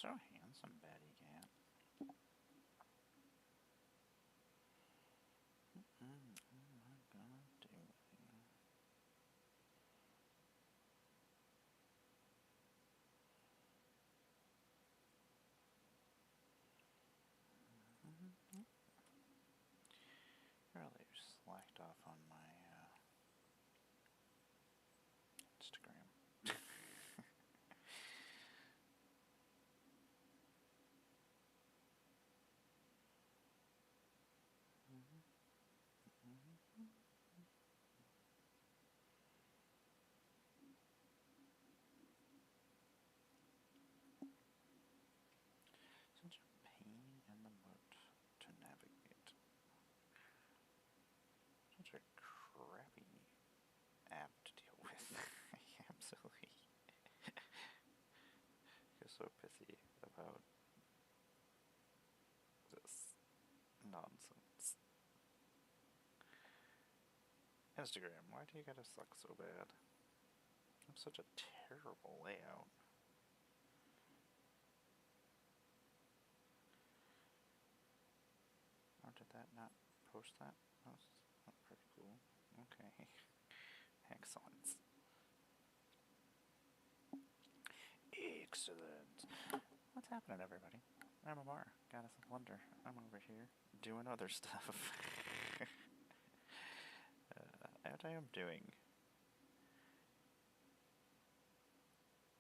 so handsome, Betty Cat. What am I gonna do with you? Really slacked off on my Instagram. Such a pain in the butt to navigate. Such a crappy app to deal with. I absolutely get so pissy about this nonsense. Instagram, why do you gotta suck so bad? It's such a terrible layout. Or did that not post that? That's not pretty cool. Okay. Excellent. Excellent. What's happening, everybody? I'm Amar, Goddess of Blunder. I'm over here doing other stuff. And I am doing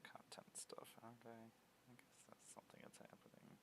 content stuff, aren't I? I guess that's something that's happening.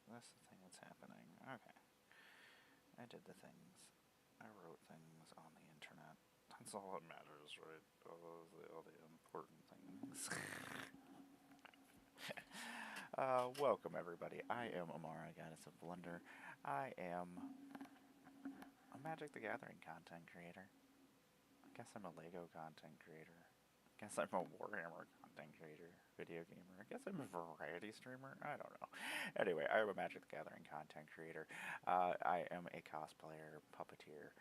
That's the thing that's happening. Okay. I did the things. I wrote things on the internet. That's all that matters, right? All the important things. Welcome, everybody. I am Amara, Goddess of Blunder. I am a Magic the Gathering content creator. I guess I'm a Lego content creator. I guess I'm a Warhammer content creator, video gamer. I guess I'm a variety streamer. I don't know. Anyway, I am a Magic the Gathering content creator. I am a cosplayer, puppeteer.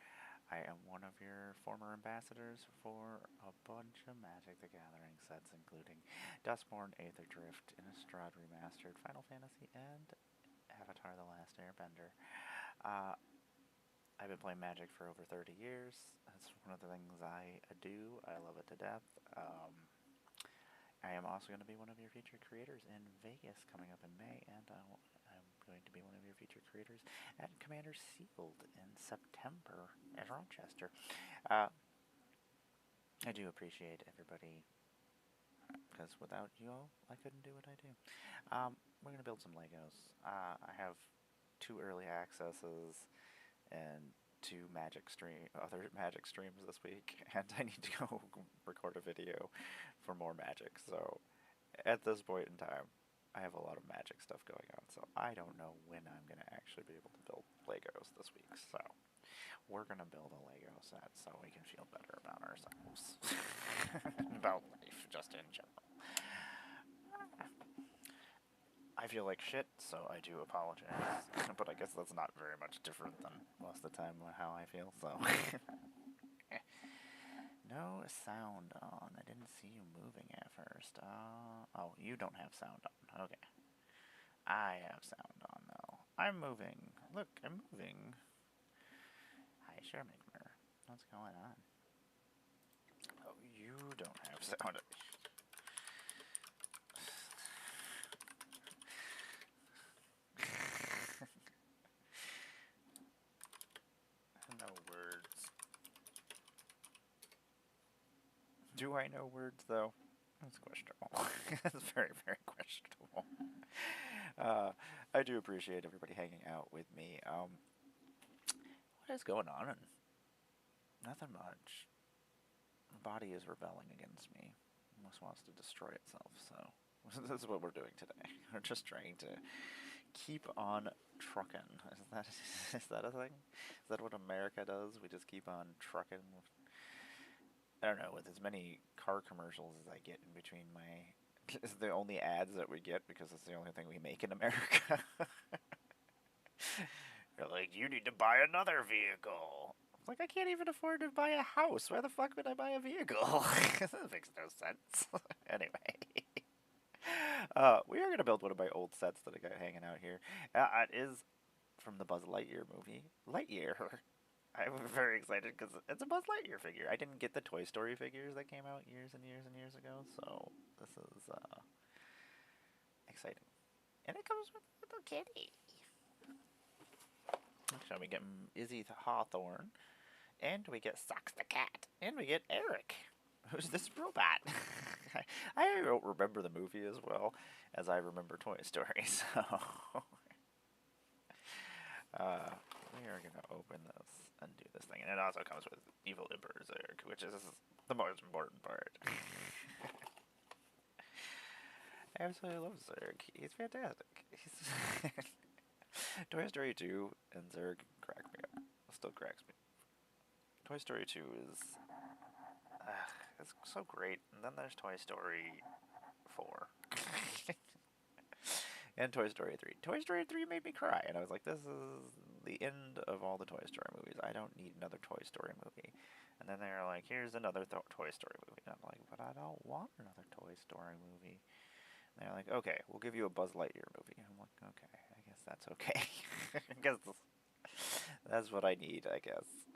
I am one of your former ambassadors for a bunch of Magic the Gathering sets, including Dustborn, Aether Drift, Innistrad Remastered, Final Fantasy, and Avatar: The Last Airbender. I've been playing Magic for over 30 years. That's one of the things I do. I love it to death. I am also going to be one of your featured creators in Vegas coming up in May, and I'm going to be one of your featured creators at Commander Sealed in September at Rochester. I do appreciate everybody, because without you all, I couldn't do what I do. We're going to build some Legos. I have 2 early accesses and 2 other Magic streams this week, and I need to go record a video for more Magic. So at this point in time, I have a lot of Magic stuff going on, so I don't know when I'm going to actually be able to build Legos this week. So we're going to build a Lego set so we can feel better about ourselves. About life, just in general. I feel like shit, so I do apologize. But I guess that's not very much different than most of the time how I feel, so. No sound on. I didn't see you moving at first. Oh, you don't have sound on. Okay. I have sound on, though. I'm moving. Look, I'm moving. Hi, Shermigmer. What's going on? Oh, you don't have sound. No words. Do I know words, though? That's questionable. That's very, very questionable. I do appreciate everybody hanging out with me. What is going on? Nothing much. My body is rebelling against me. It almost wants to destroy itself, so this is what we're doing today. We're just trying to keep on trucking. Is that a thing? Is that what America does? We just keep on trucking. I don't know, with as many car commercials as I get in between my... It's the only ads that we get because it's the only thing we make in America. They're like, you need to buy another vehicle. I'm like, I can't even afford to buy a house. Why the fuck would I buy a vehicle? That makes no sense. Anyway. We are going to build one of my old sets that I got hanging out here. It is from the Buzz Lightyear movie. Lightyear. I'm very excited because it's a Buzz Lightyear figure. I didn't get the Toy Story figures that came out years and years and years ago, so this is exciting. And it comes with a little kitty. So we get Izzy the Hawthorne, and we get Socks the cat, and we get Eric, who's this robot. I don't remember the movie as well as I remember Toy Story, so we are going to open this and do this thing. And it also comes with Evil Emperor Zurg, which is the most important part. I absolutely love Zurg. He's fantastic. Toy Story 2 and Zurg crack me up. Still cracks me. Toy Story 2 is it's so great. And then there's Toy Story 4. And Toy Story 3. Toy Story 3 made me cry, and I was like, this is the end of all the Toy Story movies. I don't need another Toy Story movie. And then they're like, here's another Toy Story movie. And I'm like, but I don't want another Toy Story movie. And they're like, okay, we'll give you a Buzz Lightyear movie. I'm like, okay, I guess that's okay. I guess that's what I need, I guess.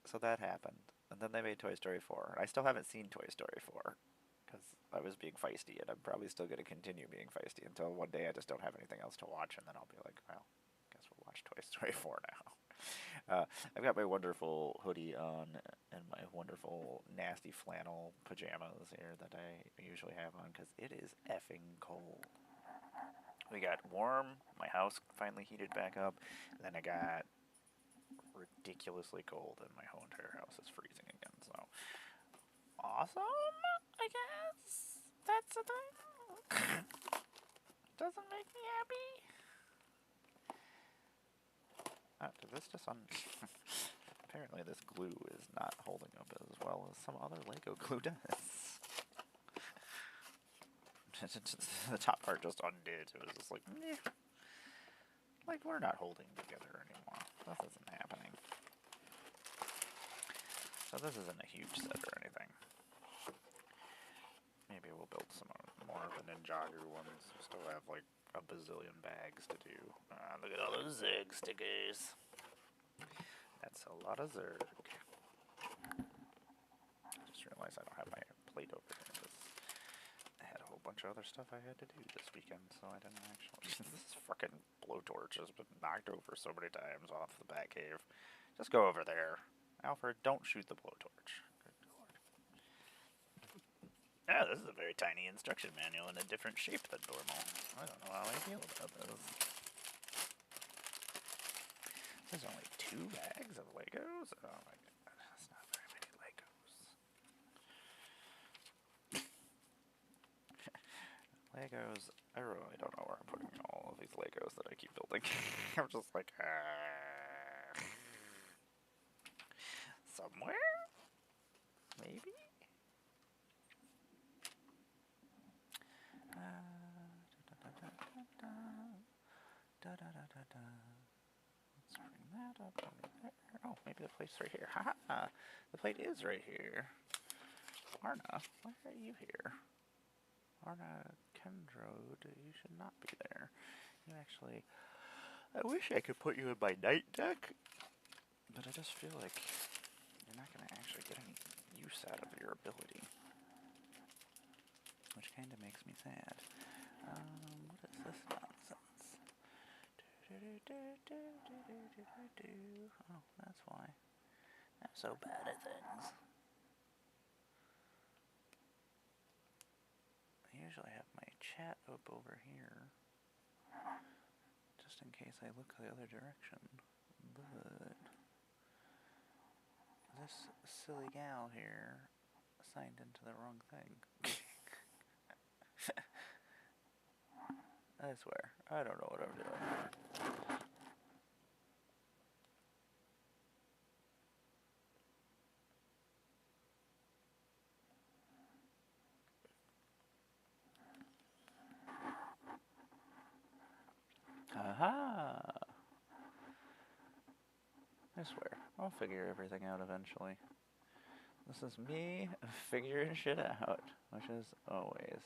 So that happened. And then they made Toy Story 4. I still haven't seen Toy Story 4. Because I was being feisty, and I'm probably still going to continue being feisty until one day I just don't have anything else to watch, and then I'll be like, well, I guess we'll watch Toy Story 4 now. I've got my wonderful hoodie on and my wonderful nasty flannel pajamas here that I usually have on, because it is effing cold. We got warm, my house finally heated back up, and then I got ridiculously cold, and my whole entire house is freezing again, so awesome, I guess. That's a thing. Doesn't make me happy. Did this just Apparently this glue is not holding up as well as some other Lego glue does. The top part just undid. It was just like, meh. Like, we're not holding together anymore. This isn't happening. So this isn't a huge set or anything. Maybe we'll build some more of the Ninjago ones. We still have like a bazillion bags to do. Look at all those Zurg stickers. That's a lot of Zurg. I just realized I don't have my plate over there. I had a whole bunch of other stuff I had to do this weekend, so I didn't actually... This fucking blowtorch has been knocked over so many times off the Batcave. Just go over there. Alfred, don't shoot the blowtorch. Oh, this is a very tiny instruction manual in a different shape than normal. I don't know how I feel about this. There's only 2 bags of Legos? Oh my god, that's not very many Legos. Legos, I really don't know where I'm putting all of these Legos that I keep building. I'm just like, somewhere? Maybe? Let's bring that up over there. Oh, maybe the plate's right here. Haha! The plate is right here. Arna, why are you here? Arna Kendrode, you should not be there. You actually... I wish I could put you in my night deck, but I just feel like you're not going to actually get any use out of your ability. Which kind of makes me sad. What is this nonsense? Oh, that's why. I'm so bad at things. I usually have my chat up over here, just in case I look the other direction. But this silly gal here signed into the wrong thing. I swear, I don't know what I'm doing. Aha! I swear, I'll figure everything out eventually. This is me figuring shit out, which is always.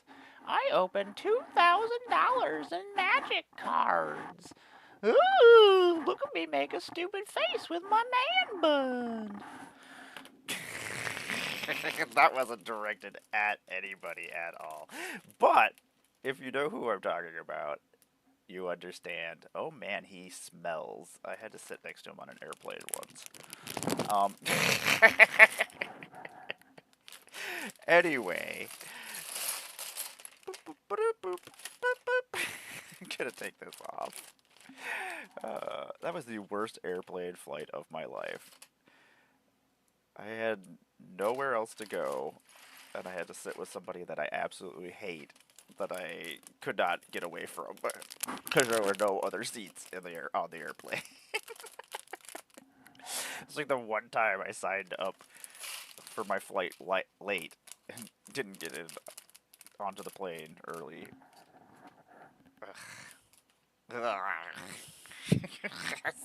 I opened $2,000 in magic cards. Ooh, look at me make a stupid face with my man bun. That wasn't directed at anybody at all. But if you know who I'm talking about, you understand. Oh man, he smells. I had to sit next to him on an airplane once. Anyway. I'm gonna take this off. That was the worst airplane flight of my life. I had nowhere else to go, and I had to sit with somebody that I absolutely hate, that I could not get away from, because there were no other seats in the on the airplane. It's like the one time I signed up for my flight late and didn't get in onto the plane early. I'm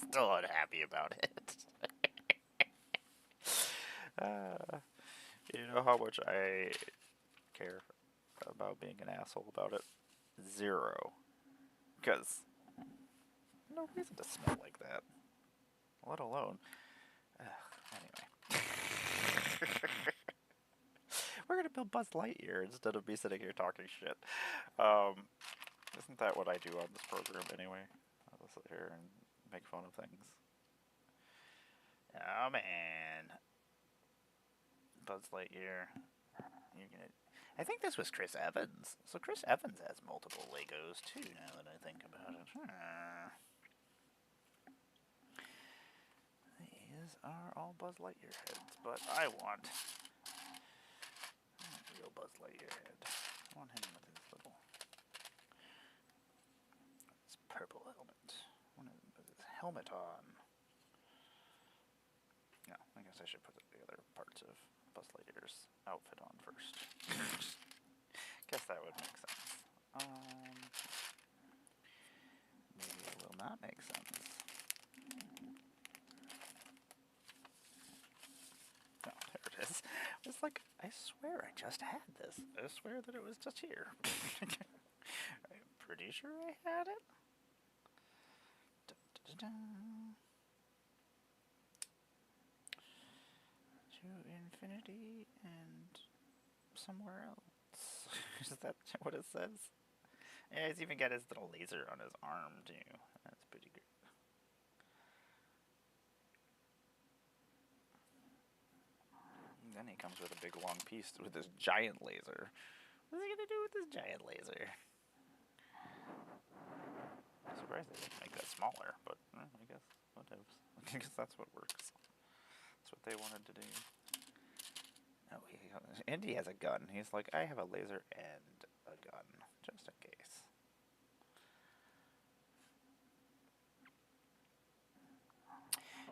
still unhappy about it. You know how much I care about being an asshole about it? Zero. Because no reason to smell like that. Let alone. Anyway. We're gonna build Buzz Lightyear instead of me sitting here talking shit. Isn't that what I do on this program anyway? I'll sit here and make fun of things. Oh man. Buzz Lightyear. You're gonna. I think this was Chris Evans. So Chris Evans has multiple Legos too, now that I think about it. These are all Buzz Lightyear heads, but I want a real Buzz Lightyear head. I want him with his little purple helmet. I want him with his helmet on. No, I guess I should put the other parts of Buzz Lightyear's outfit on first. Guess that would make sense. Maybe it will not make sense. Oh, there it is. It's like, I swear I just had this. I swear that it was just here. I'm pretty sure I had it. Dun, dun, dun, dun. To infinity and somewhere else. Is that what it says? Yeah, he's even got his little laser on his arm too. That's pretty good. And then he comes with a big long piece with this giant laser. What is he gonna do with this giant laser? I'm surprised they didn't make that smaller, but I guess whatever. I guess that's what works. That's what they wanted to do. Oh, and he has a gun. He's like, I have a laser and a gun, just in case.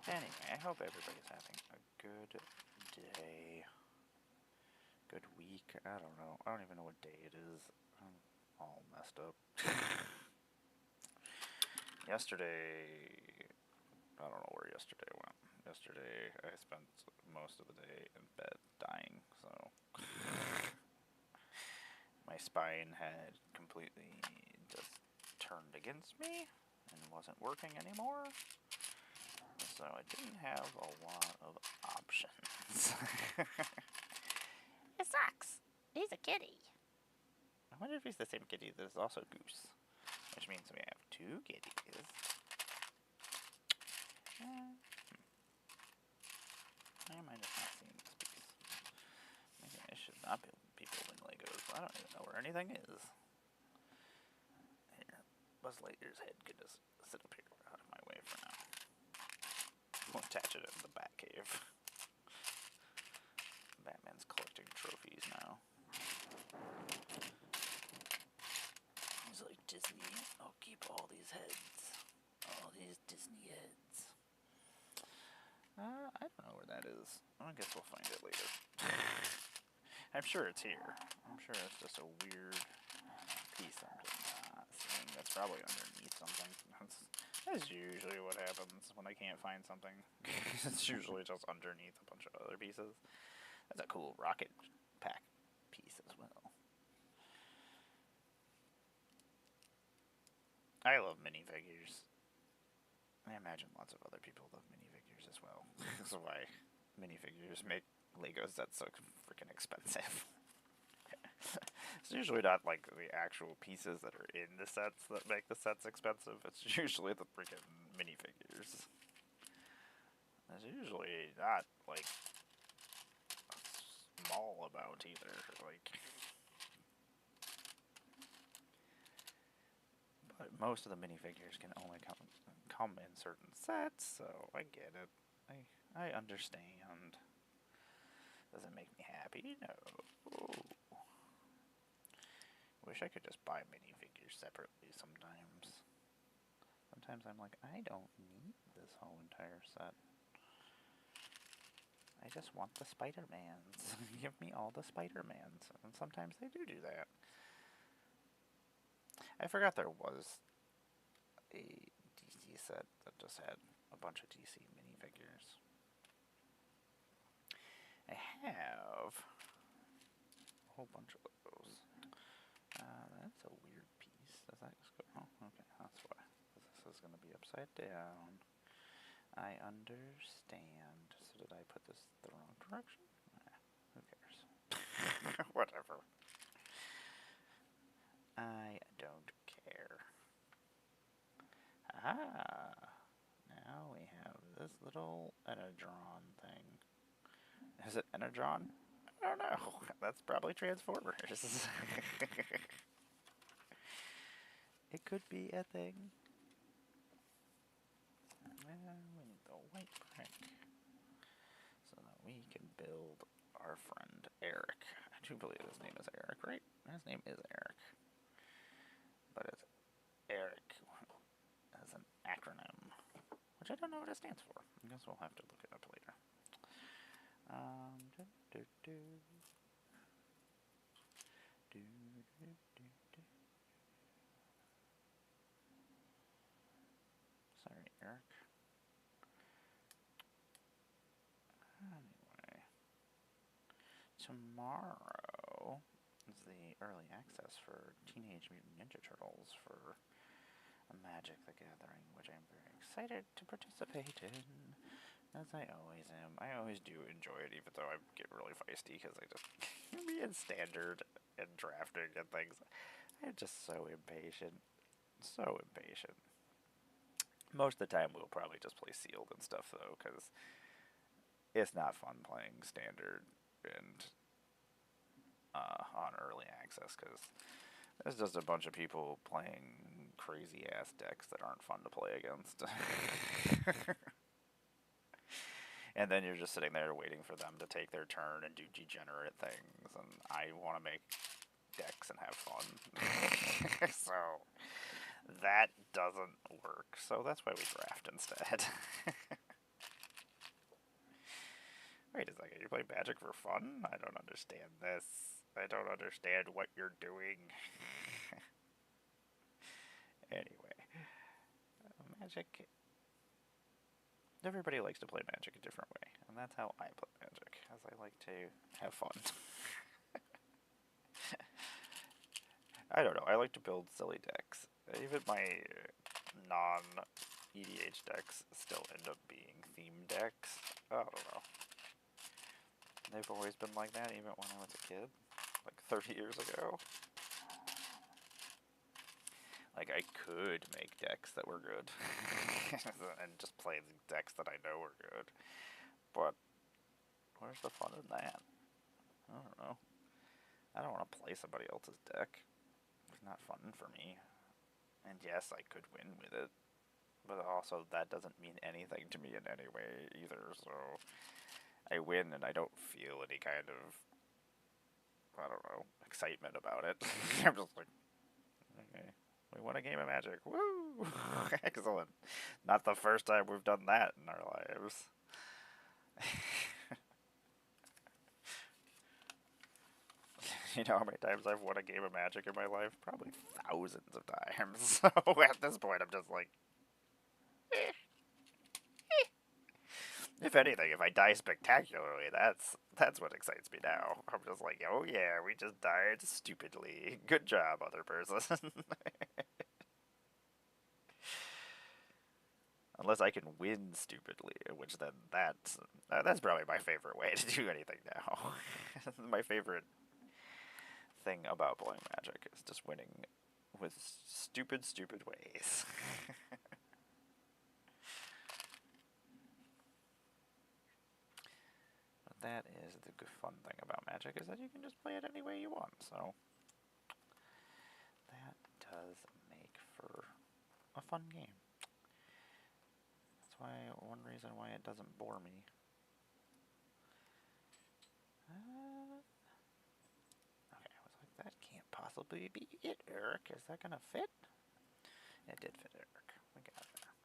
Anyway, I hope everybody's having a good day. Good week. I don't know. I don't even know what day it is. I'm all messed up. Yesterday, I don't know where yesterday went. Yesterday, I spent most of the day in bed dying, so my spine had completely just turned against me and wasn't working anymore, so I didn't have a lot of options. It sucks. He's a kitty. I wonder if he's the same kitty that is also Goose, which means we have two kitties. Why am I just not seeing this piece? Maybe I should not be building Legos. I don't even know where anything is. Here, Buzz Lightyear's head could just sit up here out of my way for now. We'll attach it in the Batcave. Batman's collecting trophies now. He's like Disney. keep all these heads. All these Disney heads. I don't know where that is. I guess we'll find it later. I'm sure it's here. I'm sure it's just a weird piece I'm just not seeing. That's probably underneath something. That's usually what happens when I can't find something. It's usually just underneath a bunch of other pieces. That's a cool rocket pack piece as well. I love minifigures. I imagine lots of other people love minifigures as well. That's why minifigures make Lego sets so freaking expensive. It's usually not like the actual pieces that are in the sets that make the sets expensive. It's usually the freaking minifigures. It's usually not like a small amount either. Like, but most of the minifigures can only come in certain sets, so I get it. I understand. Does it make me happy? No. Wish I could just buy minifigures separately sometimes. Sometimes I'm like, I don't need this whole entire set. I just want the Spider-Mans. Give me all the Spider-Mans. And sometimes they do that. I forgot there was a DC set that just had a bunch of DC minifigures. I have a whole bunch of those. That's a weird piece. Does that just go? Oh, okay, that's why. This is going to be upside down. I understand. So did I put this the wrong direction? Who cares? Whatever. I don't care. Ah, now we have this little Energon thing. Is it Energon? I don't know. That's probably Transformers. It could be a thing. We need the white brick so that we can build our friend Eric. I do believe his name is Eric, right? His name is Eric. But it's Eric as an acronym, which I don't know what it stands for. I guess we'll have to look it up later. Sorry, Eric. Anyway, tomorrow is the early access for Teenage Mutant Ninja Turtles for Magic the Gathering, which I'm very excited to participate in, as I always am. I always do enjoy it, even though I get really feisty, because I just being standard and drafting and things. I'm just so impatient. So impatient. Most of the time we'll probably just play sealed and stuff, though, because it's not fun playing standard and on early access, because there's just a bunch of people playing crazy ass decks that aren't fun to play against. And then you're just sitting there waiting for them to take their turn and do degenerate things, and I want to make decks and have fun. So that doesn't work, so that's why we draft instead. Wait a second, you play Magic for fun? I don't understand this. I don't understand what you're doing. Anyway, Magic. Everybody likes to play Magic a different way, and that's how I play Magic, as I like to have fun. I don't know, I like to build silly decks. Even my non-EDH decks still end up being theme decks. I don't know. They've always been like that, even when I was a kid, like 30 years ago. Like, I could make decks that were good, and just play the decks that I know are good, but where's the fun in that? I don't know. I don't want to play somebody else's deck. It's not fun for me. And yes, I could win with it, but also that doesn't mean anything to me in any way either, so I win and I don't feel any kind of, I don't know, excitement about it. I'm just like, okay, We won a game of Magic. Woo! Excellent. Not the first time we've done that in our lives. You know how many times I've won a game of Magic in my life? Probably thousands of times. So at this point, I'm just like, eh. If anything, if I die spectacularly, that's what excites me now. I'm just like, oh yeah, we just died stupidly. Good job, other person. Unless I can win stupidly, which then that's probably my favorite way to do anything now. My favorite thing about playing Magic is just winning with stupid, stupid ways. But that is the good fun thing about Magic, is that you can just play it any way you want. So that does make for a fun game. That's why one reason why it doesn't bore me. Okay, I was like, that can't possibly be it, Eric. Is that gonna fit? It did fit, Eric. We got there.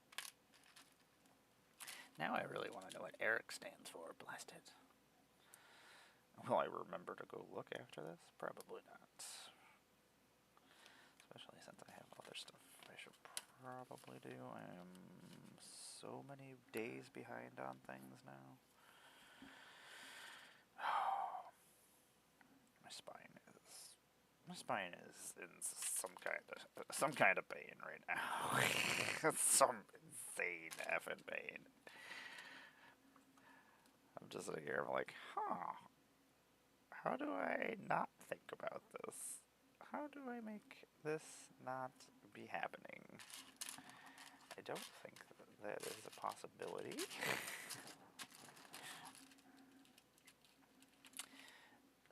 Now I really want to know what Eric stands for. Blast it. Will I remember to go look after this? Probably not. Especially since I have other stuff I should probably do. I am so many days behind on things now. My spine is in some kind of pain right now. Some insane effing pain. I'm just sitting here, I'm like, huh. How do I not think about this? How do I make this not be happening? I don't think that is a possibility.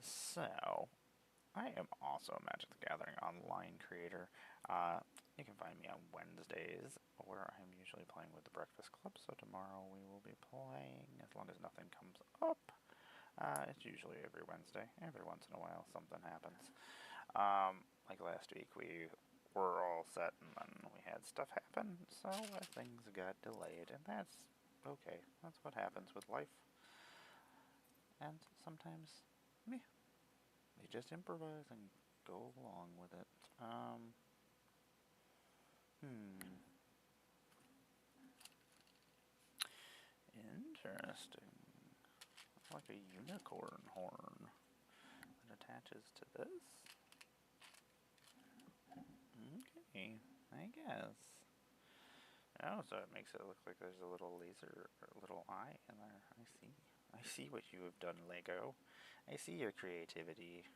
So, I am also a Magic the Gathering online creator. You can find me on Wednesdays, where I'm usually playing with the Breakfast Club, so tomorrow we will be playing, as long as nothing comes up. It's usually every Wednesday. Every once in a while something happens. Like last week we were all set and then we had stuff happen, so things got delayed, and that's okay. That's what happens with life. And sometimes, meh, you just improvise and go along with it. Interesting. Like a unicorn horn that attaches to this. Okay, I guess. Oh, so it makes it look like there's a little laser or a little eye in there. I see. I see what you have done, Lego. I see your creativity.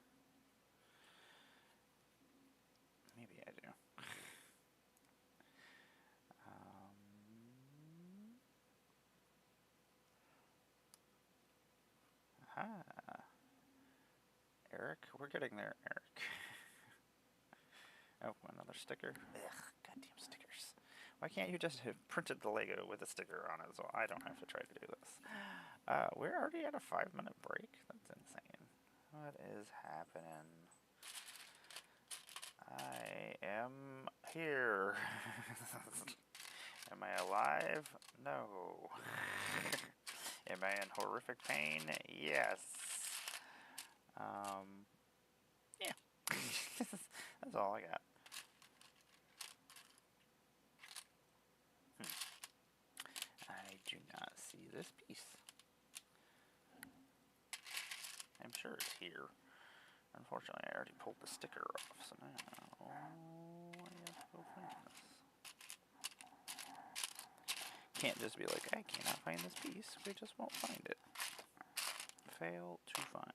Maybe I do. Aha. Eric, we're getting there, Eric. Oh, another sticker. Ugh, goddamn stickers. Why can't you just have printed the Lego with a sticker on it so I don't have to try to do this? We're already at a 5-minute break? That's insane. What is happening? I am here. Am I alive? No. Am I in horrific pain? Yes. Yeah. That's all I got. I do not see this piece. I'm sure it's here. Unfortunately, I already pulled the sticker off, so now I have to go find this. Can't just be like, I cannot find this piece. We just won't find it. Fail to find.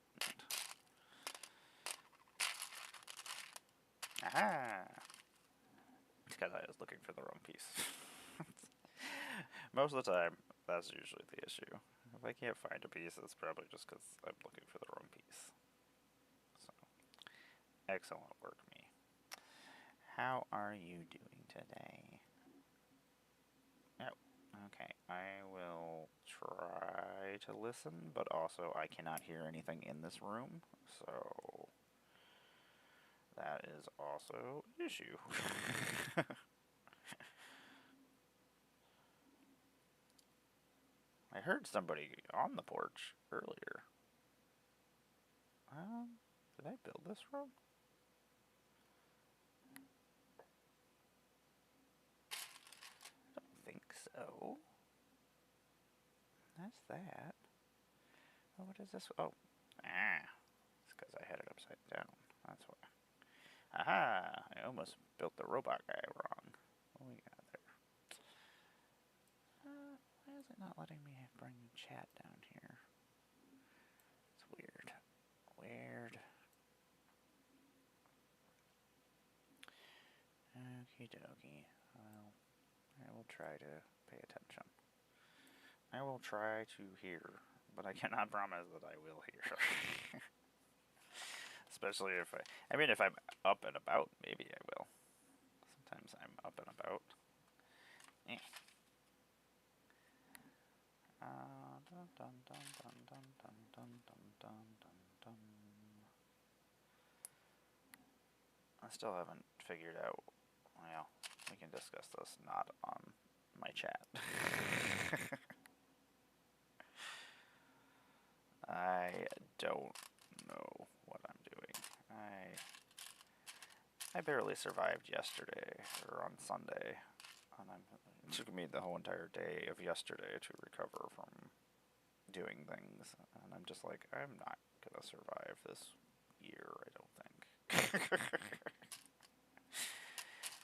Aha! Because I was looking for the wrong piece. Most of the time, that's usually the issue. If I can't find a piece, it's probably just because I'm looking for the wrong piece. So, excellent work, me. How are you doing today? Oh, okay. I will try to listen, but also I cannot hear anything in this room, so that is also issue? I heard somebody on the porch earlier. Did I build this wrong? I don't think so. That's that. Oh, what is this? Oh, it's because I had it upside down. That's why. Aha! I almost built the robot guy wrong. What we got there? Why is it not letting me bring chat down here? It's weird. Weird. Okie dokie. Well, I will try to pay attention. I will try to hear, but I cannot promise that I will hear. Especially if I mean, if I'm up and about, maybe I will. Sometimes I'm up and about. Dun, dun, dun, dun, dun, dun, dun, dun, dun, dun. I still haven't figured out. Well, we can discuss this not on my chat. I don't know what I'm doing. I barely survived yesterday, or on Sunday, and it took me the whole entire day of yesterday to recover from doing things, and I'm just like, I'm not gonna survive this year, I don't think.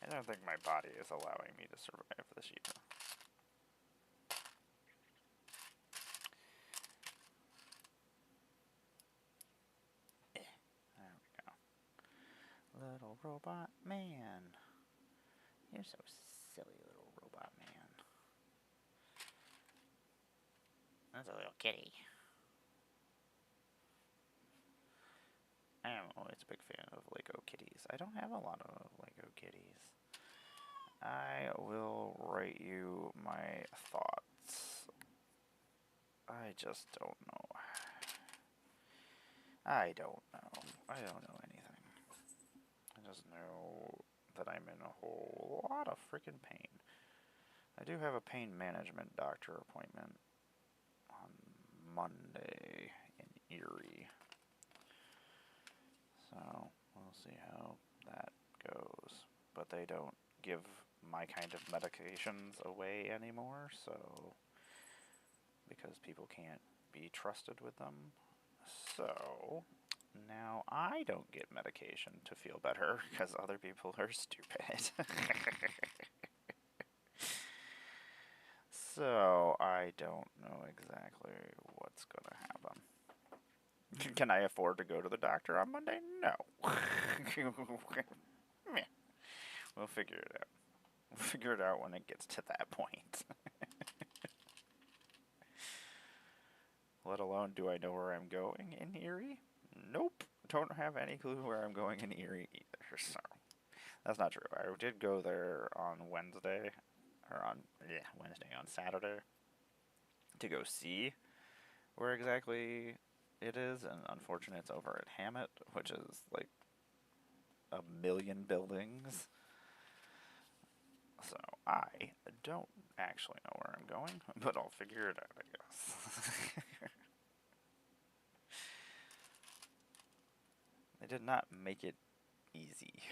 I don't think my body is allowing me to survive this year. There we go. Little robot man. You're so silly, little robot man. That's a little kitty. I am always a big fan of Lego kitties. I don't have a lot of Lego kitties. I will write you my thoughts. I just don't know. I don't know. I don't know anything. I just know that I'm in a whole lot of freaking pain. I do have a pain management doctor appointment on Monday in Erie. So we'll see how that goes. But they don't give my kind of medications away anymore, so because people can't be trusted with them. So now I don't get medication to feel better because other people are stupid. So I don't know exactly what's gonna happen. Can I afford to go to the doctor on Monday? No. We'll figure it out. We'll figure it out when it gets to that point. Let alone, do I know where I'm going in Erie? Nope. Don't have any clue where I'm going in Erie either, so that's not true. I did go there on Wednesday, or on Saturday, to go see where exactly it is, and unfortunately it's over at Hammett, which is like a million buildings. So I don't actually know where I'm going, but I'll figure it out, I guess. They did not make it easy.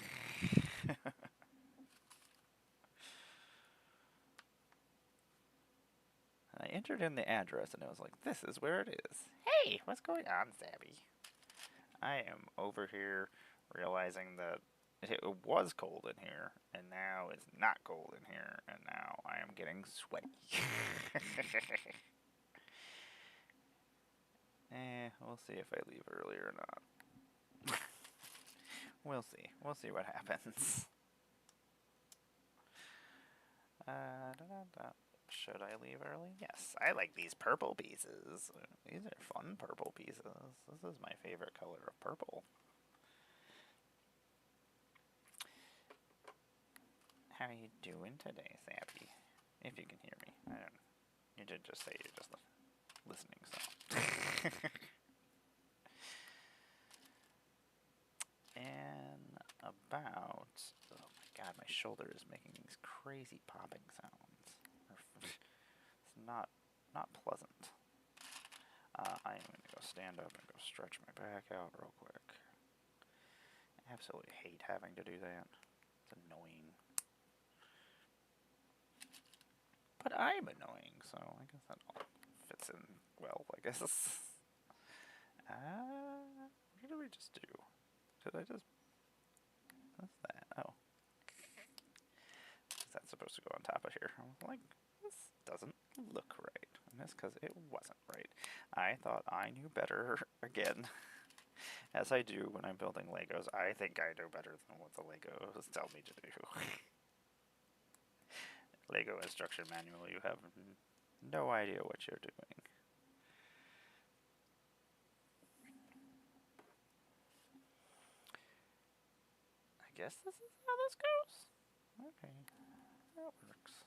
I entered in the address and it was like, this is where it is. Hey, what's going on, Zabby? I am over here realizing that it was cold in here, and now it's not cold in here, and now I am getting sweaty. We'll see if I leave early or not. We'll see. We'll see what happens. Should I leave early? Yes, I like these purple pieces. These are fun purple pieces. This is my favorite color of purple. How are you doing today, Sappy? If you can hear me. I don't know. You did just say you're just listening, so. And about shoulder is making these crazy popping sounds. It's not pleasant. I am going to go stand up and go stretch my back out real quick. I absolutely hate having to do that. It's annoying. But I'm annoying, so I guess that all fits in well, I guess. What did we just do? Did I just... What's that? Oh. Is that supposed to go on top of here? I was like, this doesn't look right. And that's because it wasn't right. I thought I knew better again. As I do when I'm building Legos, I think I know better than what the Legos tell me to do. Lego instruction manual, you have no idea what you're doing. I guess this is how this goes. Okay, that works.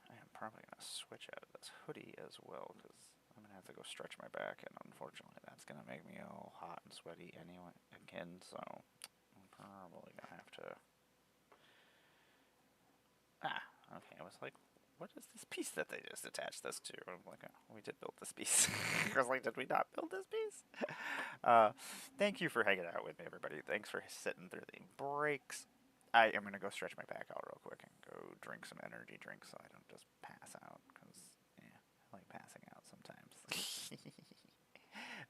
I am probably going to switch out of this hoodie as well, because I'm going to have to go stretch my back, and unfortunately that's going to make me all hot and sweaty anyway, again, so I'm probably going to have to... Okay, I was like, what is this piece that they just attached this to? I'm like, oh, we did build this piece. I was like, did we not build this piece? Thank you for hanging out with me, everybody. Thanks for sitting through the breaks. I am going to go stretch my back out real quick and go drink some energy drinks so I don't just pass out, because, yeah, I like passing out sometimes.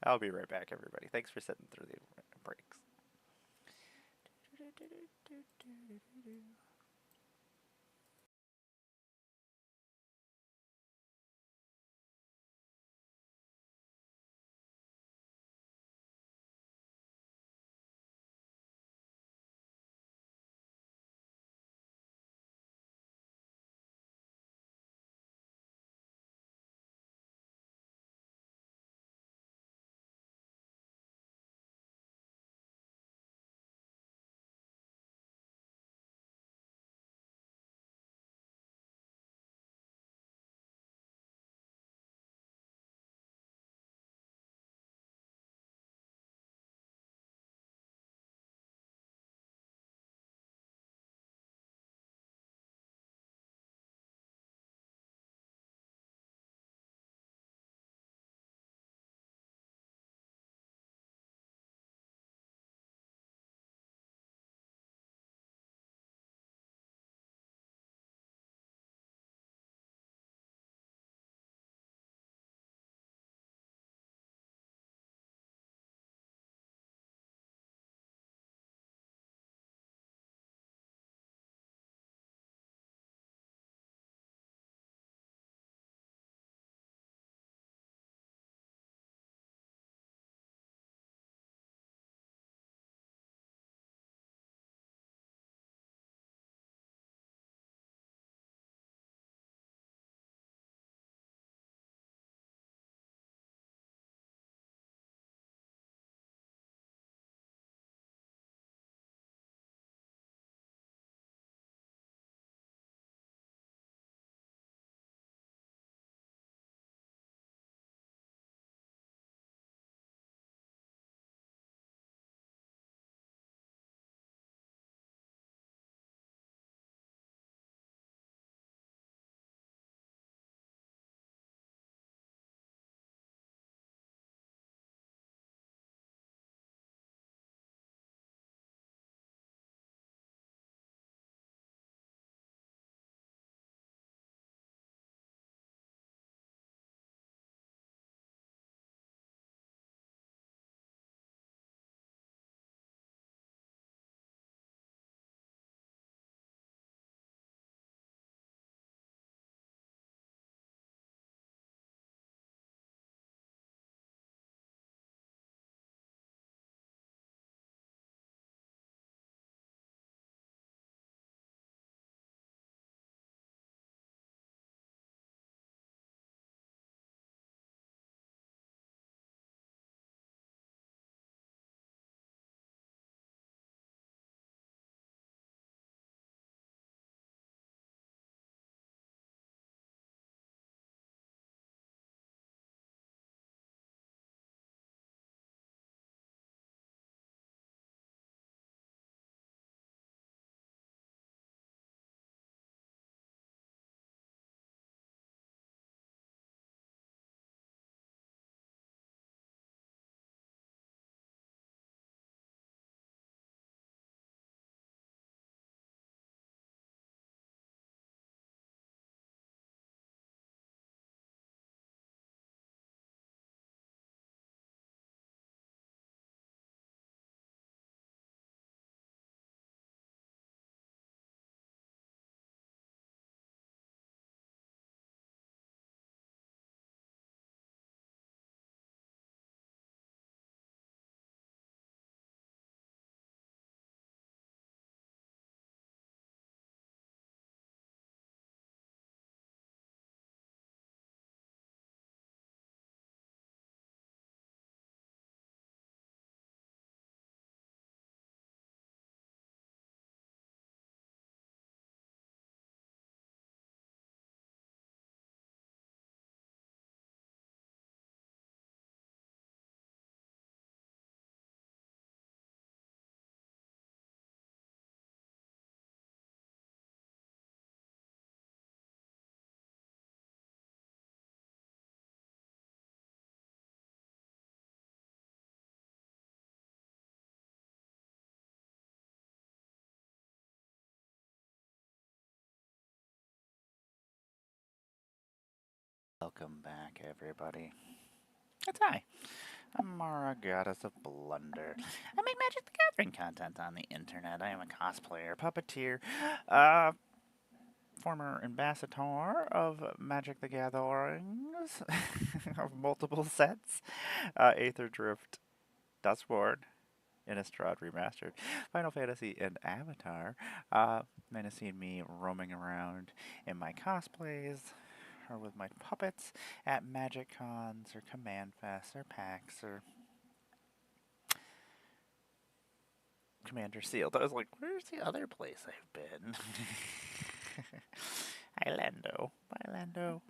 I'll be right back, everybody. Thanks for sitting through the breaks. Welcome back, everybody. It's I. I'm Mara, goddess of Blunder. I make Magic the Gathering content on the internet. I am a cosplayer, puppeteer, former ambassador of Magic the Gatherings, of multiple sets, Aether Drift, Dustborn, Innistrad Remastered, Final Fantasy, and Avatar. Might have seen me roaming around in my cosplays, or with my puppets at Magic Cons, or Command Fest, or PAX, or Commander Sealed. I was like, where's the other place I've been? Hi, Lando. Bye, Lando.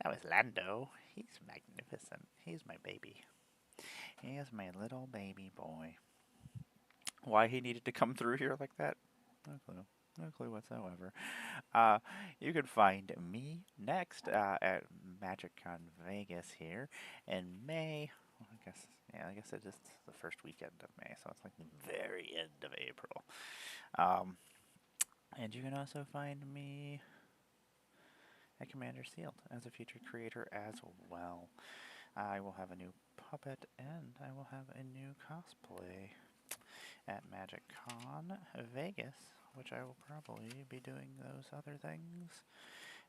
That was Lando. He's magnificent. He's my baby. He is my little baby boy. Why he needed to come through here like that? No clue. No clue whatsoever. You can find me next at MagicCon Vegas here in May. Well, I guess it is the first weekend of May, so it's like the very end of April. And you can also find me at Commander Sealed as a featured creator as well. I will have a new puppet and I will have a new cosplay at MagicCon Vegas, which I will probably be doing those other things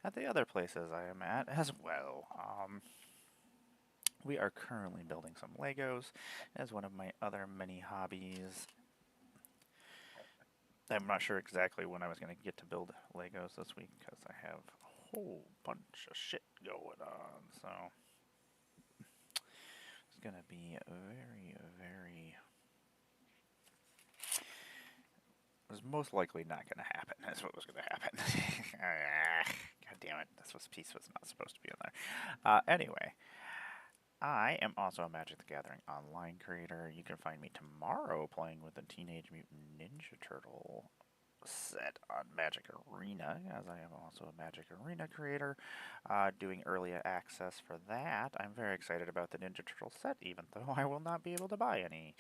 at the other places I am at as well. We are currently building some Legos as one of my other many hobbies. I'm not sure exactly when I was going to get to build Legos this week because I have a whole bunch of shit going on, so it's going to be very, very... It was most likely not going to happen. That's what was going to happen. God damn it. This piece was not supposed to be in there. Anyway, I am also a Magic the Gathering online creator. You can find me tomorrow playing with the Teenage Mutant Ninja Turtle set on Magic Arena, as I am also a Magic Arena creator, doing early access for that. I'm very excited about the Ninja Turtle set, even though I will not be able to buy any.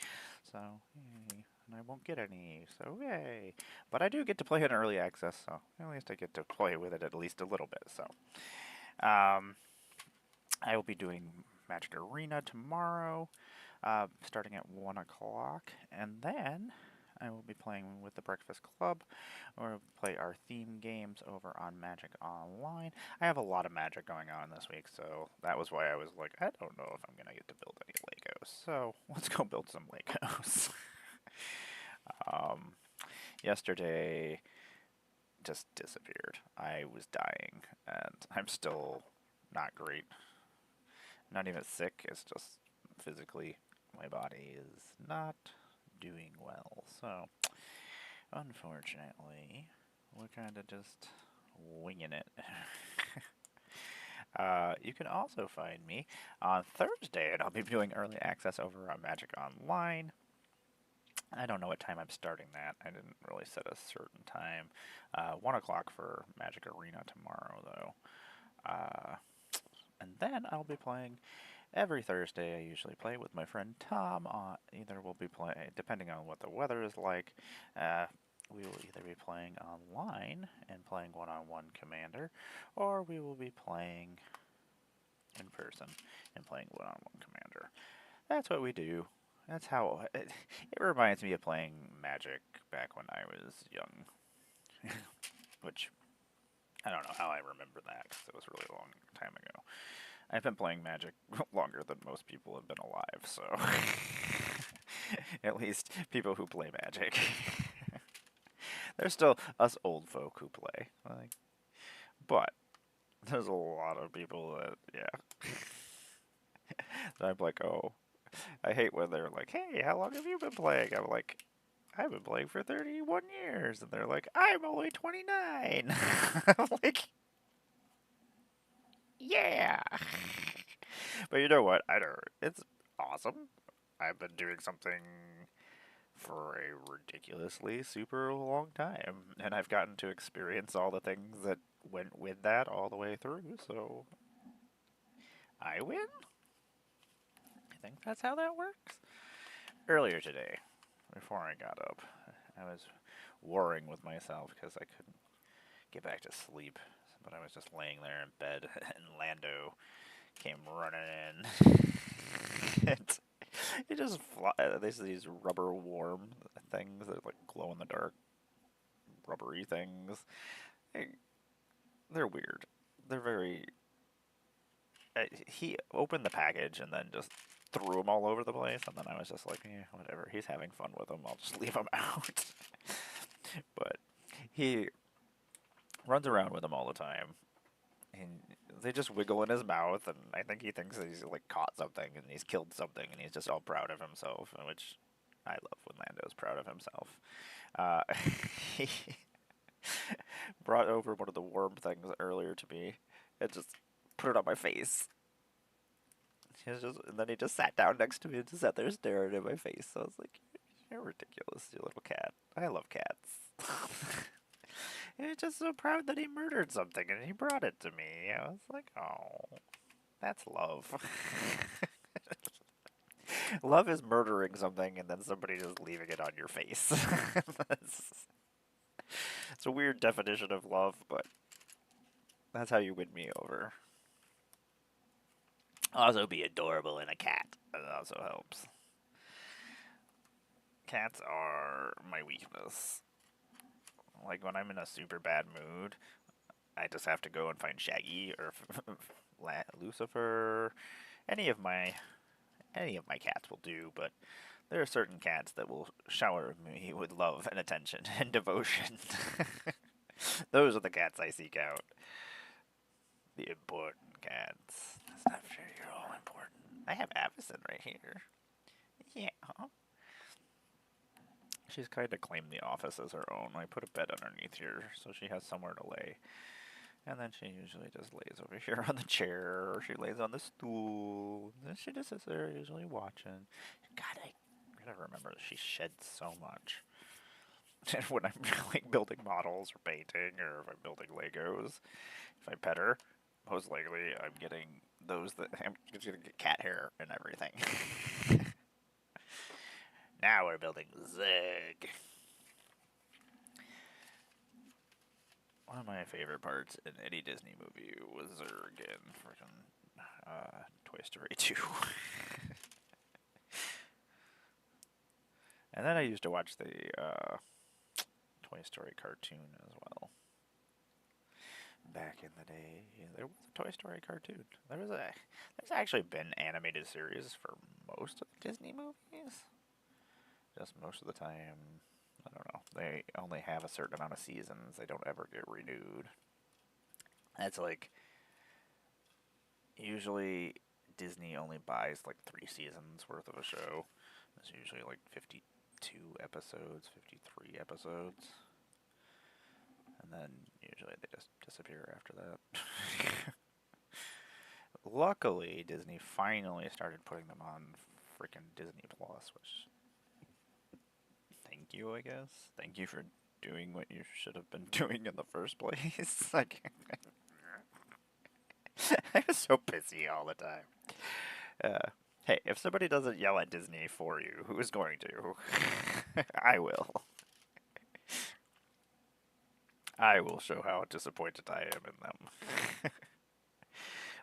So, yay. And I won't get any, so yay. But I do get to play in early access, so at least I get to play with it at least a little bit, so. I will be doing Magic Arena tomorrow, starting at 1 o'clock, and then I will be playing with the Breakfast Club, or we'll play our theme games over on Magic Online. I have a lot of Magic going on this week, so that was why I was like, I don't know if I'm going to get to build any Legos, so let's go build some Legos. Yesterday just disappeared. I was dying, and I'm still not great. Not even sick, it's just physically my body is not doing well. So, unfortunately, we're kind of just winging it. You can also find me on Thursday, and I'll be doing early access over on Magic Online. I don't know what time I'm starting that. I didn't really set a certain time. 1 o'clock for Magic Arena tomorrow, though. And then I'll be playing every Thursday. I usually play with my friend Tom. Either we'll be playing, depending on what the weather is like, we will either be playing online and playing one-on-one Commander, or we will be playing in person and playing one-on-one Commander. That's what we do. That's how it reminds me of playing Magic back when I was young, which I don't know how I remember that because it was a really long time ago. I've been playing Magic longer than most people have been alive, so at least people who play Magic. There's still us old folk who play, but there's a lot of people that, yeah. So I'm like, oh, I hate when they're like, hey, how long have you been playing? I'm like, I've been playing for 31 years. And they're like, I'm only 29. I'm like, yeah. But you know what? I don't. It's awesome. I've been doing something for a ridiculously super long time. And I've gotten to experience all the things that went with that all the way through. So I win? I think that's how that works. Earlier today, before I got up, I was warring with myself because I couldn't get back to sleep. but I was just laying there in bed, and Lando came running in. It just there's these rubber worm things that like glow in the dark, rubbery things. They're weird. They're very. He opened the package and then just threw them all over the place, and then I was just like, yeah, whatever. He's having fun with them. I'll just leave them out. But he runs around with them all the time, and they just wiggle in his mouth, and I think he thinks that he's like caught something and he's killed something, and he's just all proud of himself, which I love when Lando's proud of himself. He brought over one of the worm things earlier to me and just put it on my face. And then he just sat down next to me and just sat there staring at my face. So I was like, you're ridiculous, you little cat. I love cats. He was just so proud that he murdered something and he brought it to me. I was like, oh, that's love. Love is murdering something and then somebody just leaving it on your face. It's a weird definition of love, but that's how you win me over. Also be adorable in a cat. That also helps. Cats are my weakness. Like when I'm in a super bad mood, I just have to go and find Shaggy or Lucifer. Any of my cats will do, but there are certain cats that will shower me with love and attention and devotion. Those are the cats I seek out. The important cats. I'm sure you're all important. I have Avison right here. Yeah. She's kind of claimed the office as her own. I put a bed underneath here so she has somewhere to lay. And then she usually just lays over here on the chair, or she lays on the stool. And she just sits there usually watching. God, I gotta remember that she sheds so much. And when I'm like building models or painting, or if I'm building Legos, if I pet her, most likely I'm getting I'm just gonna get cat hair and everything. Now we're building Zig. One of my favorite parts in any Disney movie was Zurg in freaking Toy Story 2. And then I used to watch the Toy Story cartoon as well. Back in the day, there was a Toy Story cartoon. There's actually been animated series for most of the Disney movies. Just most of the time, I don't know. They only have a certain amount of seasons. They don't ever get renewed. That's like, usually Disney only buys like 3 seasons worth of a show. It's usually like 52 episodes, 53 episodes. And then usually they just disappear after that. Luckily, Disney finally started putting them on freaking Disney Plus, which, thank you, I guess. Thank you for doing what you should have been doing in the first place. Like, I was so pissy all the time. Hey, if somebody doesn't yell at Disney for you, who is going to? I will. I will show how disappointed I am in them.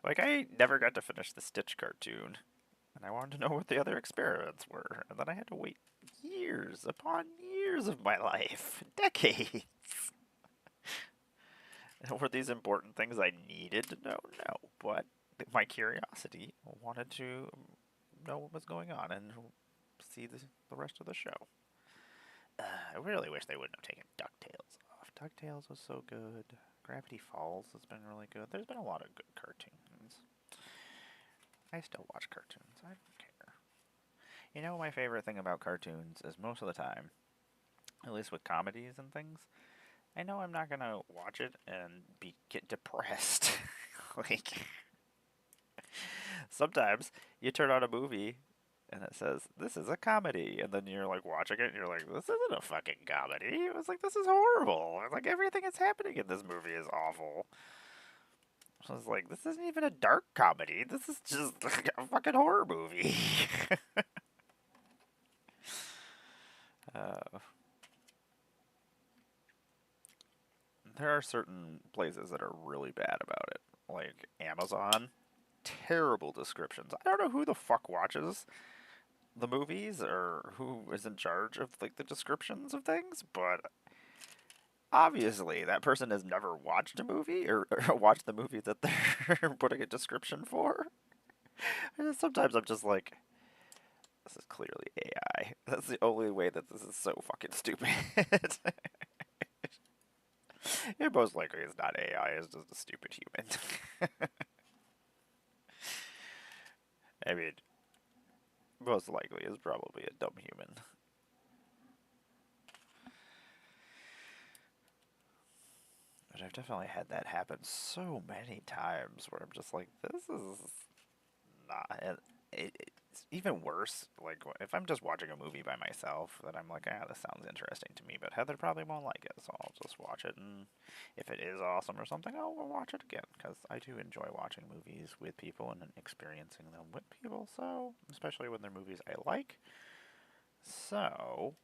Like, I never got to finish the Stitch cartoon, and I wanted to know what the other experiments were, and then I had to wait years upon years of my life, decades. Were these important things I needed to know? No, but my curiosity wanted to know what was going on and see the rest of the show. I really wish they wouldn't have taken DuckTales off. DuckTales was so good. Gravity Falls has been really good. There's been a lot of good cartoons. I still watch cartoons. I don't care. You know, my favorite thing about cartoons is most of the time, at least with comedies and things, I know I'm not gonna watch it and get depressed. Like, sometimes you turn on a movie and it says, this is a comedy, and then you're like watching it and you're like, this isn't a fucking comedy. It was like, this is horrible. Like, everything that's happening in this movie is awful. So I was like, this isn't even a dark comedy. This is just like a fucking horror movie. there are certain places that are really bad about it. Like Amazon, terrible descriptions. I don't know who the fuck watches the movies or who is in charge of like the descriptions of things, but obviously that person has never watched a movie or watched the movie that they're putting a description for. And sometimes I'm just like, this is clearly AI. That's the only way that this is so fucking stupid. It most likely is not AI, it's just a stupid human. I mean, most likely is probably a dumb human. But I've definitely had that happen so many times where I'm just like, this is not. It's even worse. Like, if I'm just watching a movie by myself, that I'm like, this sounds interesting to me, but Heather probably won't like it, so I'll just watch it. And if it is awesome or something, I'll watch it again, because I do enjoy watching movies with people and experiencing them with people, so, especially when they're movies I like. So,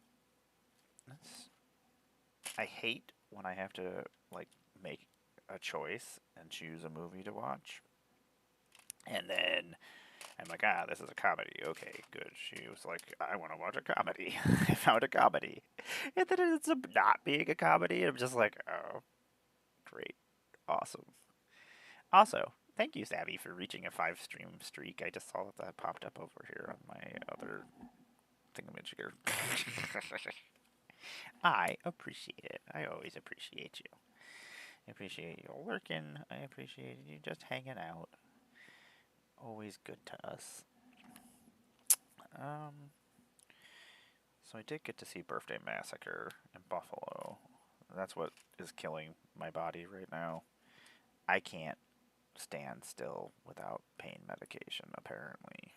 I hate when I have to, like, make a choice and choose a movie to watch. And then I'm like, this is a comedy. Okay, good. She was like, I want to watch a comedy. I found a comedy. And then it ends up not being a comedy. And I'm just like, oh, great. Awesome. Also, thank you, Savvy, for reaching a 5-stream streak. I just saw that popped up over here on my other thingamajigger. I appreciate it. I always appreciate you. I appreciate you lurking. I appreciate you just hanging out. Always good to us. So I did get to see Birthday Massacre in Buffalo. That's what is killing my body right now. I can't stand still without pain medication, apparently.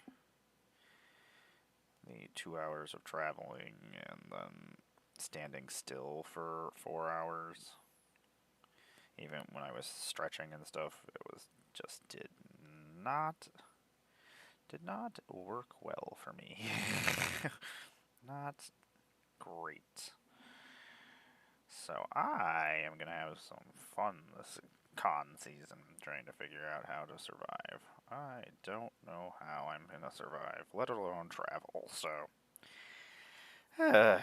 The 2 hours of traveling and then standing still for 4 hours. Even when I was stretching and stuff, it was just not work well for me. Not great. So I am going to have some fun this con season trying to figure out how to survive. I don't know how I'm going to survive, let alone travel, so... I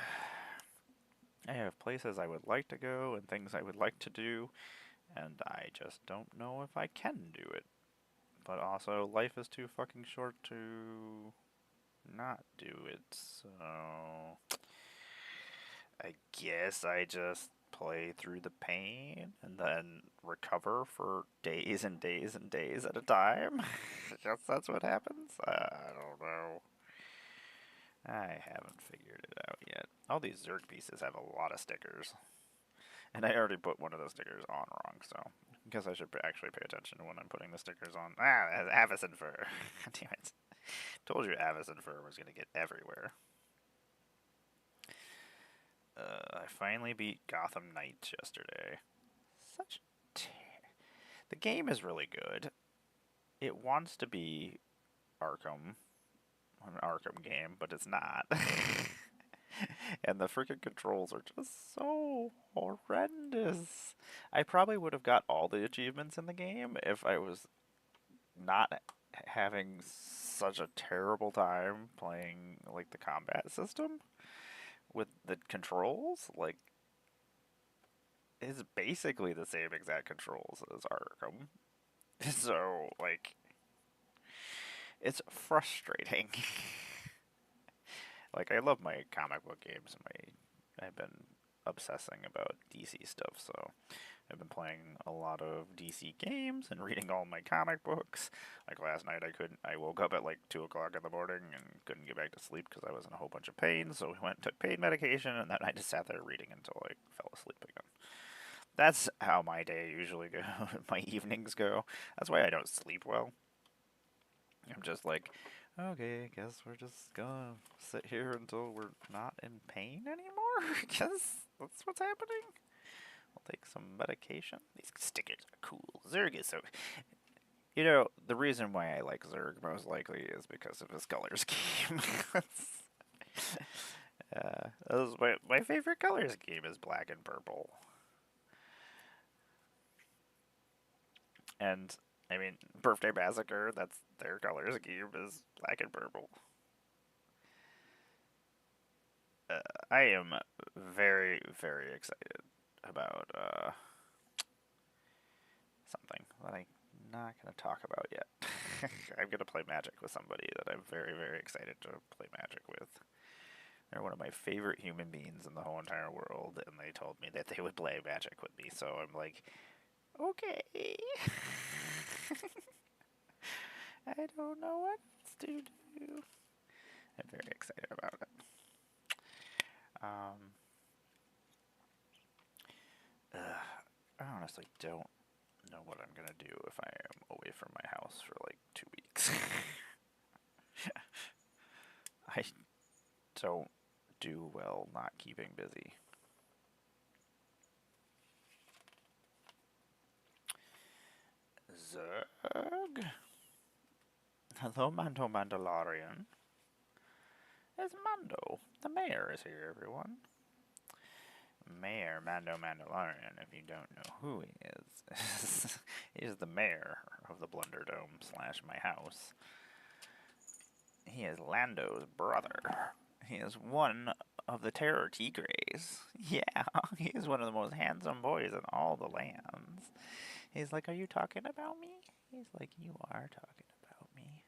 have places I would like to go and things I would like to do, and I just don't know if I can do it. But also, life is too fucking short to not do it, so... I guess I just play through the pain and then recover for days and days and days at a time. I guess that's what happens. I don't know. I haven't figured it out yet. All these Zerg pieces have a lot of stickers. And I already put one of those stickers on wrong, so I guess I should actually pay attention when I'm putting the stickers on. It has Avacyn fur. Damn it. Told you Avacyn fur was going to get everywhere. I finally beat Gotham Knights yesterday. The game is really good. It wants to be Arkham, an Arkham game, but it's not. And the freaking controls are just so horrendous. I probably would have got all the achievements in the game if I was not having such a terrible time playing like the combat system with the controls. Like, it's basically the same exact controls as Arkham. So, like, it's frustrating. Like, I love my comic book games. I've been obsessing about DC stuff, so I've been playing a lot of DC games and reading all my comic books. Like last night, I woke up at like 2 o'clock in the morning and couldn't get back to sleep because I was in a whole bunch of pain. So we went and took pain medication, and then I just sat there reading until I fell asleep again. That's how my day usually goes. My evenings go. That's why I don't sleep well. I'm just like, okay, guess we're just gonna sit here until we're not in pain anymore. Guess that's what's happening. I'll take some medication. These stickers are cool. Zerg is so... You know, the reason why I like Zerg most likely is because of his color scheme. My favorite color scheme is black and purple. And, I mean, Birthday Massacre, that's their color scheme is black and purple. I am very, very excited about something that I'm not going to talk about yet. I'm going to play Magic with somebody that I'm very, very excited to play Magic with. They're one of my favorite human beings in the whole entire world, and they told me that they would play Magic with me, so I'm like, okay. I don't know what else to do. I'm very excited about it. I honestly don't know what I'm gonna do if I am away from my house for like 2 weeks. I don't do well not keeping busy. Zerg? Hello, Mando Mandalorian. It's Mando. The mayor is here, everyone. Mayor Mando Mandalorian, if you don't know who he is, he's the mayor of the BlunderDome / my house. He is Lando's brother. He is one of the Terror Tigres. Yeah, he is one of the most handsome boys in all the lands. He's like, are you talking about me? He's like, you are talking about me.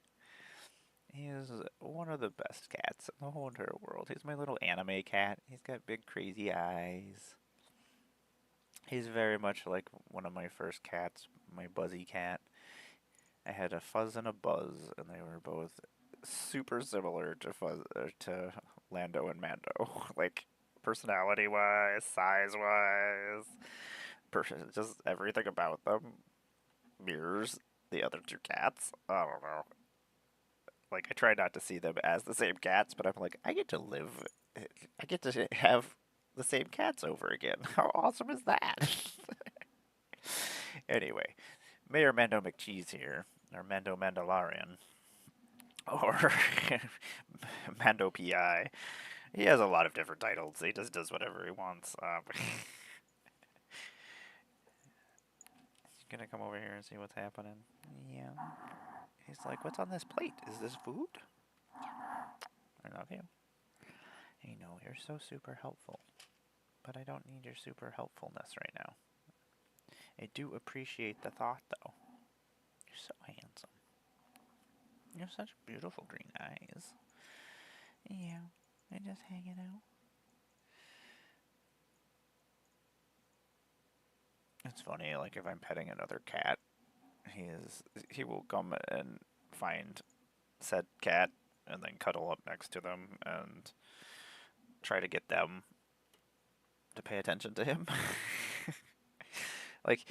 He is one of the best cats in the whole entire world. He's my little anime cat. He's got big crazy eyes. He's very much like one of my first cats, my Buzzy cat. I had a Fuzz and a Buzz, and they were both super similar to Lando and Mando, like personality-wise, size-wise, just everything about them mirrors the other two cats. I don't know. Like, I try not to see them as the same cats, but I'm like, I get to have the same cats over again. How awesome is that? Anyway, Mayor Mando McCheese here, or Mando Mandalorian, or Mando PI. He has a lot of different titles. He just does whatever he wants. He's gonna come over here and see what's happening. Yeah. He's like, what's on this plate? Is this food? I love you. I know, you're so super helpful. But I don't need your super helpfulness right now. I do appreciate the thought, though. You're so handsome. You have such beautiful green eyes. Yeah, they're just hanging out. It's funny, like if I'm petting another cat, he will come and find said cat and then cuddle up next to them and try to get them to pay attention to him. Like,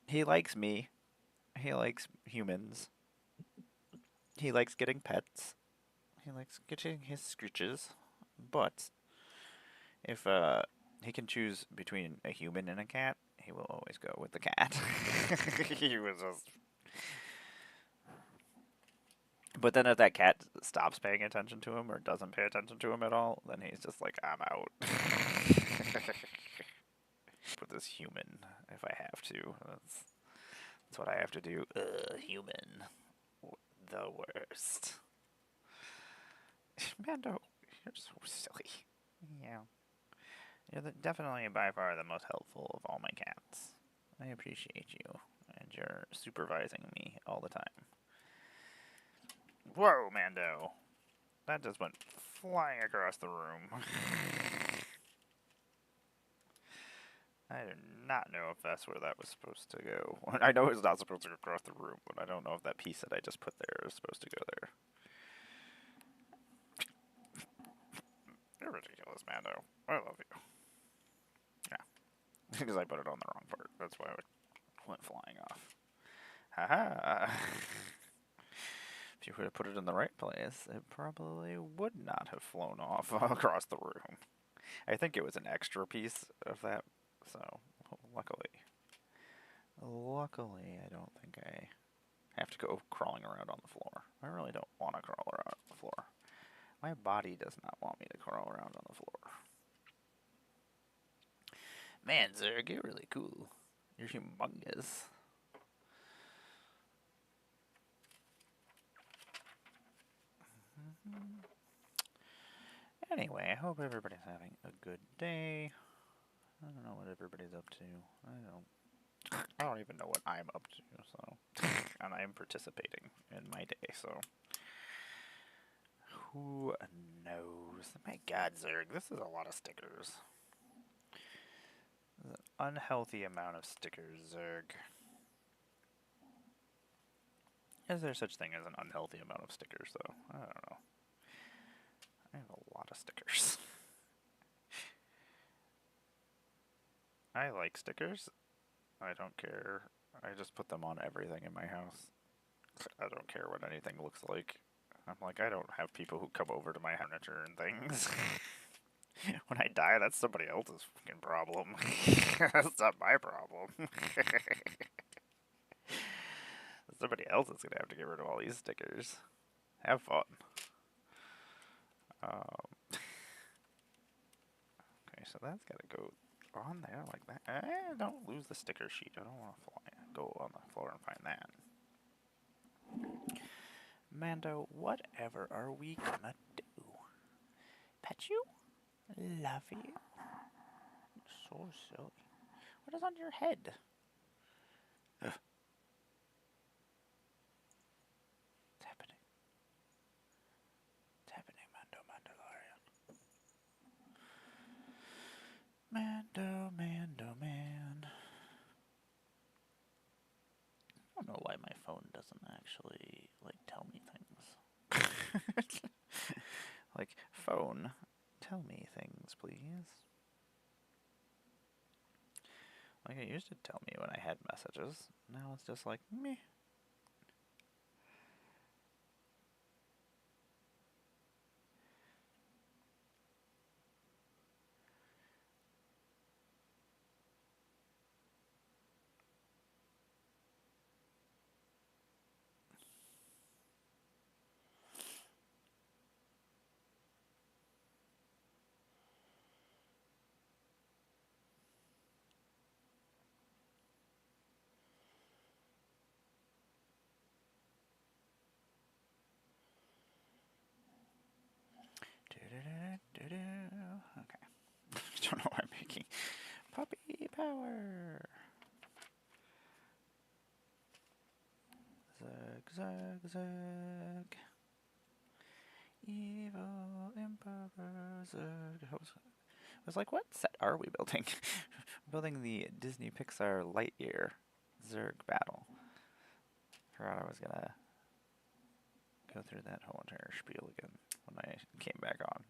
he likes me. He likes humans. He likes getting pets. He likes getting his scritches. But if he can choose between a human and a cat, he will always go with the cat. He was just. But then if that cat stops paying attention to him or doesn't pay attention to him at all, then he's just like, I'm out. With this human, if I have to. That's what I have to do. Human. The worst. Mando, you're so silly. Yeah. You're definitely by far the most helpful of all my cats. I appreciate you, and you're supervising me all the time. Whoa, Mando! That just went flying across the room. I do not know if that's where that was supposed to go. I know it's not supposed to go across the room, but I don't know if that piece that I just put there is supposed to go there. You're ridiculous, Mando. I love you. Yeah. Because I put it on the wrong part. That's why it went flying off. Haha. If you would have put it in the right place, it probably would not have flown off across the room. I think it was an extra piece of that, so luckily I don't think I have to go crawling around on the floor. I really don't want to crawl around on the floor. My body does not want me to crawl around on the floor. Man, Zerg, you're really cool. You're humongous. Anyway, I hope everybody's having a good day. I don't know what everybody's up to. I don't even know what I'm up to, so and I'm participating in my day, so who knows? My God, Zerg, this is a lot of stickers. This is an unhealthy amount of stickers, Zerg. Is there such thing as an unhealthy amount of stickers, though? I don't know. I have a lot of stickers. I like stickers. I don't care. I just put them on everything in my house. I don't care what anything looks like. I'm like, I don't have people who come over to my furniture and things. When I die, that's somebody else's fucking problem. That's not my problem. Somebody else is gonna have to get rid of all these stickers. Have fun. Okay, so that's gotta go on there like that. Don't lose the sticker sheet. I don't want to go on the floor and find that. Mando, whatever are we gonna do? Pet you? Love you? So silly. What is on your head? What's happening? What's happening, Mando Mandalorian? Mando Man. I don't know why my phone doesn't actually, like, tell me things. Like, phone, tell me things, please. Like, it used to tell me when I had messages. Now it's just like, meh. Okay. I don't know why I'm making puppy power. Zag, zag, zag. Evil Emperor Zerg. I was like, what set are we building? We're building the Disney Pixar Lightyear Zerg battle. Forgot I was gonna go through that whole entire spiel again when I came back on.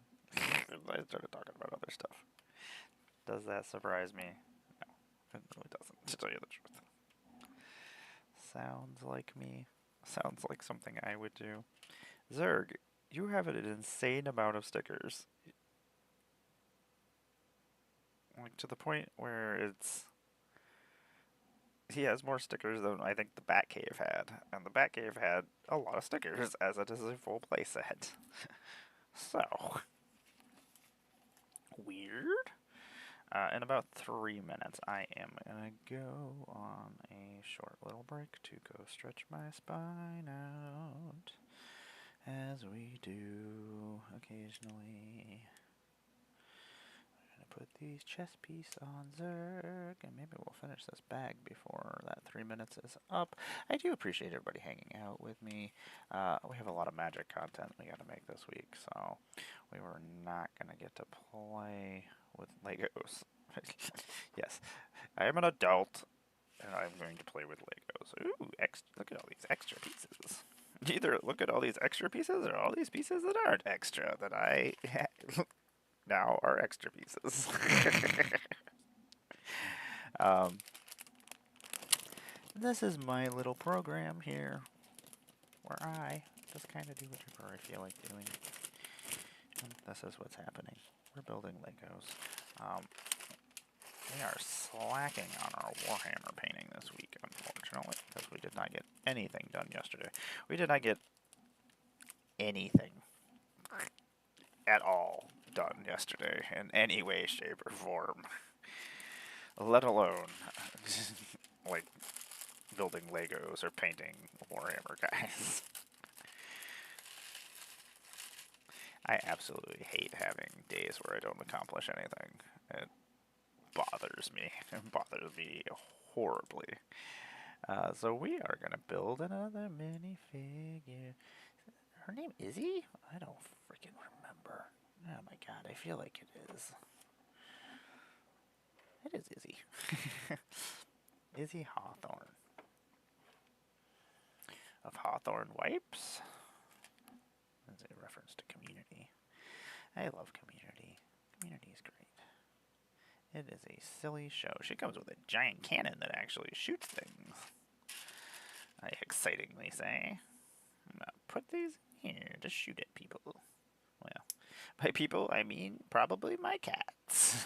I started talking about other stuff. Does that surprise me? No, it really doesn't, to tell you the truth. Sounds like me. Sounds like something I would do. Zerg, you have an insane amount of stickers. Like, to the point where it's... He has more stickers than I think the Batcave had. And the Batcave had a lot of stickers, as it is a full playset. So... weird. In about 3 minutes, I am gonna go on a short little break to go stretch my spine out, as we do occasionally. I'm gonna put these chess piece on Zerg, and maybe we'll finish this bag before that 3 minutes is up. I do appreciate everybody hanging out with me. We have a lot of Magic content we gotta make this week, so we were not gonna get to play with Legos. Yes, I am an adult, and I'm going to play with Legos. Ooh, look at all these extra pieces. Either look at all these extra pieces, or all these pieces that aren't extra, that I now are extra pieces. This is my little program here, where I just kind of do whatever I feel like doing. And this is what's happening. We're building Legos. We are slacking on our Warhammer painting this week, unfortunately, because we did not get anything done yesterday. We did not get anything at all done yesterday in any way, shape, or form. Let alone, like, building Legos or painting Warhammer guys. I absolutely hate having days where I don't accomplish anything. It bothers me. It bothers me horribly. So we are going to build another minifigure. Her name Izzy? I don't freaking remember. Oh my god, I feel like it is. It is Izzy. Izzy Hawthorne. Of Hawthorne Wipes? That's a reference to Community. I love Community. Community is great. It is a silly show. She comes with a giant cannon that actually shoots things. I excitingly say. I'm gonna put these in here to shoot at people. Well, by people, I mean probably my cats.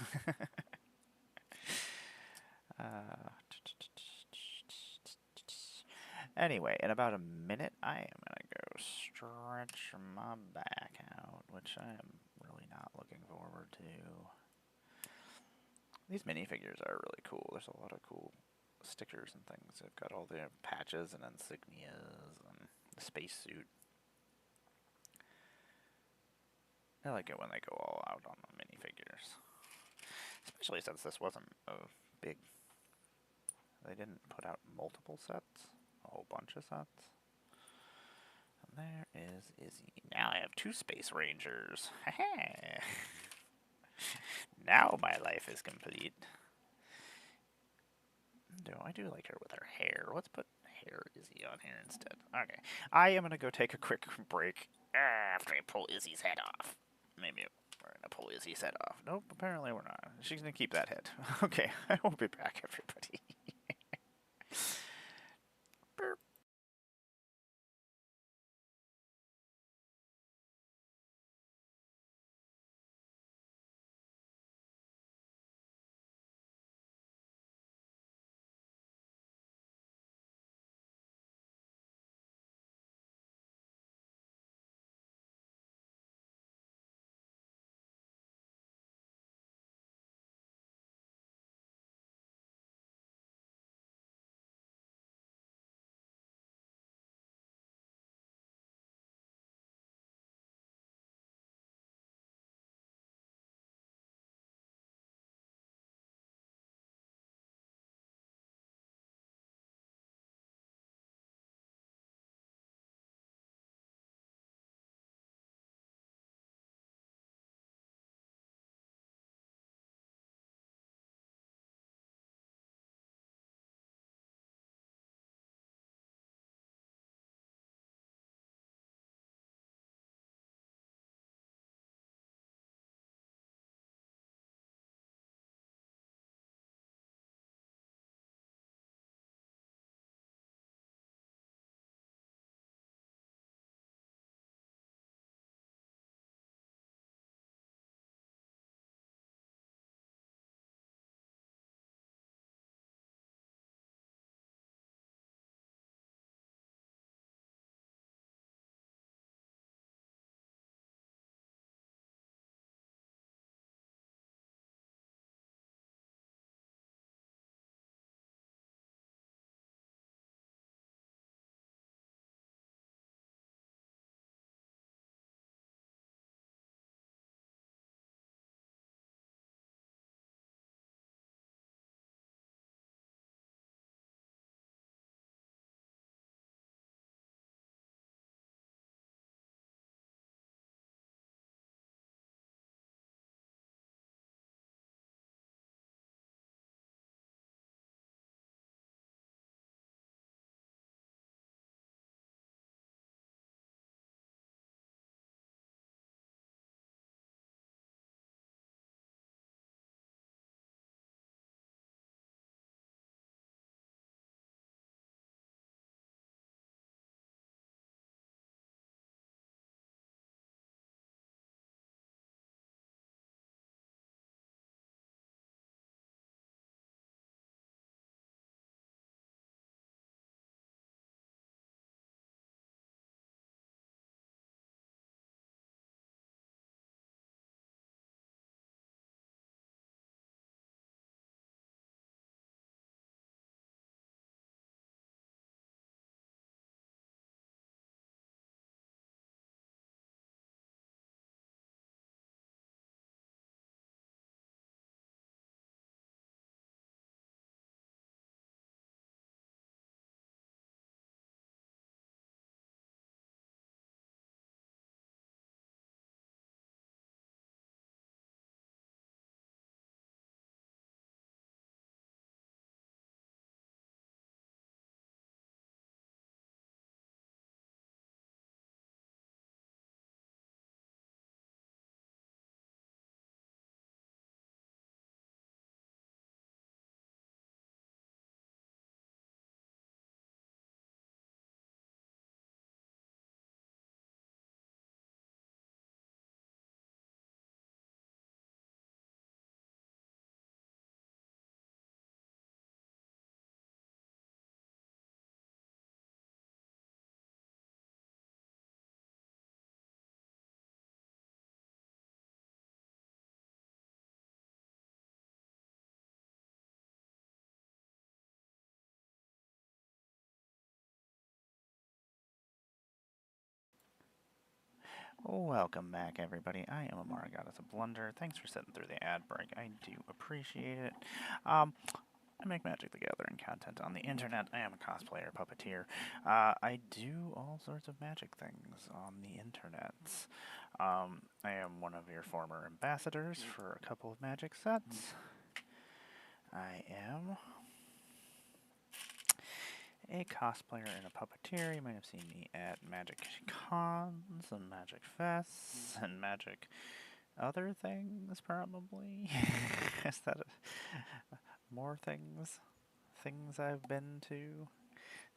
Anyway, in about a minute, I am going to go stretch my back out, which I am really not looking forward to. These minifigures are really cool. There's a lot of cool stickers and things. They've got all the patches and insignias and the spacesuit. I like it when they go all out on the minifigures. Especially since this wasn't a big... They didn't put out multiple sets. A whole bunch of sets. And there is Izzy. Now I have 2 Space Rangers. Now my life is complete. I do like her with her hair. Let's put hair Izzy on here instead. Okay. I am going to go take a quick break after I pull Izzy's head off. Maybe we're going to pull Izzy's head off. Nope, apparently we're not. She's going to keep that head. Okay, I will be back, everybody. Welcome back, everybody. I am Amara, Goddess of Blunder. Thanks for sitting through the ad break. I do appreciate it. I make Magic the Gathering content on the internet. I am a cosplayer, puppeteer. I do all sorts of magic things on the internet. I am one of your former ambassadors for a couple of magic sets. I am a cosplayer and a puppeteer. You might have seen me at Magic Cons and Magic Fests and Magic other things, probably. Is that more things? Things I've been to?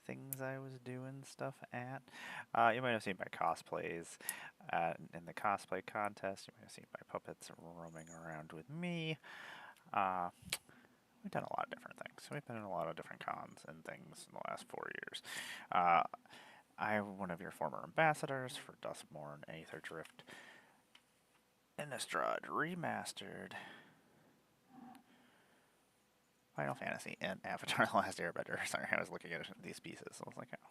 Things I was doing stuff at? You might have seen my cosplays in the cosplay contest. You might have seen my puppets roaming around with me. We've done a lot of different things. We've been in a lot of different cons and things in the last 4 years. I'm one of your former ambassadors for Duskmourn, Aether Drift, Innistrad Remastered, Final Fantasy, and Avatar The Last Airbender. Sorry, I was looking at these pieces. I was like, oh.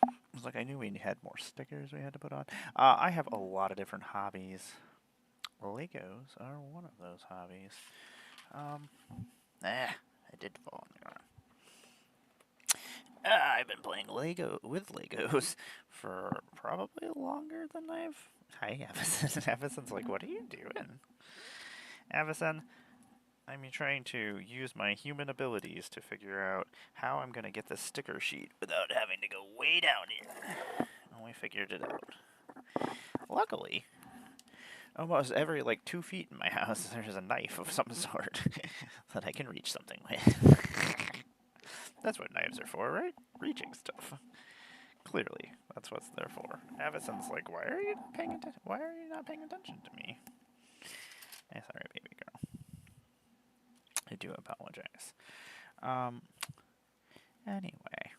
I was like, I knew we had more stickers we had to put on. I have a lot of different hobbies. Legos are one of those hobbies. I did fall on the ground. I've been playing with Legos for probably longer than Hi, Avison. Avison's like, what are you doing? Avison, I'm trying to use my human abilities to figure out how I'm going to get this sticker sheet without having to go way down here. And we figured it out. Luckily, almost every 2 feet in my house, there's a knife of some sort that I can reach something with. That's what knives are for, right? Reaching stuff. Clearly, that's what they're for. Avison's like, why are you not paying attention? Why are you not paying attention to me? Sorry, baby girl. I do apologize. Anyway,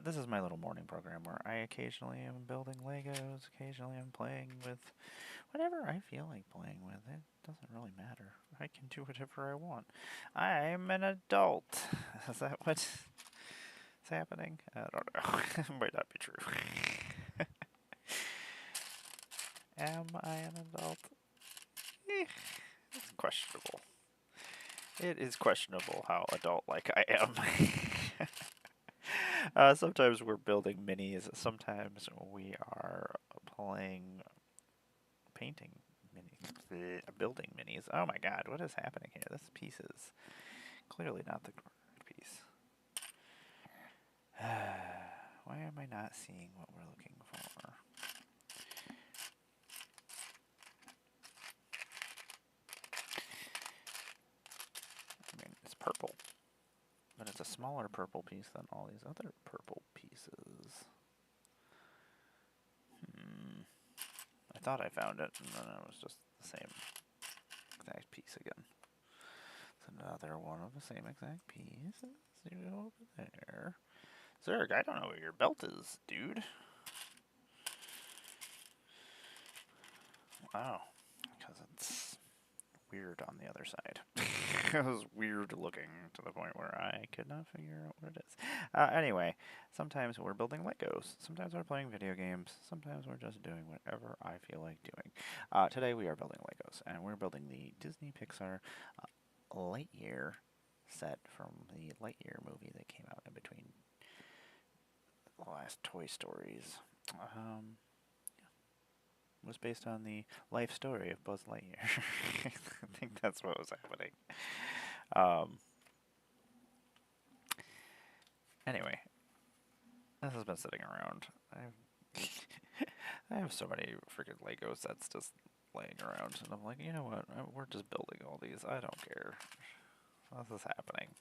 this is my little morning program where I occasionally am building Legos, occasionally I'm playing with whatever I feel like playing with. It doesn't really matter. I can do whatever I want. I'm an adult. Is that what's happening? I don't know. It might not be true. Am I an adult? It's questionable. It is questionable how adult-like I am. Sometimes we're building minis. Sometimes we are painting minis, building minis. Oh my god, what is happening here? This piece is clearly not the correct piece. Why am I not seeing what we're looking for? I mean, it's purple. But it's a smaller purple piece than all these other purple pieces. I thought I found it, and then it was just the same exact piece again. It's another one of the same exact pieces. You go over there. Zerg, I don't know where your belt is, dude. Wow. Because it's weird on the other side. It was weird looking to the point where I could not figure out what it is. Anyway, sometimes we're building Legos. Sometimes we're playing video games. Sometimes we're just doing whatever I feel like doing. Today we are building Legos, and we're building the Disney Pixar Lightyear set from the Lightyear movie that came out in between the last Toy Stories. Was based on the life story of Buzz Lightyear. I think that's what was happening. Anyway, this has been sitting around. I have so many freaking Lego sets just laying around, and I'm like, you know what? We're just building all these. I don't care. This is happening.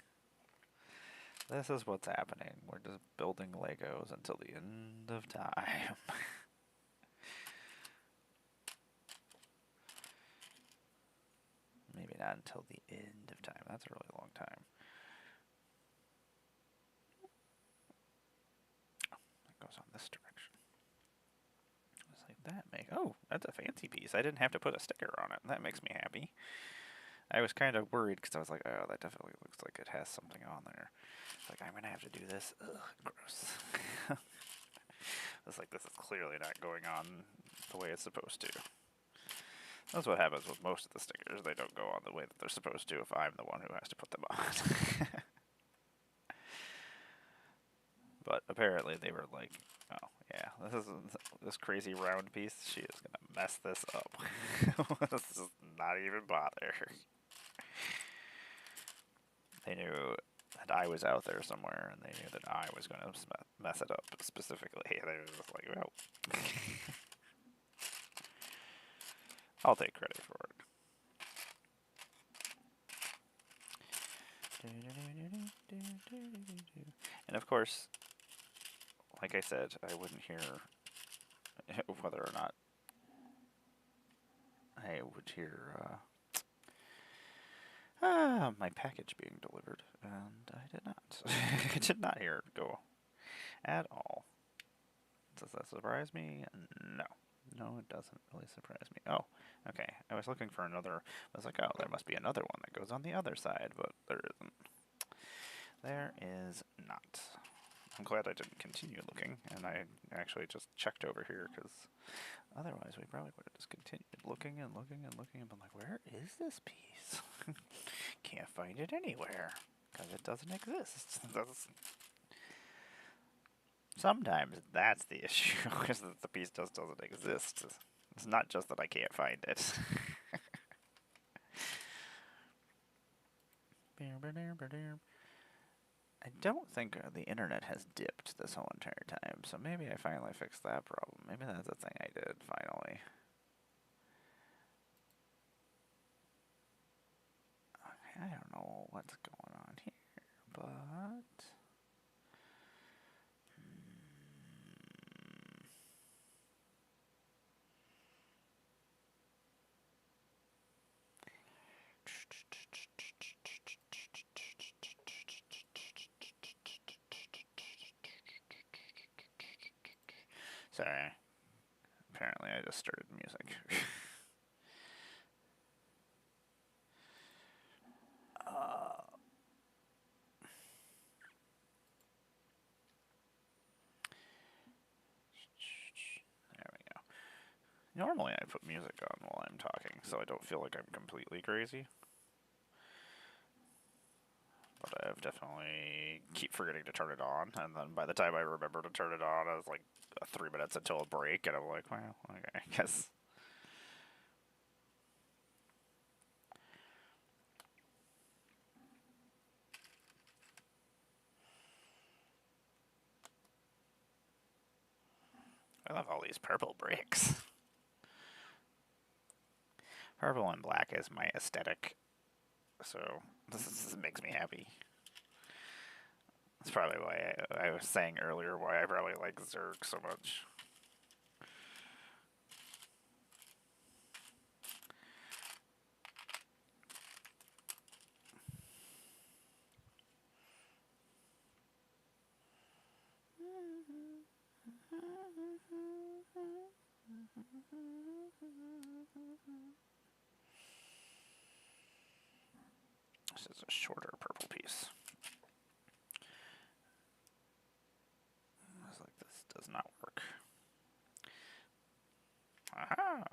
This is what's happening. We're just building Legos until the end of time. Maybe not until the end of time. That's a really long time. Oh, it goes on this direction. It's like that oh, that's a fancy piece. I didn't have to put a sticker on it. That makes me happy. I was kind of worried because I was like, oh, that definitely looks like it has something on there. It's like, I'm going to have to do this. Ugh, gross. It's like, this is clearly not going on the way it's supposed to. That's what happens with most of the stickers. They don't go on the way that they're supposed to if I'm the one who has to put them on. But apparently they were like, oh yeah, this crazy round piece, she is gonna mess this up. Let's just not even bother. They knew that I was out there somewhere, and they knew that I was gonna mess it up specifically. They were just like, well, I'll take credit for it. And of course, like I said, I wouldn't hear whether or not I would hear my package being delivered, and I did not. I did not hear it go at all. Does that surprise me? No. No, it doesn't really surprise me. Oh, okay. I was looking for another. I was like, oh, there must be another one that goes on the other side, but there isn't. There is not. I'm glad I didn't continue looking, and I actually just checked over here, because otherwise we probably would have just continued looking and looking and looking and been like, where is this piece? Can't find it anywhere, because it doesn't exist. Sometimes that's the issue, because the piece just doesn't exist. It's not just that I can't find it. I don't think the internet has dipped this whole entire time, so maybe I finally fixed that problem. Maybe that's the thing I did, finally. Okay, I don't know what's going on here, but... Sorry. Apparently I just started music. There we go. Normally I put music on while I'm talking, so I don't feel like I'm completely crazy. But I've definitely keep forgetting to turn it on, and then by the time I remember to turn it on, I was like 3 minutes until a break, and I'm like, well, okay, I guess. I love all these purple bricks. Purple and black is my aesthetic, so this makes me happy. That's probably why I was saying earlier why I probably like Zerg so much. This is a shorter purple piece. I was like, this does not work. Aha!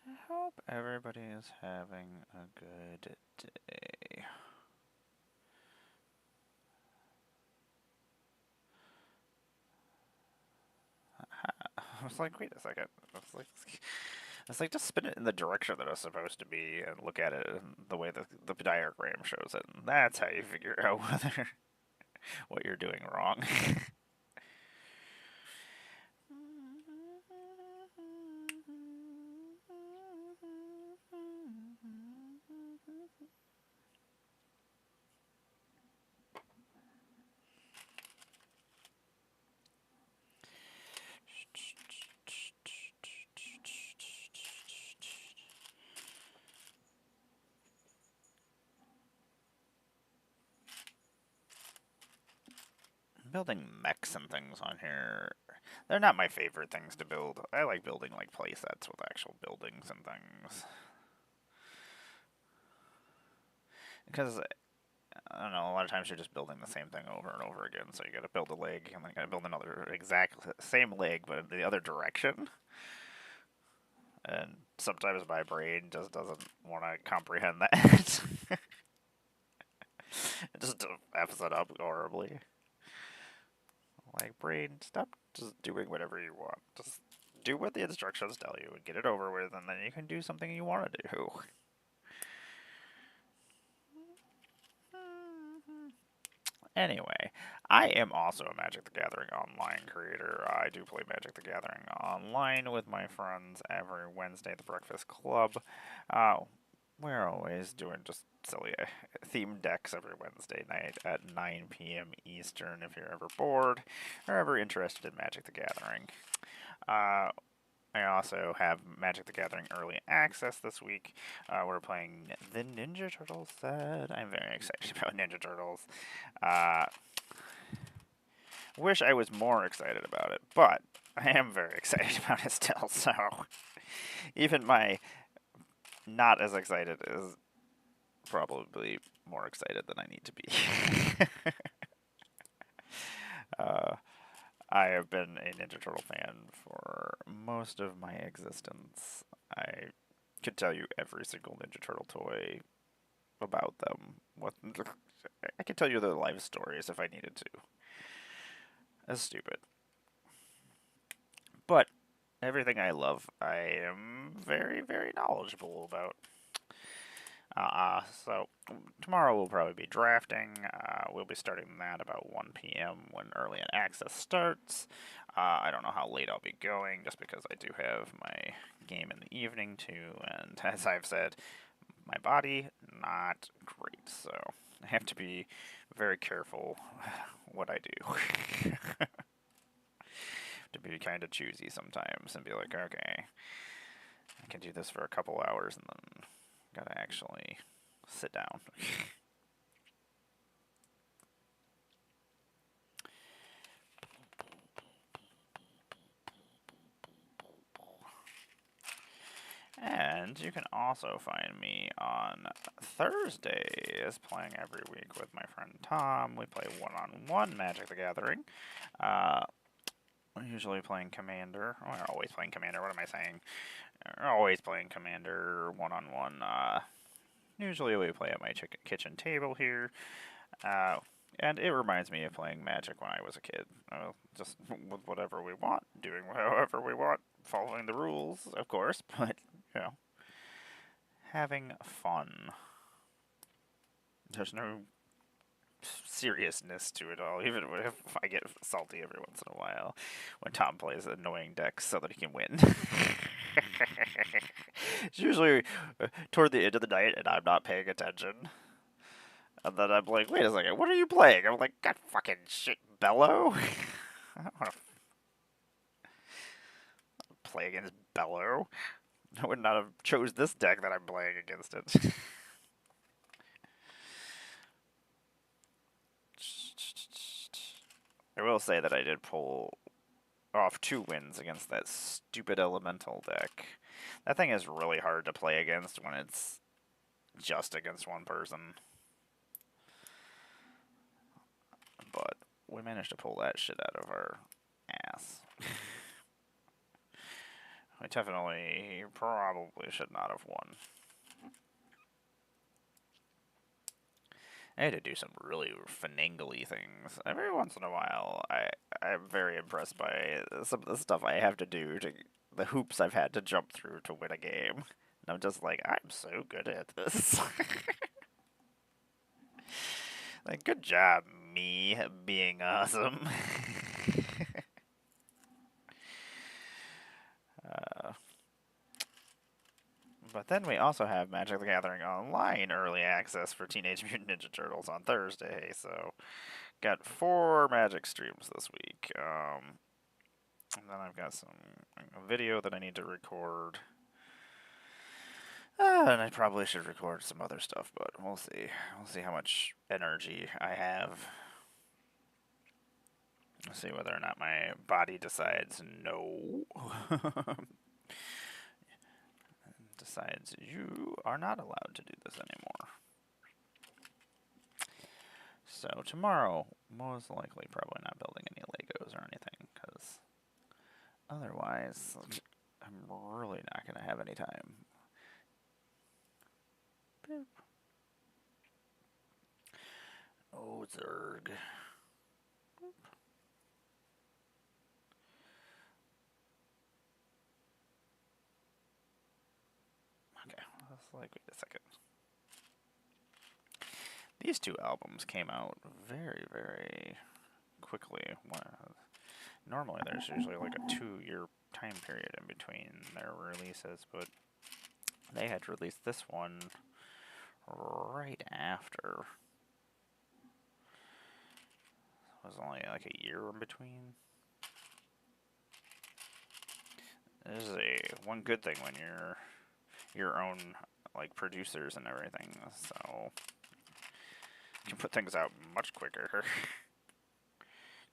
I hope everybody is having a good day. I was like, wait a second. I was like, just spin it in the direction that it's supposed to be and look at it in the way the diagram shows it. And that's how you figure out whether what you're doing wrong. Building mechs and things on here, they're not my favorite things to build. I like building like playsets with actual buildings and things. Because I don't know, a lot of times you're just building the same thing over and over again. So you got to build a leg, and then you got to build another exact same leg, but in the other direction. And sometimes my brain just doesn't want to comprehend that. It just f's it up horribly. Like, brain, stop just doing whatever you want. Just do what the instructions tell you and get it over with, and then you can do something you want to do. Anyway, I am also a Magic the Gathering online creator. I do play Magic the Gathering online with my friends every Wednesday at the Breakfast Club. We're always doing just silly themed decks every Wednesday night at 9 p.m. Eastern if you're ever bored or ever interested in Magic the Gathering. I also have Magic the Gathering Early Access this week. We're playing the Ninja Turtles set. I'm very excited about Ninja Turtles. Wish I was more excited about it, but I am very excited about it still, so even my not as excited is probably more excited than I need to be. I have been a Ninja Turtle fan for most of my existence. I could tell you every single Ninja Turtle toy about them. I could tell you their life stories if I needed to. That's stupid. But everything I love, I am very, very knowledgeable about. So tomorrow we'll probably be drafting. We'll be starting that about 1 p.m. when early access starts. I don't know how late I'll be going, just because I do have my game in the evening too. And as I've said, my body not great, so I have to be very careful what I do. To be kind of choosy sometimes and be like, okay, I can do this for a couple hours and then gotta actually sit down. And you can also find me on Thursdays playing every week with my friend Tom. We play one-on-one Magic the Gathering. We're usually playing Commander. Oh, we're always playing Commander. What am I saying? We're always playing Commander one-on-one. Usually we play at my kitchen table here. And it reminds me of playing Magic when I was a kid. Just with whatever we want, doing however we want, following the rules, of course, but, you know, having fun. There's no seriousness to it all, even if I get salty every once in a while when Tom plays annoying decks so that he can win. It's usually toward the end of the night and I'm not paying attention. And then I'm like, wait a second, what are you playing? I'm like, God fucking shit, Bellow? I don't want to play against Bellow. I would not have chose this deck that I'm playing against it. I will say that I did pull off 2 wins against that stupid elemental deck. That thing is really hard to play against when it's just against one person. But we managed to pull that shit out of our ass. We definitely probably should not have won. I had to do some really finagly things. Every once in a while, I'm very impressed by some of the stuff I have to do, the hoops I've had to jump through to win a game. And I'm just like, I'm so good at this. Like, good job, me being awesome. But then we also have Magic the Gathering Online early access for Teenage Mutant Ninja Turtles on Thursday, so got 4 Magic streams this week. And then I've got a video that I need to record. And I probably should record some other stuff, but we'll see. We'll see how much energy I have. We'll see whether or not my body decides no. Decides you are not allowed to do this anymore. So tomorrow, most likely, probably not building any Legos or anything, because otherwise, I'm really not going to have any time. Boop. Oh, Zerg. Boop. Okay, let's wait a second. These two albums came out very, very quickly. Normally, there's usually like a 2-year time period in between their releases, but they had released this one right after. It was only like a year in between. There's one good thing when you're your own like producers and everything, so you can put things out much quicker.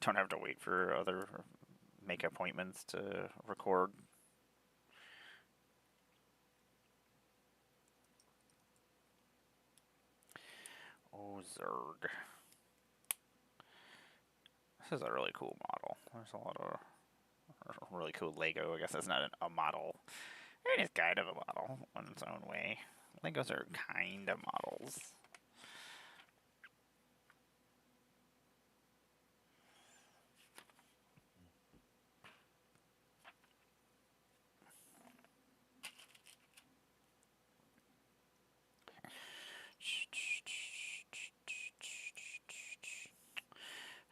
Don't have to wait for make appointments to record. Oh, Zerg. This is a really cool model. There's a lot of really cool Lego. I guess it's not a model. It is kind of a model in its own way. Legos are kind of models.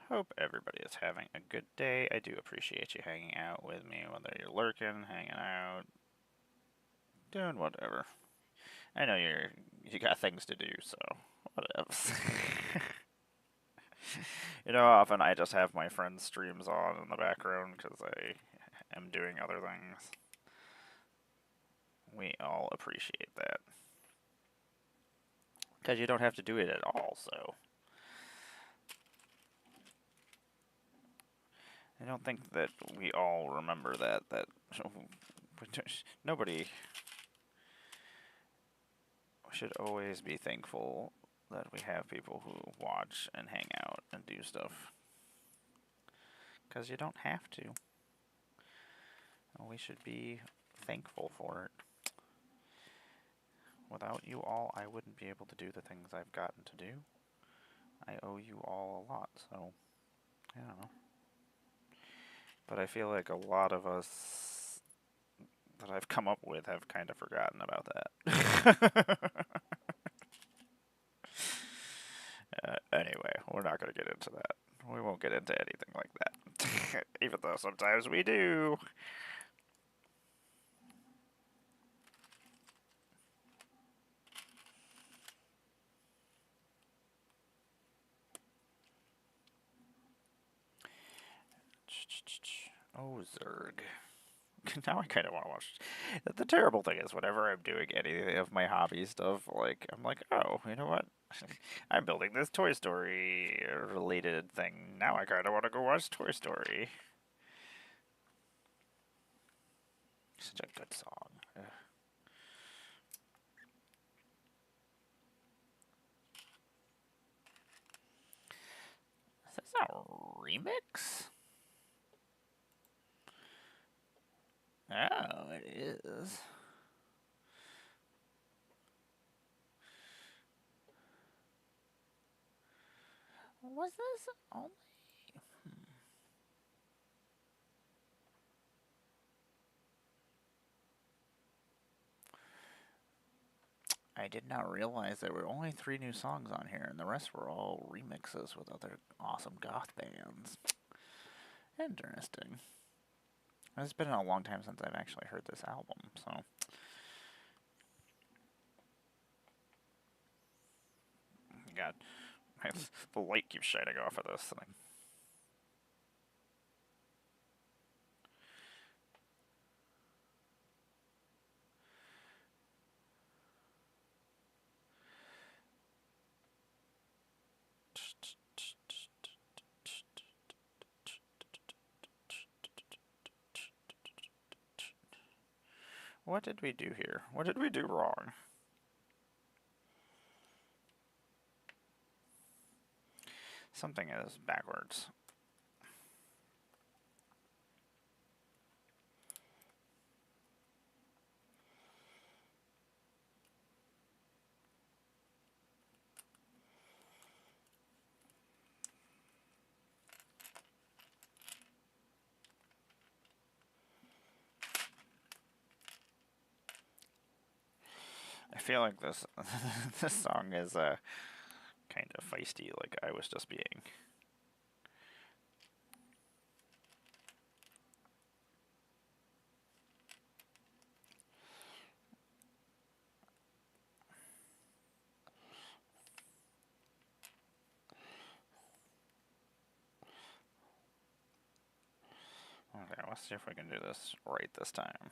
Hope everybody is having a good day. I do appreciate you hanging out with me, whether you're lurking, hanging out, doing whatever. I know you got things to do, so whatever. You know, often I just have my friends' streams on in the background because I am doing other things. We all appreciate that. Because you don't have to do it at all, so. I don't think that we all remember that nobody should always be thankful that we have people who watch and hang out and do stuff. Because you don't have to. We should be thankful for it. Without you all, I wouldn't be able to do the things I've gotten to do. I owe you all a lot, so I don't know. But I feel like a lot of us that I've come up with have kind of forgotten about that. Anyway, we're not going to get into that. We won't get into anything like that. Even though sometimes we do. Oh, Zerg. Now I kind of want to watch. The terrible thing is, whenever I'm doing any of my hobby stuff, like I'm like, oh, you know what? I'm building this Toy Story related thing. Now I kind of want to go watch Toy Story. Such a good song. Ugh. Is this a remix? Oh, it is. Was this only? I did not realize there were only 3 new songs on here, and the rest were all remixes with other awesome goth bands. Interesting. It's been a long time since I've actually heard this album, so. God, the light keeps shining off of this thing. What did we do here? What did we do wrong? Something is backwards. I feel like this this song is kind of feisty, like I was just being. Okay, let's see if we can do this right this time.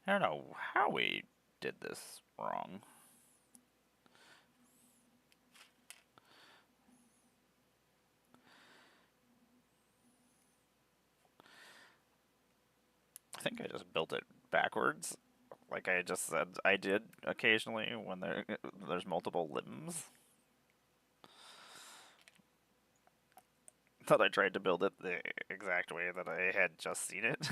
I don't know how we did this wrong. I think I just built it backwards. Like I just said I did occasionally when there's multiple limbs. Thought I tried to build it the exact way that I had just seen it.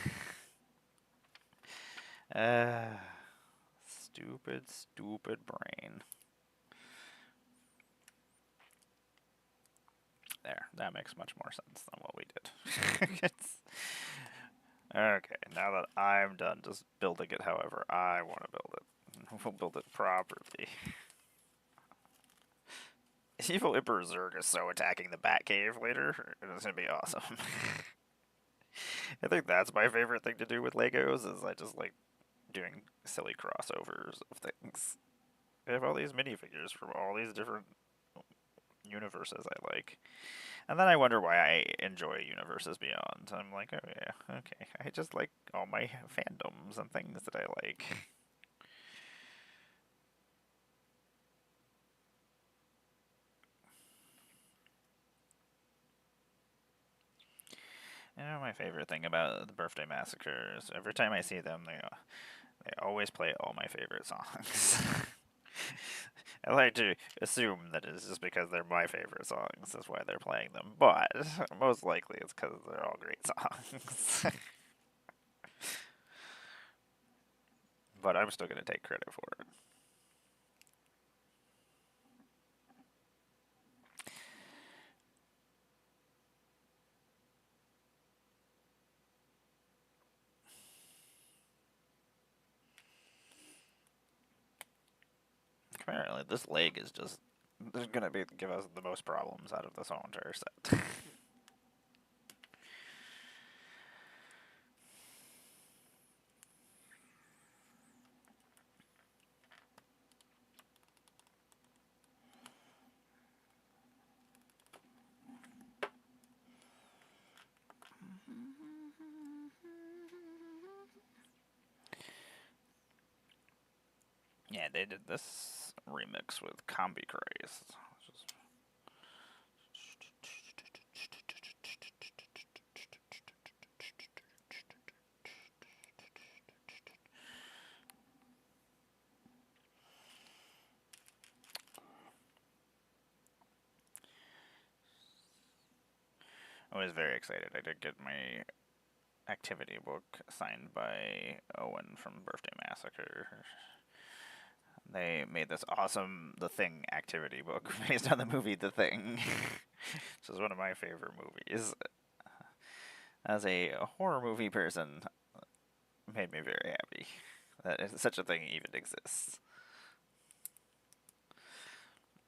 Stupid, stupid brain. There, that makes much more sense than what we did. Okay, now that I'm done just building it however I want to build it, we'll build it properly. Evil Emperor Zurg is so attacking the Batcave later. It's gonna be awesome. I think that's my favorite thing to do with Legos, is I just like doing silly crossovers of things. I have all these minifigures from all these different universes I like. And then I wonder why I enjoy Universes Beyond. I'm like, oh yeah, okay. I just like all my fandoms and things that I like. You know, my favorite thing about the Birthday Massacres, every time I see them, they always play all my favorite songs. I like to assume that it's just because they're my favorite songs, that's why they're playing them. But most likely it's because they're all great songs. But I'm still going to take credit for it. Apparently, this leg is just going to give us the most problems out of this whole entire set. Yeah, they did this remix with Combi Craze. I was very excited. I did get my activity book signed by Owen from Birthday Massacre. They made this awesome The Thing activity book based on the movie The Thing, which is one of my favorite movies. As a horror movie person, made me very happy that such a thing even exists.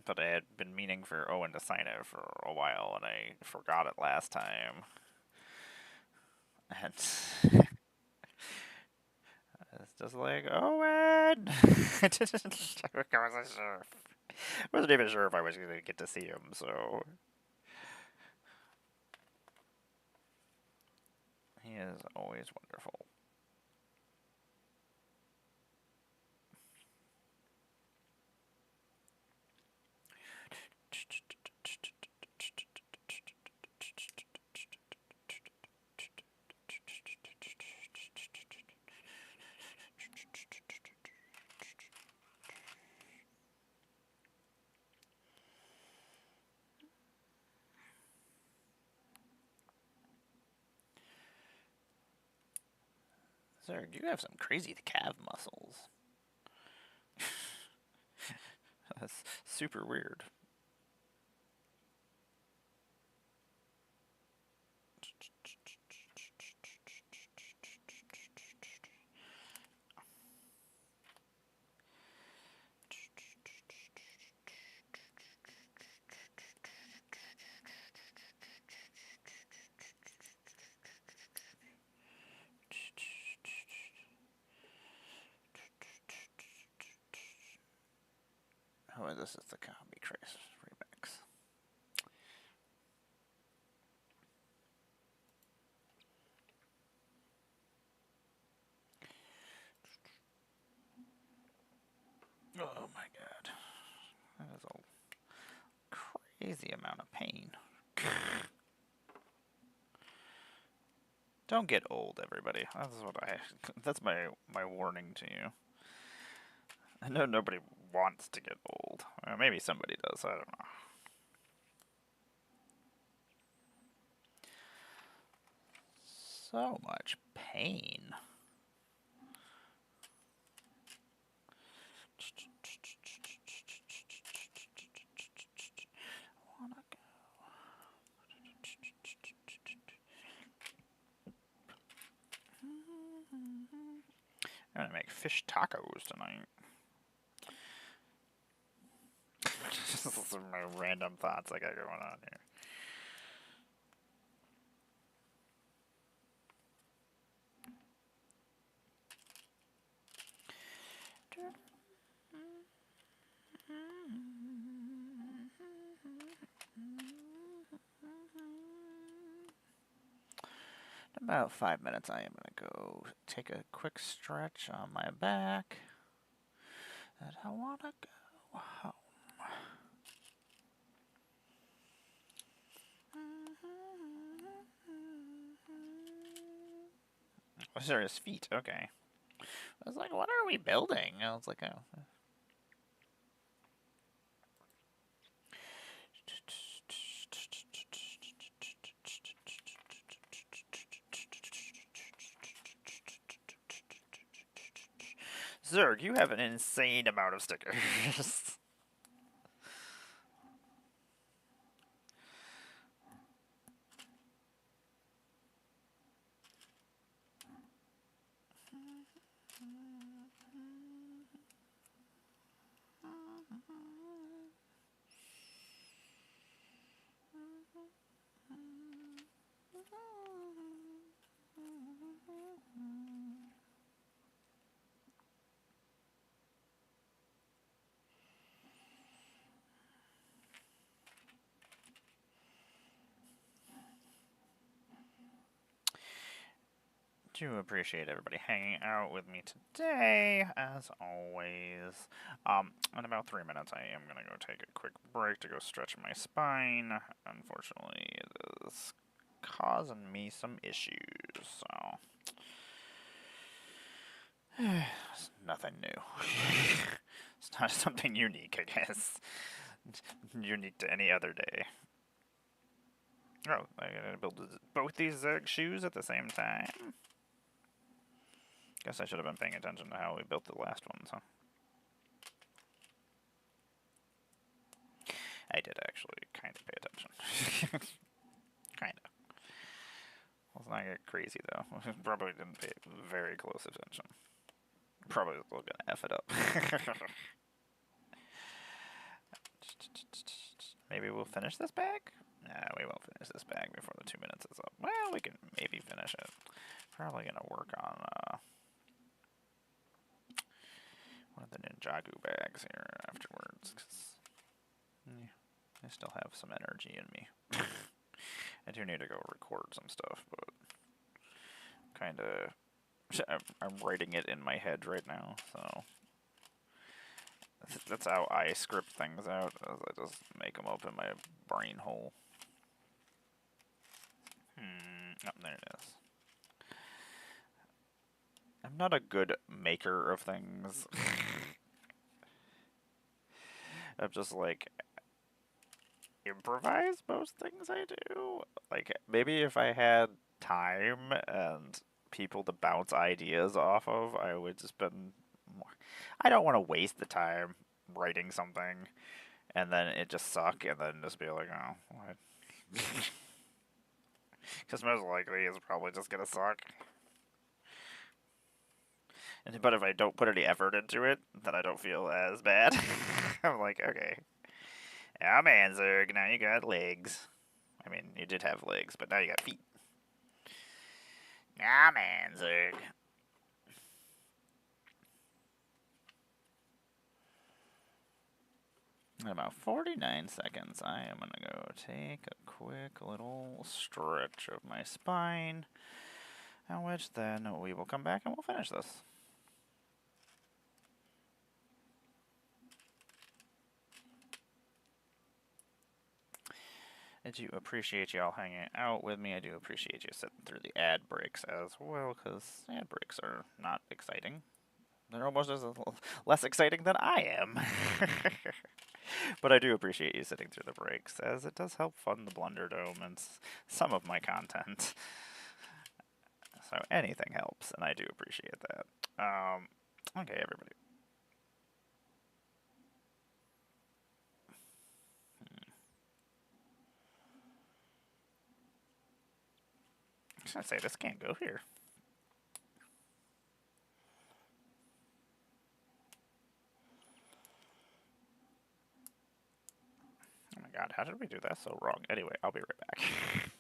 But I had been meaning for Owen to sign it for a while, and I forgot it last time. And it's just like, Owen! I wasn't sure. I wasn't even sure if I was going to get to see him, so... He is always wonderful. Zerg, you have some crazy calf muscles. That's super weird. Oh, this is the Combi Trace remix. Oh my god. That is a crazy amount of pain. Don't get old, everybody. That's my warning to you. I know nobody wants to get old. Well, maybe somebody does, I don't know. So much pain. I'm gonna make fish tacos tonight. Just some of my random thoughts I got going on here. In about 5 minutes, I am gonna go take a quick stretch on my back. And I wanna go home. Oh, serious feet, okay. I was like, what are we building? I was like, oh. Zerg, you have an insane amount of stickers. Do appreciate everybody hanging out with me today, as always. In about 3 minutes, I am going to go take a quick break to go stretch my spine. Unfortunately, it is causing me some issues, so it's nothing new. It's not something unique, I guess. Unique to any other day. Oh, I gotta build both these shoes at the same time? Guess I should have been paying attention to how we built the last ones, huh? I did actually kind of pay attention. Kind of. Let's not get crazy, though. Probably didn't pay very close attention. Probably still gonna F it up. Maybe we'll finish this bag? Nah, we won't finish this bag before the 2 minutes is up. Well, we can maybe finish it. Probably gonna work on one of the Ninjago bags here afterwards, because I still have some energy in me. I do need to go record some stuff, but kind of, I'm writing it in my head right now, so that's how I script things out, as I just make them up in my brain hole. Oh, there it is. I'm not a good maker of things. I'm just like, improvise most things I do. Like, maybe if I had time and people to bounce ideas off of, I would just been more. I don't want to waste the time writing something and then it just suck and then just be like, oh, what? Because most likely it's probably just gonna suck. But if I don't put any effort into it, then I don't feel as bad. I'm like, okay, yeah, man, Zerg, now you got legs. I mean, you did have legs, but now you got feet. Yeah, man, Zerg. In about 49 seconds, I am going to go take a quick little stretch of my spine, at which then we will come back and we'll finish this. I do appreciate y'all hanging out with me. I do appreciate you sitting through the ad breaks as well, because ad breaks are not exciting. They're almost as less exciting than I am. But I do appreciate you sitting through the breaks, as it does help fund the BlunderDome and some of my content. So anything helps, and I do appreciate that. Okay, everybody. I was gonna say, this can't go here. Oh my god, how did we do that so wrong? Anyway, I'll be right back.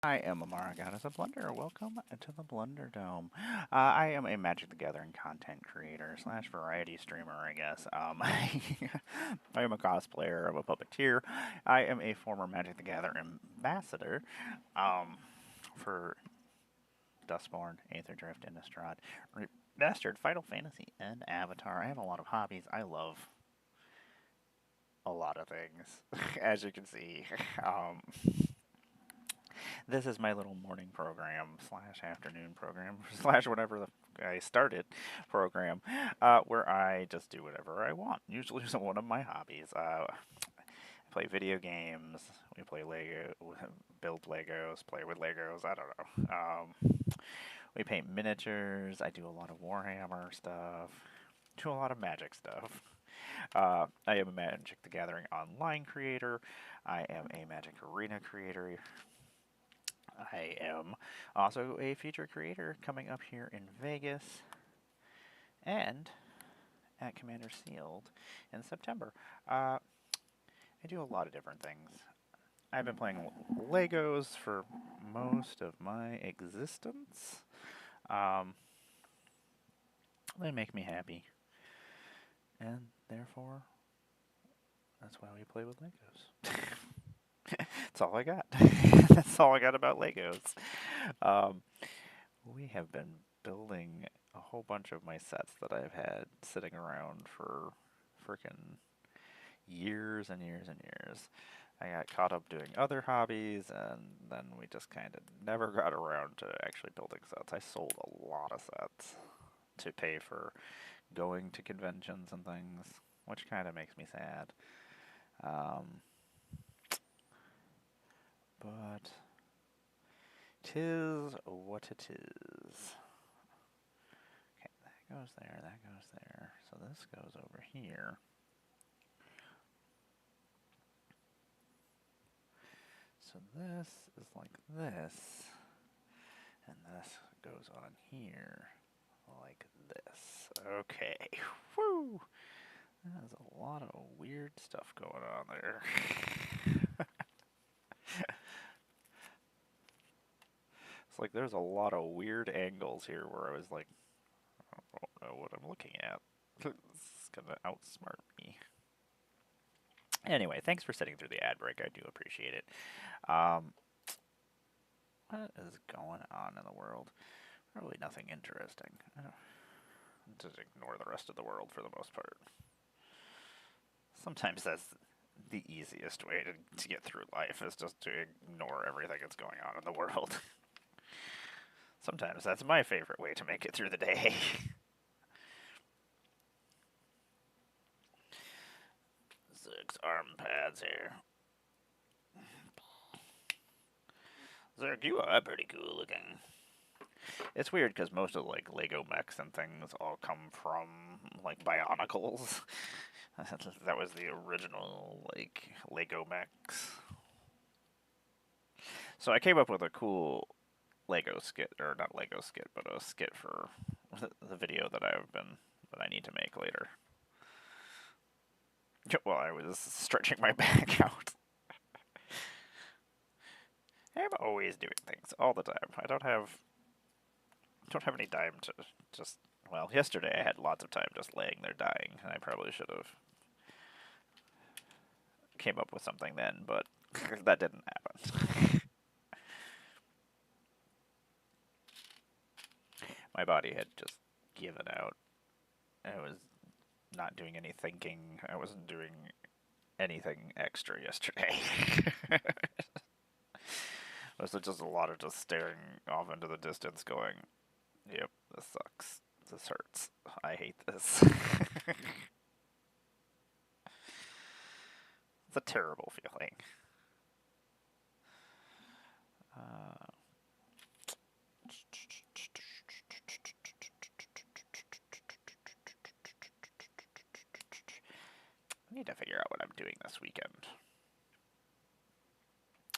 I am Amara Goddess of Blunder. Welcome to the BlunderDome. I am a Magic the Gathering content creator slash variety streamer, I guess. I am a cosplayer. I'm a puppeteer. I am a former Magic the Gathering ambassador for Dustborn, Aether Drift, Innistrad, Remastered, Final Fantasy, and Avatar. I have a lot of hobbies. I love a lot of things, as you can see. This is my little morning program slash afternoon program slash whatever I started program, where I just do whatever I want. Usually, it's one of my hobbies. I play video games. We play Lego, build Legos, play with Legos. I don't know. We paint miniatures. I do a lot of Warhammer stuff. Do a lot of Magic stuff. I am a Magic the Gathering online creator. I am a Magic Arena creator. I am also a feature creator coming up here in Vegas and at Commander Sealed in September. I do a lot of different things. I've been playing Legos for most of my existence. They make me happy. And therefore, that's why we play with Legos. That's all I got. That's all I got about Legos. We have been building a whole bunch of my sets that I've had sitting around for frickin' years and years and years. I got caught up doing other hobbies, and then we just kind of never got around to actually building sets. I sold a lot of sets to pay for going to conventions and things, which kind of makes me sad. But 'tis what it is. Okay, that goes there, that goes there. So this goes over here. So this is like this, and this goes on here like this. Okay, woo! There's a lot of weird stuff going on there. It's like there's a lot of weird angles here where I was like, I don't know what I'm looking at. It's gonna outsmart me. Anyway, thanks for sitting through the ad break. I do appreciate it. What is going on in the world? Really nothing interesting. Just ignore the rest of the world for the most part. Sometimes that's the easiest way to get through life, is just to ignore everything that's going on in the world. Sometimes that's my favorite way to make it through the day. Zerg's arm pads here. Zerg, you are pretty cool looking. It's weird because most of like Lego mechs and things all come from like Bionicles. That was the original like Lego mechs. So I came up with a cool Lego skit, or not Lego skit, but a skit for the video that I need to make later. Well, I was stretching my back out. I'm always doing things all the time. I don't have any time to just. Well, yesterday I had lots of time just laying there dying, and I probably should have came up with something then, but that didn't happen. My body had just given out. I was not doing any thinking. I wasn't doing anything extra yesterday. It was just a lot of just staring off into the distance going, yep, this sucks. This hurts. I hate this. It's a terrible feeling. I need to figure out what I'm doing this weekend.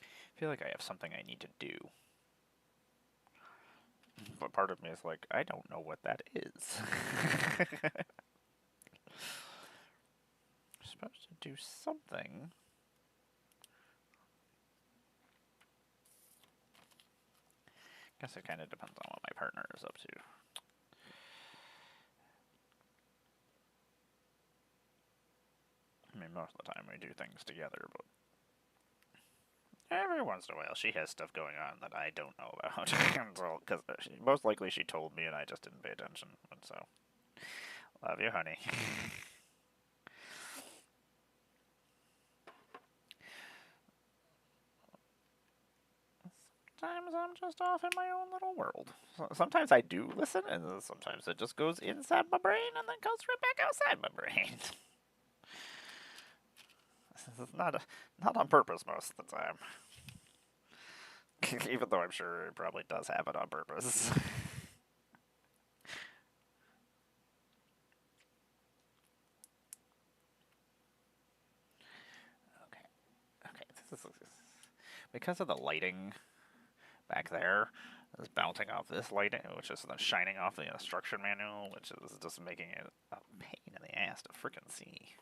I feel like I have something I need to do. But part of me is like, I don't know what that is. I'm supposed to do something. Guess it kind of depends on what my partner is up to. I mean, most of the time we do things together, but every once in a while she has stuff going on that I don't know about. Because most likely she told me and I just didn't pay attention. And so, love you, honey. Sometimes I'm just off in my own little world. Sometimes I do listen, and sometimes it just goes inside my brain and then goes right back outside my brain. This is not on purpose most of the time. Even though I'm sure it probably does have it on purpose. Okay, this is because of the lighting back there is bouncing off this lighting, which is then shining off the instruction manual, which is just making it a pain in the ass to frickin' see.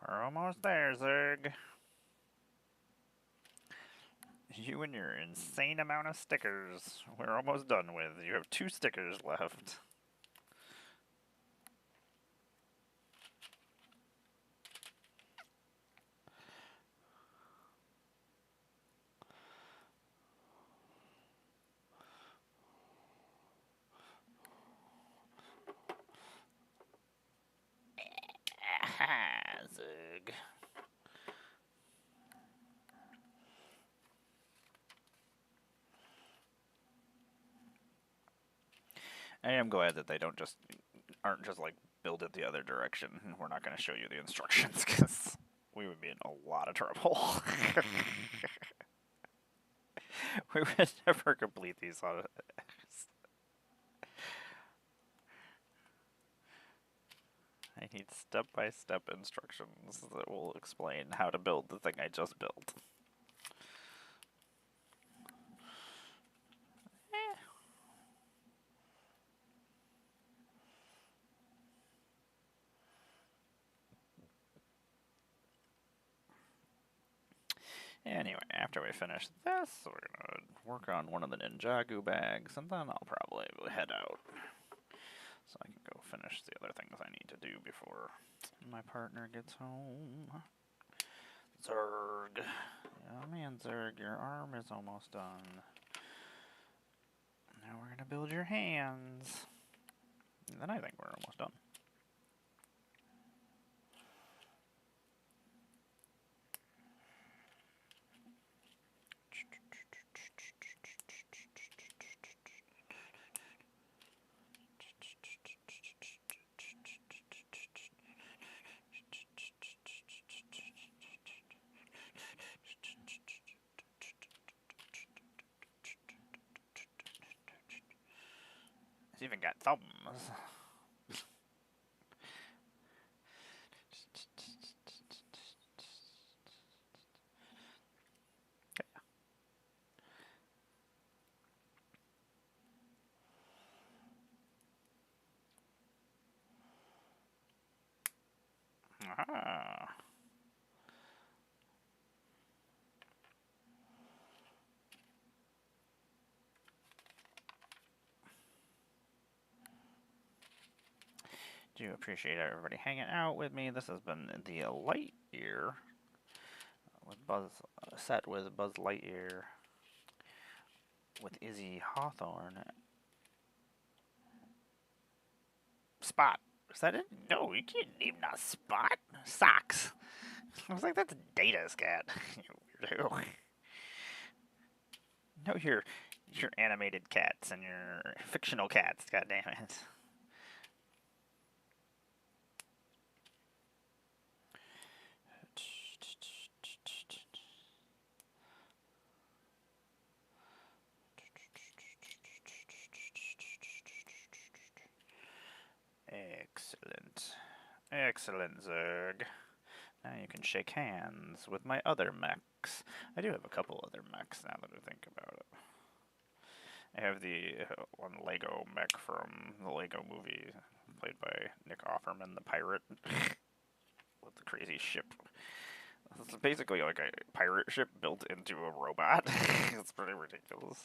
We're almost there, Zerg. You and your insane amount of stickers. We're almost done with. You have 2 stickers left. Zerg. I am glad that they aren't just like build it the other direction. We're not going to show you the instructions because we would be in a lot of trouble. We would never complete these on it. I need step-by-step instructions that will explain how to build the thing I just built. Anyway, after we finish this, we're going to work on one of the Ninjago bags, and then I'll probably head out. So I can go finish the other things I need to do before my partner gets home. Zerg. Yeah, man, Zerg, your arm is almost done. Now we're going to build your hands. And then I think we're almost done. It's even got thumbs. Aha. Do appreciate everybody hanging out with me. This has been the Lightyear with Buzz set with Buzz Lightyear with Izzy Hawthorne. Spot. Is that it? No, you can't name that Spot. Socks. I was like, that's Data's cat. You weirdo. No, your animated cats and your fictional cats. God damn it. Excellent. Excellent, Zerg. Now you can shake hands with my other mechs. I do have a couple other mechs now that I think about it. I have the one Lego mech from the Lego movie, played by Nick Offerman, the pirate, with the crazy ship. It's basically like a pirate ship built into a robot. It's pretty ridiculous.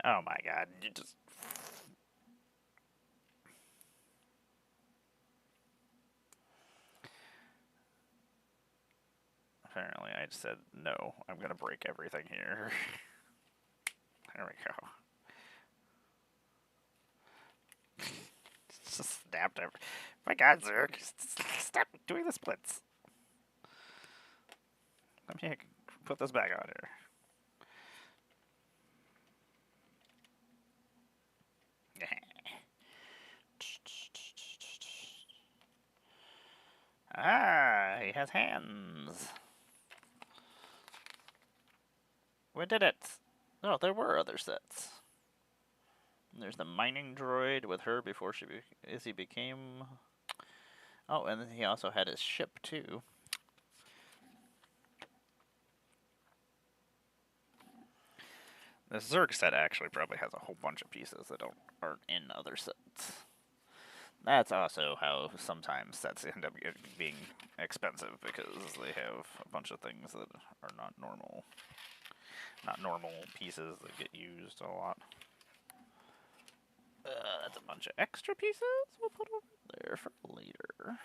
Oh my god, you just... Apparently I just said, no, I'm gonna break everything here. There we go. Just snapped every... My god, Zerg, stop doing the splits. Let me put this back on here. Ah, he has hands. We did it. Oh, there were other sets. There's the mining droid with her before Izzy became... Oh, and then he also had his ship, too. The Zerg set actually probably has a whole bunch of pieces that aren't in other sets. That's also how sometimes sets end up being expensive, because they have a bunch of things that are not normal pieces that get used a lot. That's a bunch of extra pieces we'll put over there for later.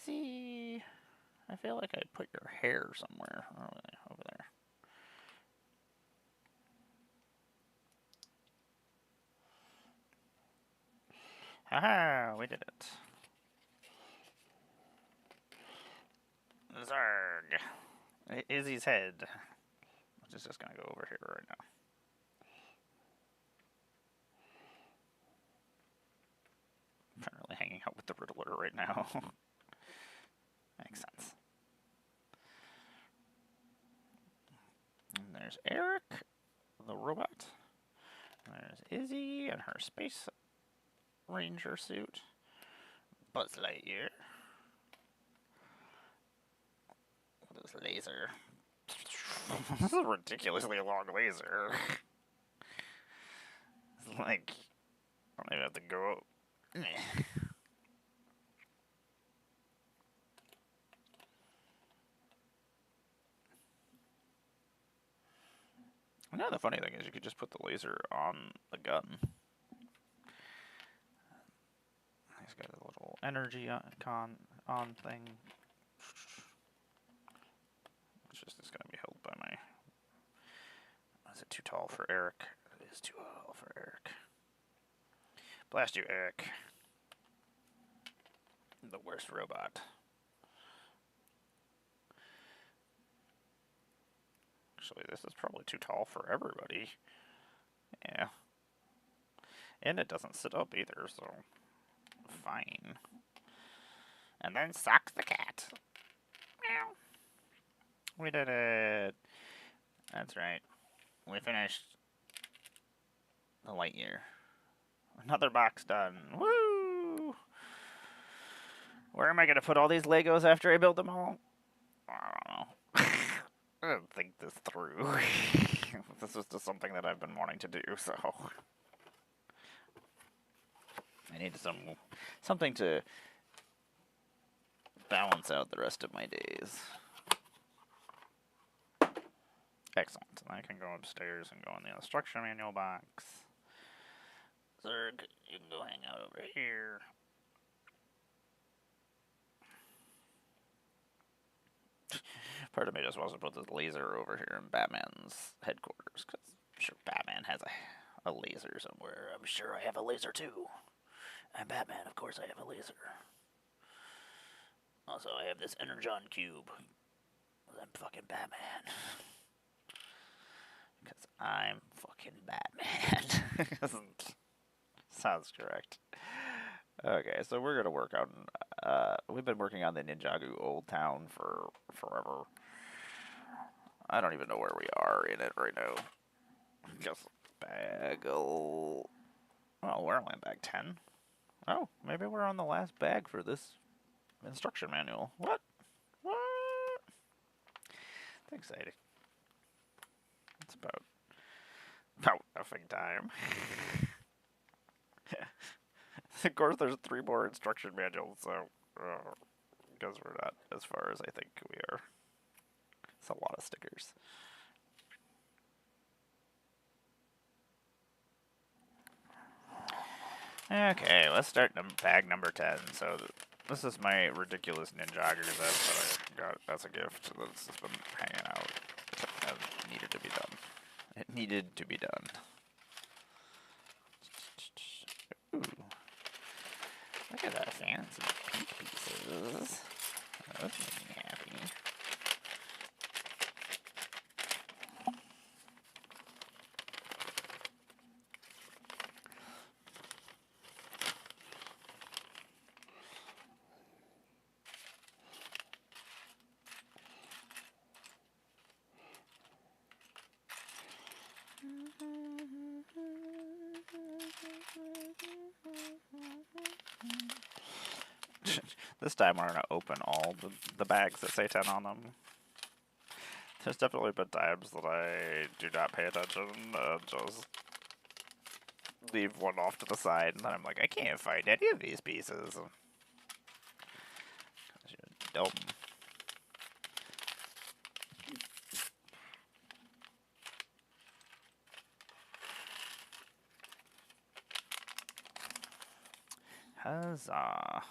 See, I feel like I put your hair somewhere. Over there. Haha, we did it. Zerg. Izzy's head. Which is just gonna go over here right now. Apparently hanging out with the Riddler right now. Makes sense. And there's Eric, the robot. And there's Izzy and her space ranger suit. Buzz Lightyear. With his laser. This is a ridiculously long laser. It's like, I don't even have to go up. No, the funny thing is you could just put the laser on the gun. He's got a little energy on thing. Which is just going to be held by my... Is it too tall for Eric? It is too tall for Eric. Blast you, Eric. The worst robot. Actually, this is probably too tall for everybody. Yeah. And it doesn't sit up either, so... Fine. And then Socks the cat. Meow. We did it. That's right. We finished the Lightyear. Another box done. Woo! Where am I going to put all these Legos after I build them all? I don't know. I didn't think this through. This was just something that I've been wanting to do, so... I need something to balance out the rest of my days. Excellent. I can go upstairs and go in the instruction manual box. Zerg, you can go hang out over here. Part of me just wants to put this laser over here in Batman's headquarters, because I'm sure Batman has a laser somewhere. I'm sure I have a laser too. I'm Batman, of course I have a laser. Also, I have this Energon cube. I'm fucking Batman. Because I'm fucking Batman. Sounds correct. Okay, so we're going to work on... we've been working on the Ninjago Old Town for forever. I don't even know where we are in it right now. Just bagel... Well, we're only in bag 10. Oh, maybe we're on the last bag for this instruction manual. What? What? That's exciting. It's about effing time. Of course, there's 3 more instruction manuals, so because we're not as far as I think we are. It's a lot of stickers. Okay, let's start bag number 10. So this is my ridiculous Ninjago that I got as a gift. That's just been hanging out. It needed to be done. It needed to be done. Ooh. Look at that fancy pink pieces. Those make me happy. This time we're gonna open all the bags that say 10 on them. There's definitely been times that I do not pay attention and just leave one off to the side, and then I'm like, I can't find any of these pieces. You're dumb. Huzzah.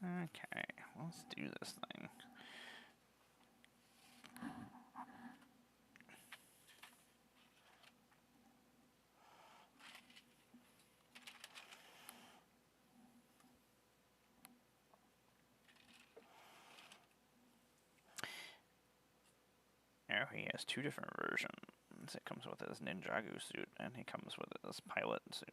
Okay, let's do this thing. Now he has 2 different versions. It comes with his Ninjago suit, and he comes with his pilot suit.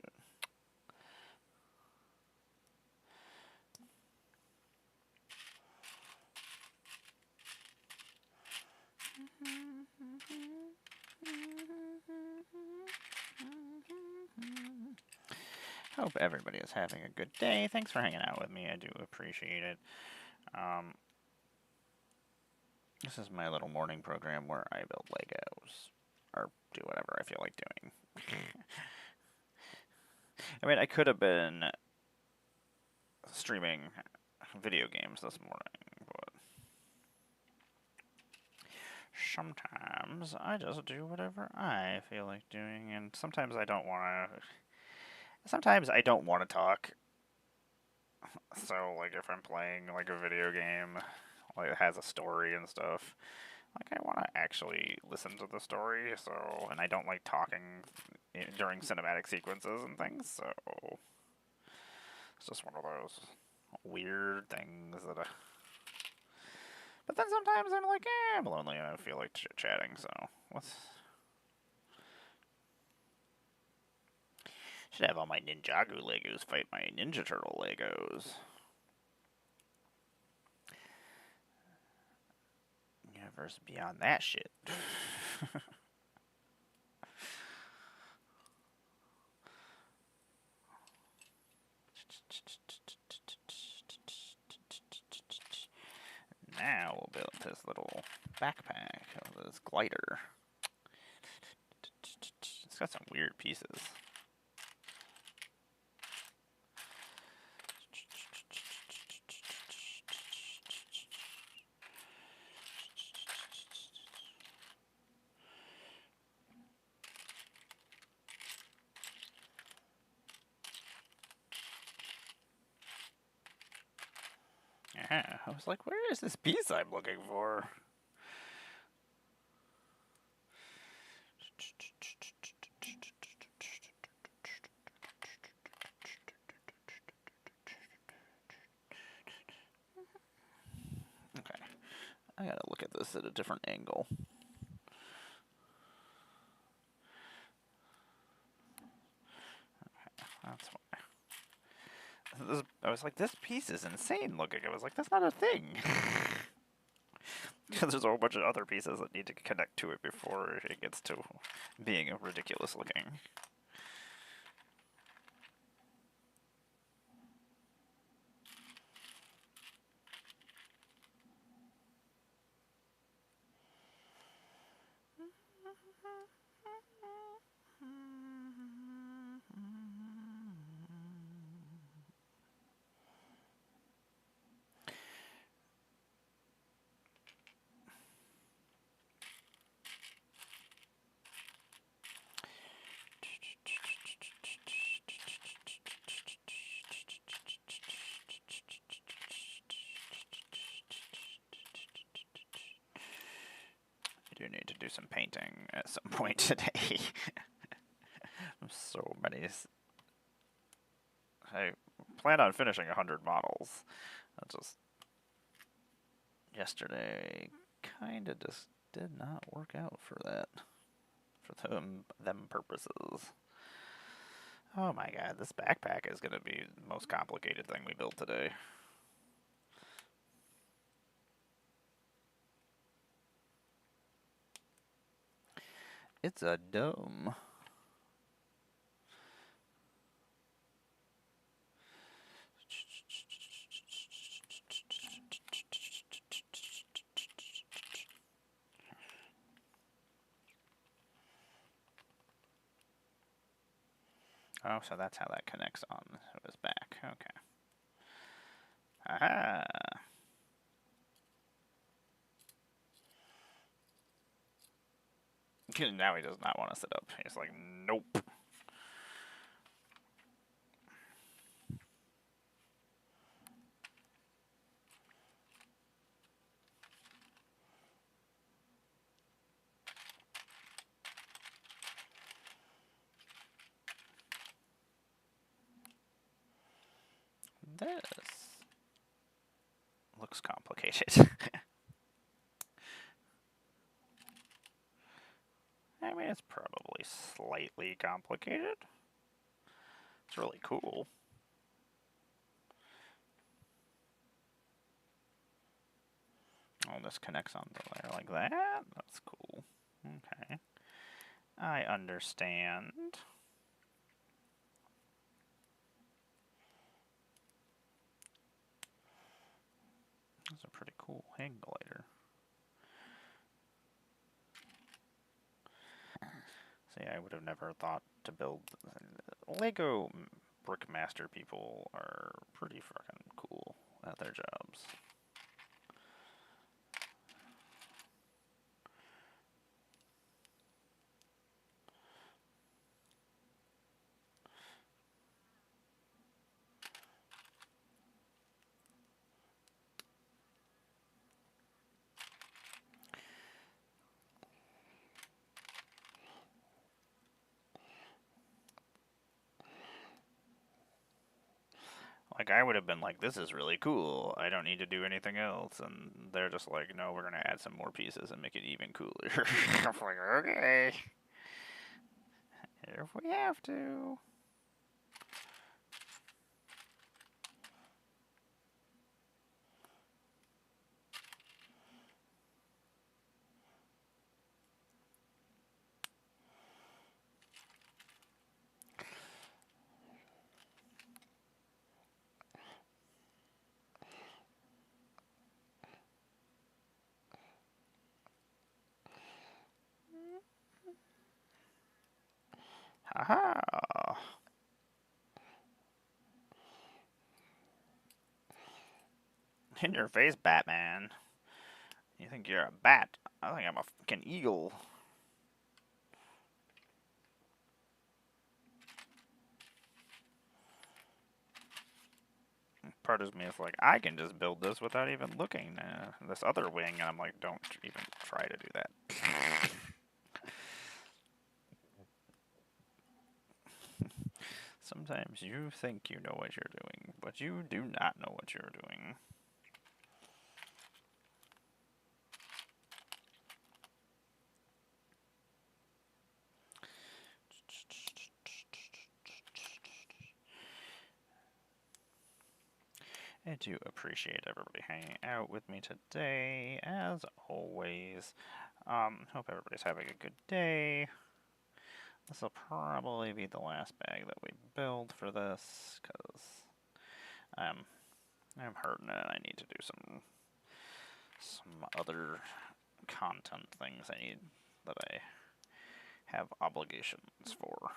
Hope everybody is having a good day. Thanks for hanging out with me. I do appreciate it. This is my little morning program where I build Legos. Or do whatever I feel like doing. I mean, I could have been streaming video games this morning, but sometimes I just do whatever I feel like doing, and sometimes I don't want to. Sometimes I don't want to talk. So, like, if I'm playing like a video game, like it has a story and stuff, like I want to actually listen to the story. So, and I don't like talking during cinematic sequences and things. So, it's just one of those weird things that. But then sometimes I'm like, I'm lonely and I feel like chit-chatting. So, should have all my Ninjago Legos fight my Ninja Turtle Legos. Universe beyond that shit. Now we'll build this little backpack of this glider. It's got some weird pieces. Yeah, I was like, where is this piece I'm looking for? Okay, I gotta look at this at a different angle. Okay, that's why. I was like, this piece is insane looking. I was like, that's not a thing. Because there's a whole bunch of other pieces that need to connect to it before it gets to being ridiculous looking. do need to do some painting at some point today. So many. I plan on finishing 100 models. I just yesterday kind of just did not work out for that, for them purposes. Oh my god, this backpack is going to be the most complicated thing we built today. It's a dome. Oh, so that's how that connects on his back. Okay. Aha! Now he does not want to sit up. He's like, nope. This looks complicated. I mean, it's probably slightly complicated. It's really cool. Oh, this connects on the layer like that? That's cool. Okay. I understand. That's a pretty cool hang glider. See, I would have never thought to build... Lego Brickmaster people are pretty fucking cool at their jobs. Like, I would have been like, this is really cool. I don't need to do anything else. And they're just like, no, we're going to add some more pieces and make it even cooler. I'm like, okay. If we have to. Haha. In your face, Batman. You think you're a bat? I think I'm a fucking eagle. Part of me is like, I can just build this without even looking this other wing, and I'm like, don't even try to do that. Sometimes you think you know what you're doing, but you do not know what you're doing. I do appreciate everybody hanging out with me today, as always. Hope everybody's having a good day. This will probably be the last bag that we build for this, because I'm hurting and I need to do some other content things that I have obligations for.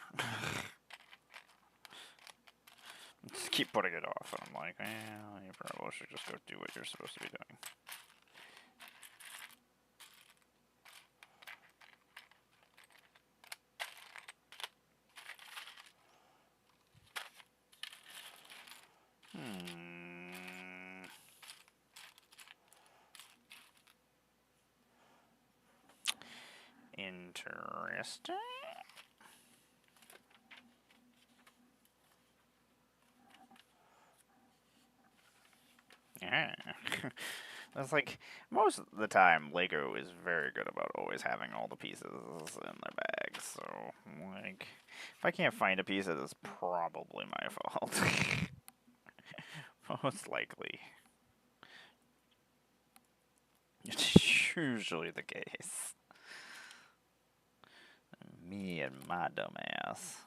Just keep putting it off, and I'm like, well, you probably should just go do what you're supposed to be doing. Interesting. Yeah. It's like, most of the time, Lego is very good about always having all the pieces in their bags. So, like, if I can't find a piece, it is probably my fault. Most likely. It's usually the case. Me and my dumb ass.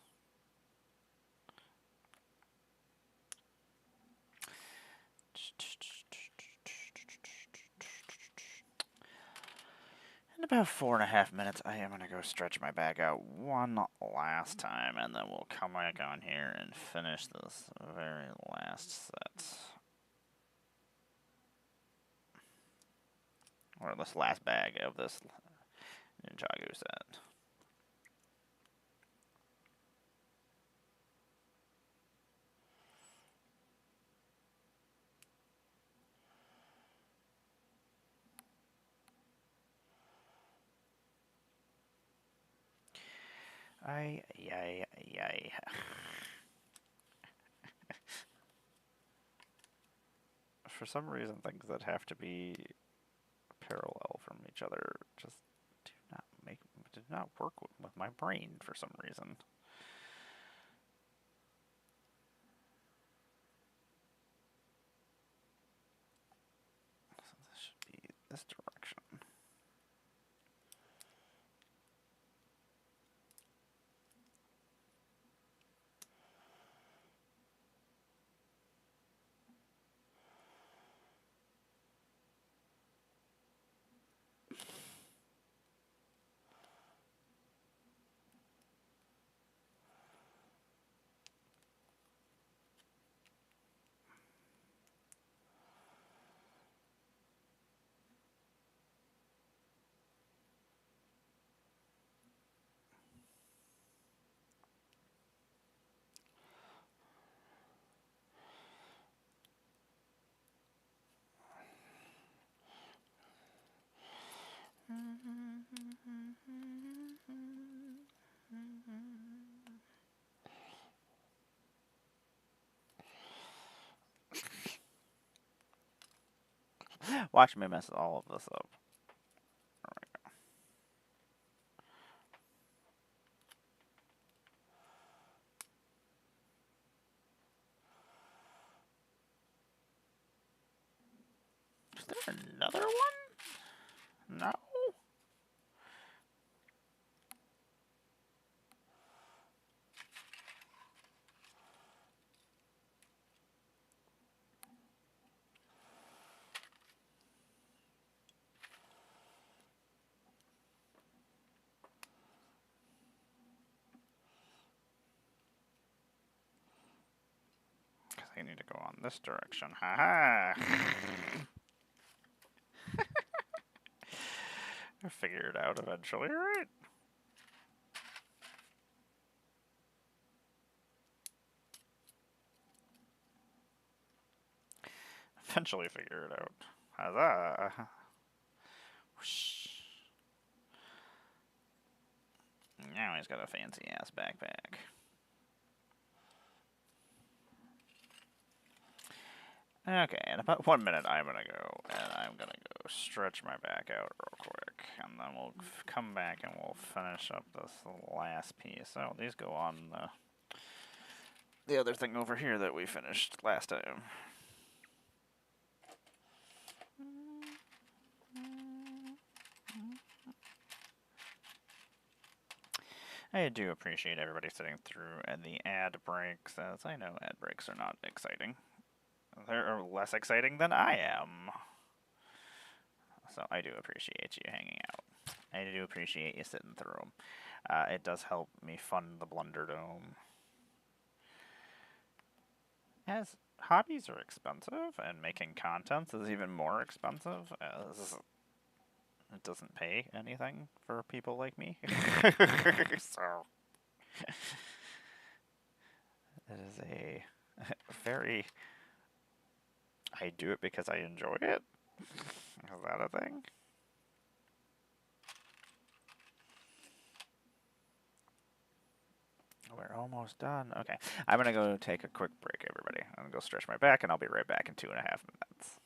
In about 4.5 minutes, I am going to go stretch my back out one last time, and then we'll come back on here and finish this very last set. Or this last bag of this Ninjago set. Yay. For some reason, things that have to be parallel from each other just did not work with my brain for some reason. So this should be this direction. Watch me mess all of this up. There we go. Is there another one? No? Because I need to go on this direction. Haha! I'll figure it out eventually, right? Eventually figure it out. Huzzah! Whoosh. Now he's got a fancy ass backpack. Okay, in about 1 minute I'm gonna go, and I'm gonna go stretch my back out real quick, and then we'll come back and we'll finish up this last piece. So these go on the other thing over here that we finished last time. I do appreciate everybody sitting through the ad breaks, as I know ad breaks are not exciting. They're less exciting than I am. So I do appreciate you hanging out. I do appreciate you sitting through them. It does help me fund the BlunderDome. As hobbies are expensive, and making content is even more expensive, as it doesn't pay anything for people like me. So it is a very... I do it because I enjoy it. Is that a thing? We're almost done. Okay. I'm going to go take a quick break, everybody. I'm going to go stretch my back, and I'll be right back in 2.5 minutes.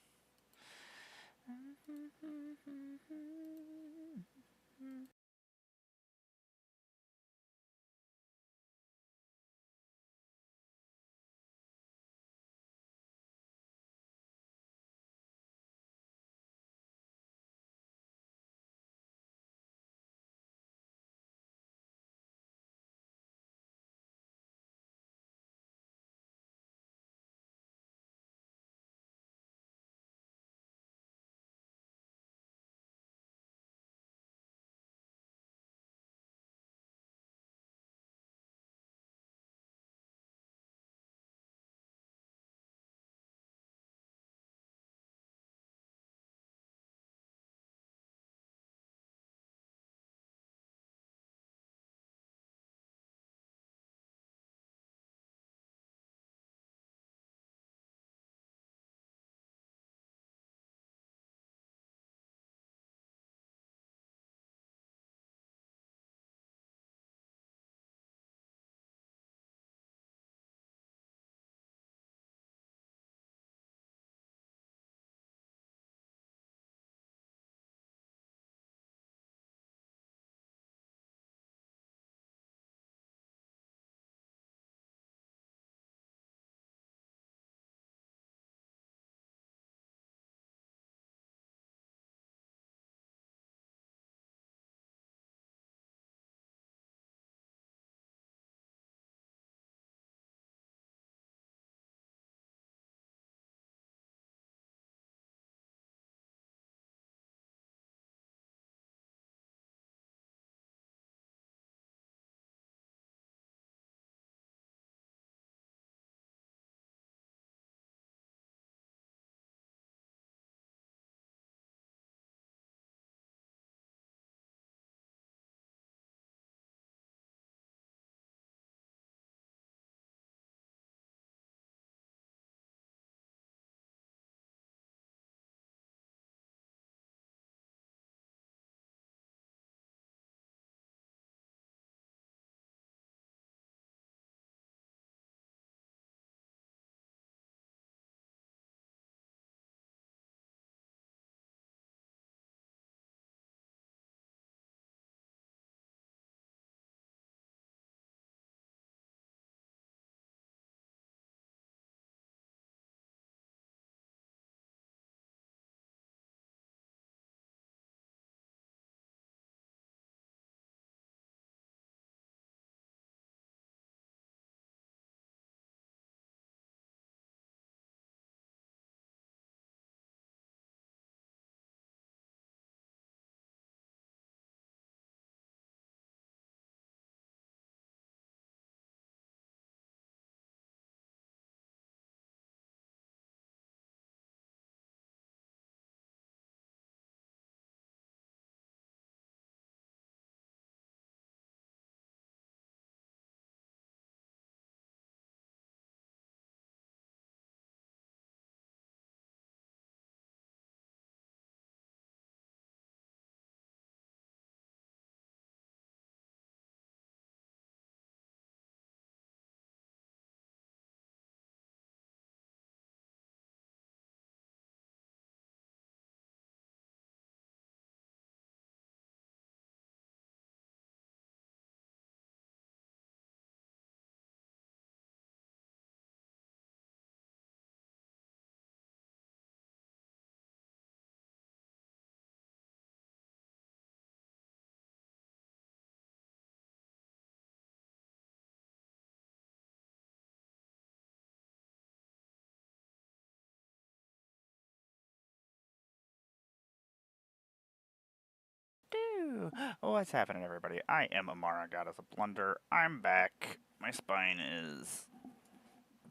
What's happening, everybody? I am Amara, Goddess of Blunder. I'm back. My spine is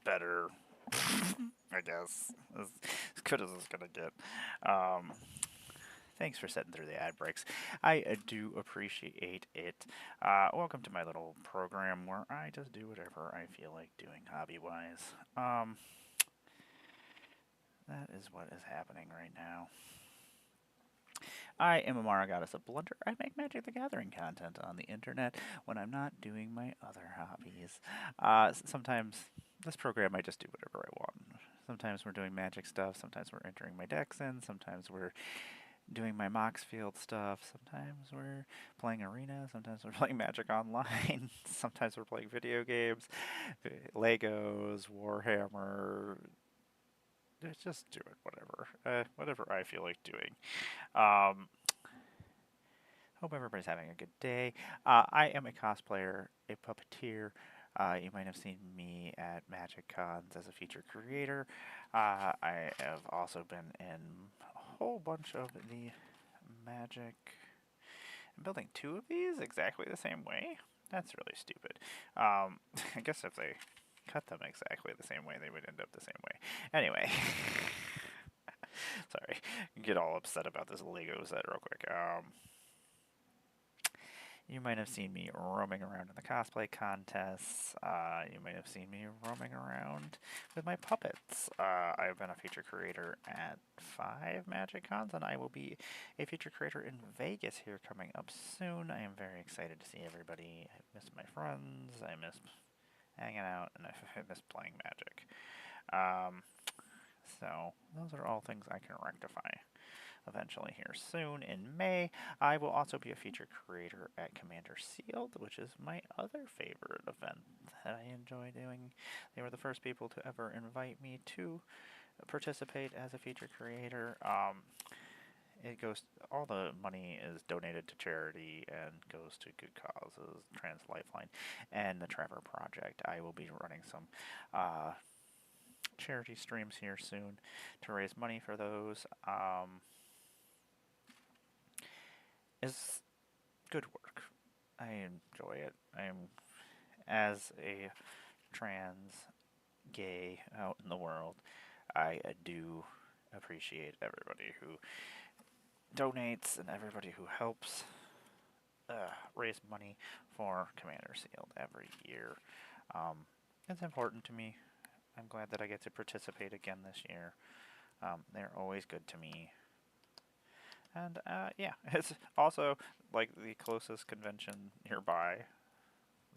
better, I guess. As good as it's gonna get. Um, Thanks for sitting through the ad breaks. I do appreciate it. Welcome to my little program where I just do whatever I feel like doing hobby-wise. That is what is happening right now. I am Amara, Goddess of Blunder. I make Magic the Gathering content on the internet when I'm not doing my other hobbies. Sometimes this program I just do whatever I want. Sometimes we're doing magic stuff, sometimes we're entering my decks in, sometimes we're doing my Mox Field stuff, sometimes we're playing Arena, sometimes we're playing Magic Online, sometimes we're playing video games, Legos, Warhammer. Just do it, whatever I feel like doing. Um, Hope everybody's having a good day. I am a cosplayer, a puppeteer. You might have seen me at Magic Cons as a featured creator. I have also been in a whole bunch of the Magic. I'm building two of these exactly the same way. That's really stupid. I guess if they cut them exactly the same way, they would end up the same way. Anyway. Sorry, get all upset about this Lego set real quick. You might have seen me roaming around in the cosplay contests. You might have seen me roaming around with my puppets. I've been a feature creator at 5 Magic Cons, and I will be a feature creator in Vegas here coming up soon. I am very excited to see everybody. I miss my friends. I miss hanging out, and I miss playing Magic. So those are all things I can rectify eventually here soon in May. I will also be a featured creator at Commander Sealed, which is my other favorite event that I enjoy doing. They were the first people to ever invite me to participate as a featured creator. All the money is donated to charity and goes to good causes, Trans Lifeline, and the Trevor Project. I will be running some charity streams here soon to raise money for those. It's good work. I enjoy it. As a trans gay out in the world, I do appreciate everybody who donates and everybody who helps raise money for Commander Sealed every year. It's important to me. I'm glad that I get to participate again this year. They're always good to me. And yeah, it's also like the closest convention nearby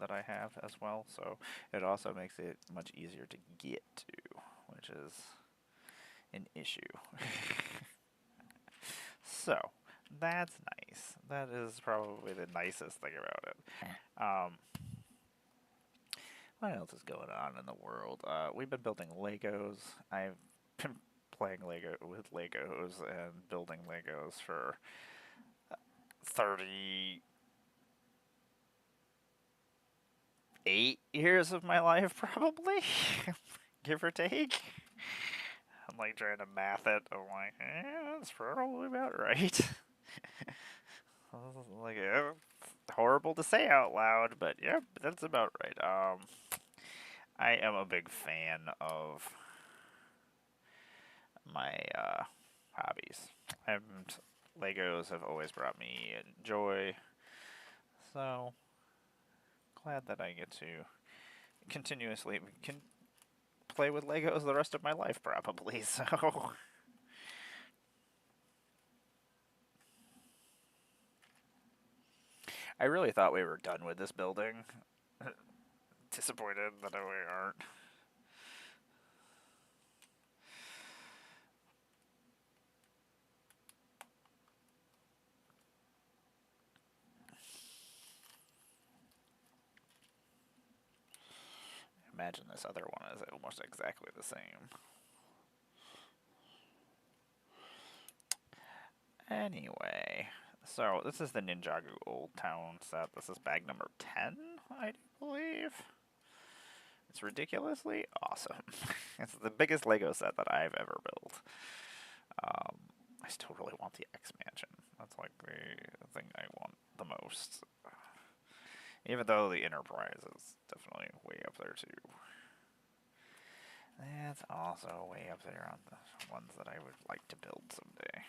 that I have as well, so it also makes it much easier to get to, which is an issue. So, that's nice. That is probably the nicest thing about it. What else is going on in the world? We've been building Legos. I've been playing with Legos and building Legos for 38 years of my life, probably, give or take. I'm like trying to math it. I'm like, that's probably about right. Like, horrible to say out loud, but yeah, that's about right. I am a big fan of my hobbies. Legos have always brought me joy, so glad that I get to continuously play with Legos the rest of my life, probably. So. I really thought we were done with this building. Disappointed that we aren't. Imagine this other one is almost exactly the same. Anyway, so this is the Ninjago Old Town set. This is bag number 10, I do believe. It's ridiculously awesome. It's the biggest Lego set that I've ever built. I still really want the X Mansion. That's like the thing I want the most. Even though the Enterprise is definitely way up there too. That's also way up there on the ones that I would like to build someday.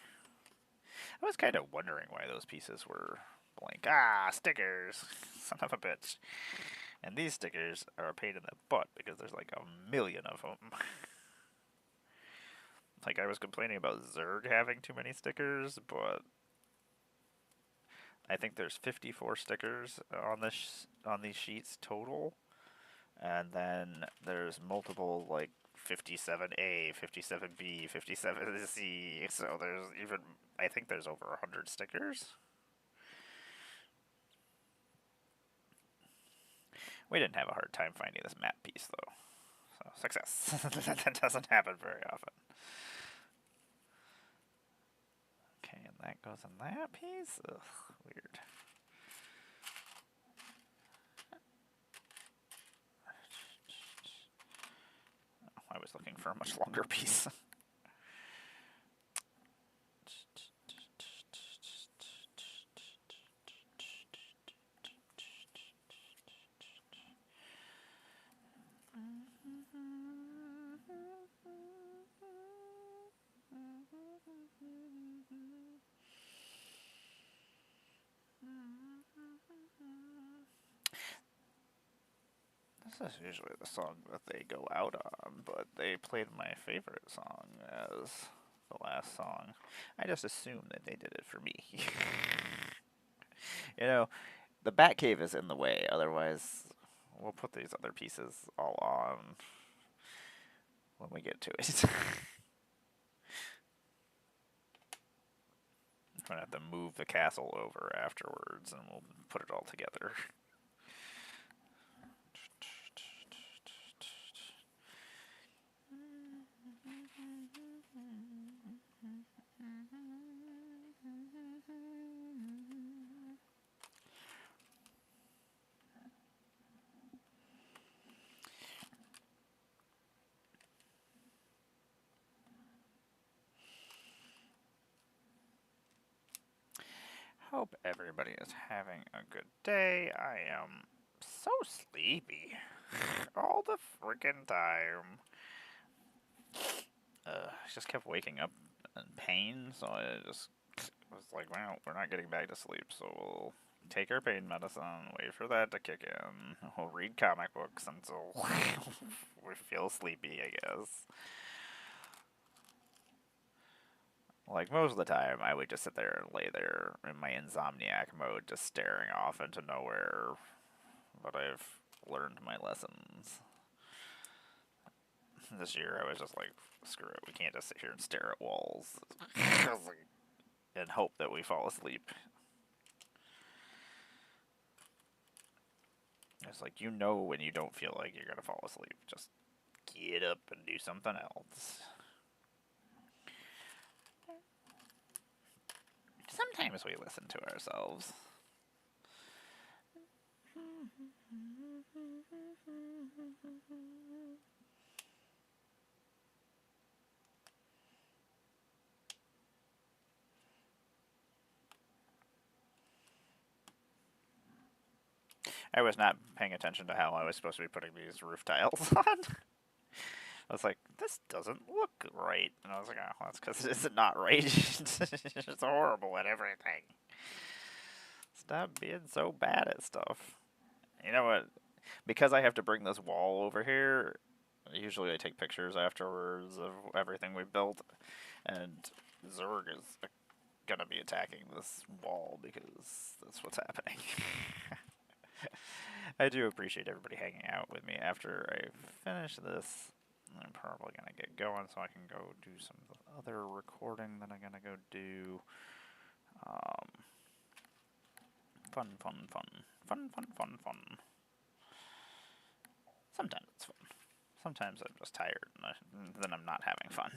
I was kind of wondering why those pieces were blank. Stickers! Son of a bitch. And these stickers are a pain in the butt because there's like a million of them. Like, I was complaining about Zerg having too many stickers, but I think there's 54 stickers on this on these sheets total, and then there's multiple like 57A, 57B, 57C. So there's even I think there's over 100 stickers. We didn't have a hard time finding this map piece though, so success. That doesn't happen very often. Okay, and that goes in that piece. Ugh, weird. I was looking for a much longer piece. This is usually the song that they go out on, but they played my favorite song as the last song. I just assumed that they did it for me. You know, the Batcave is in the way, otherwise we'll put these other pieces all on when we get to it. I'm gonna have to move the castle over afterwards and we'll put it all together. Hope everybody is having a good day. I am so sleepy all the freaking time. I just kept waking up in pain, so I just was like, well, we're not getting back to sleep, so we'll take our pain medicine, wait for that to kick in. We'll read comic books until we feel sleepy, I guess. Like, most of the time, I would just sit there and lay there in my insomniac mode, just staring off into nowhere. But I've learned my lessons. This year, I was just like, screw it, we can't just sit here and stare at walls and hope that we fall asleep. It's like, you know when you don't feel like you're going to fall asleep. Just get up and do something else. Sometimes we listen to ourselves. I was not paying attention to how I was supposed to be putting these roof tiles on. I was like, this doesn't look right. And I was like, oh, that's because it's not right. It's horrible at everything. Stop being so bad at stuff. You know what? Because I have to bring this wall over here, usually I take pictures afterwards of everything we built. And Zerg is going to be attacking this wall because that's what's happening. I do appreciate everybody hanging out with me after I finish this. I'm probably going to get going so I can go do some other recording that I'm going to go do. Fun. Sometimes it's fun. Sometimes I'm just tired and then I'm not having fun.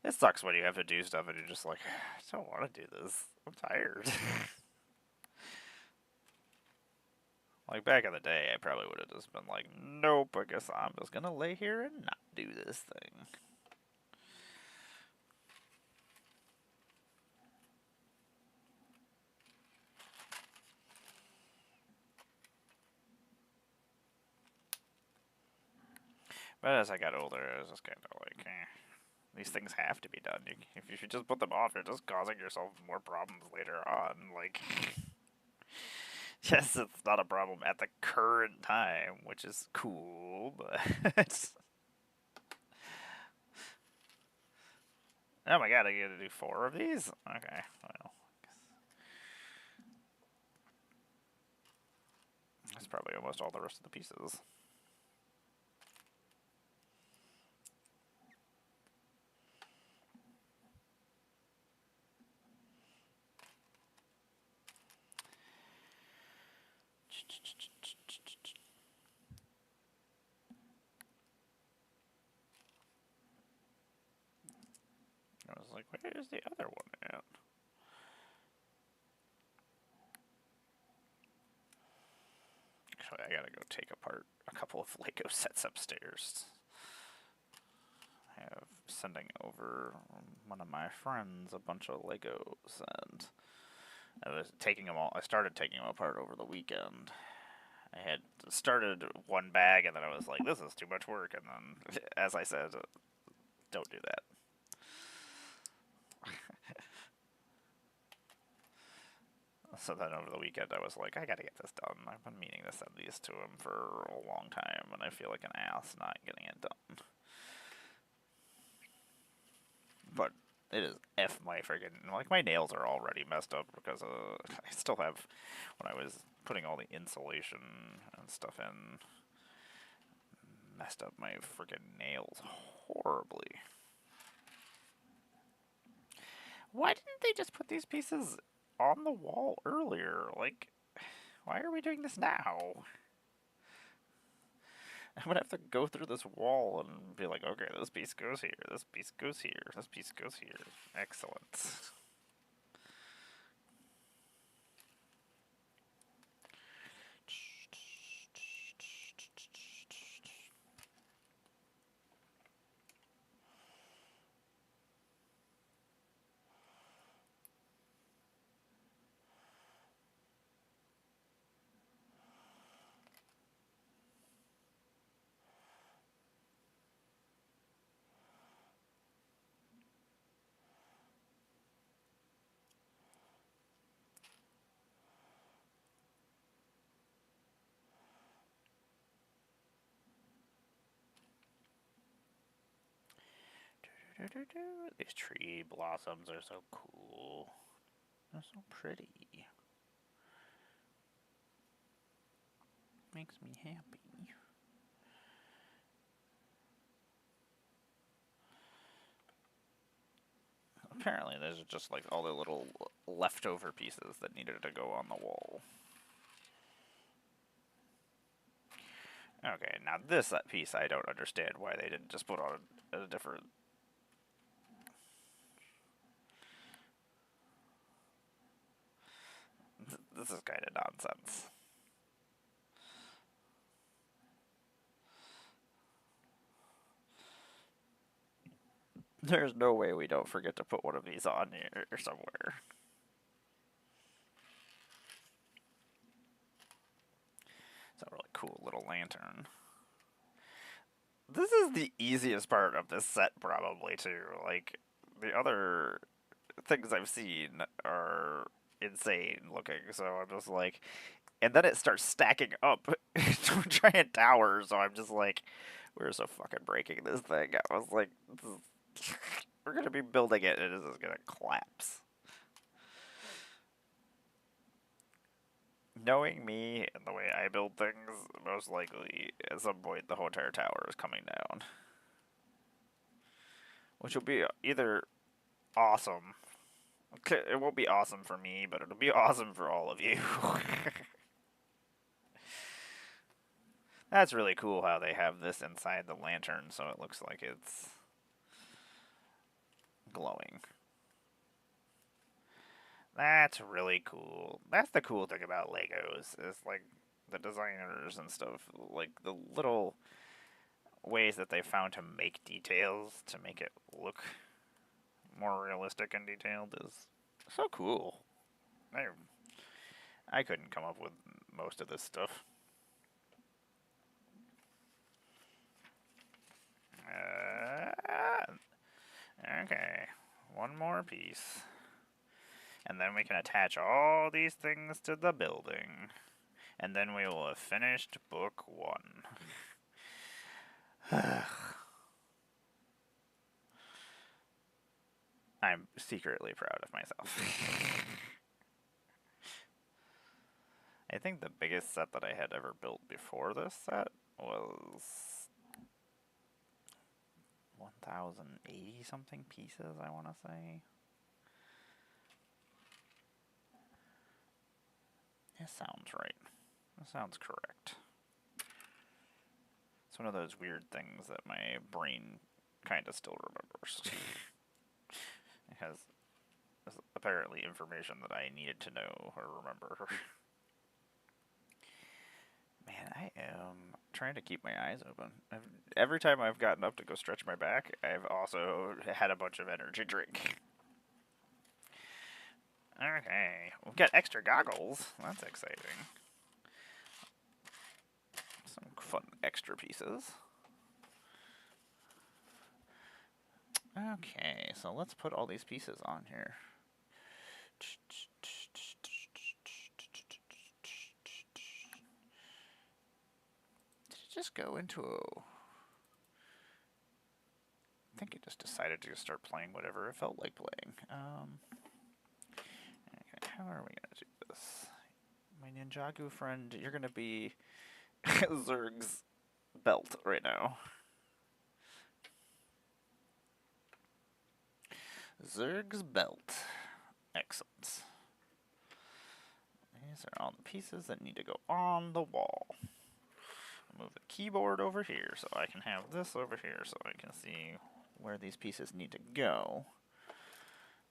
It sucks when you have to do stuff and you're just like, I don't want to do this. I'm tired. Like, back in the day, I probably would have just been like, nope, I guess I'm just gonna lay here and not do this thing. But as I got older, I was just kind of like, these things have to be done. If you just put them off, you're just causing yourself more problems later on. Like, yes, it's not a problem at the current time, which is cool, but Oh my god, I get to do 4 of these? Okay, well. That's probably almost all the rest of the pieces. I was like, where's the other one at? Actually, I gotta go take apart a couple of Lego sets upstairs. I have sending over one of my friends a bunch of Legos, and I was taking them all. I started taking them apart over the weekend. I had started one bag, and then I was like, this is too much work, and then, as I said, don't do that. So then over the weekend, I was like, I gotta get this done. I've been meaning to send these to him for a long time, and I feel like an ass not getting it done. But it is F my friggin', like, my nails are already messed up because I still have, when I was putting all the insulation and stuff in, messed up my friggin' nails horribly. Why didn't they just put these pieces on the wall earlier? Like, why are we doing this now? I'm gonna have to go through this wall and be like, okay, this piece goes here, this piece goes here, this piece goes here. Excellent. These tree blossoms are so cool. They're so pretty. Makes me happy. Apparently, those are just like all the little leftover pieces that needed to go on the wall. Okay, now this piece I don't understand why they didn't just put on a different. This is kind of nonsense. There's no way we don't forget to put one of these on here somewhere. It's a really cool little lantern. This is the easiest part of this set, probably, too. Like, the other things I've seen are insane looking, so I'm just like. And then it starts stacking up to a giant tower, so I'm just like, we're so fucking breaking this thing. I was like, we're gonna be building it, and this is gonna collapse. Knowing me and the way I build things, most likely at some point the whole entire tower is coming down. Which will be either awesome. It won't be awesome for me, but it'll be awesome for all of you. That's really cool how they have this inside the lantern so it looks like it's glowing. That's really cool. That's the cool thing about Legos, is like the designers and stuff, like the little ways that they found to make details to make it look more realistic and detailed is so cool. I couldn't come up with most of this stuff. Okay, one more piece. And then we can attach all these things to the building. And then we will have finished book 1. I'm secretly proud of myself. I think the biggest set that I had ever built before this set was 1,080 something pieces, I want to say. It sounds right. It sounds correct. It's one of those weird things that my brain kind of still remembers. It has apparently information that I needed to know or remember. Man, I am trying to keep my eyes open. Every time I've gotten up to go stretch my back, I've also had a bunch of energy drink. Okay, we've got extra goggles. That's exciting. Some fun extra pieces. Okay, so let's put all these pieces on here. Did it just go into a... I think it just decided to start playing whatever it felt like playing. Okay, how are we going to do this? My Ninjago friend, you're going to be Zerg's belt right now. Zerg's belt. Excellent. These are all the pieces that need to go on the wall. I'll move the keyboard over here so I can have this over here so I can see where these pieces need to go.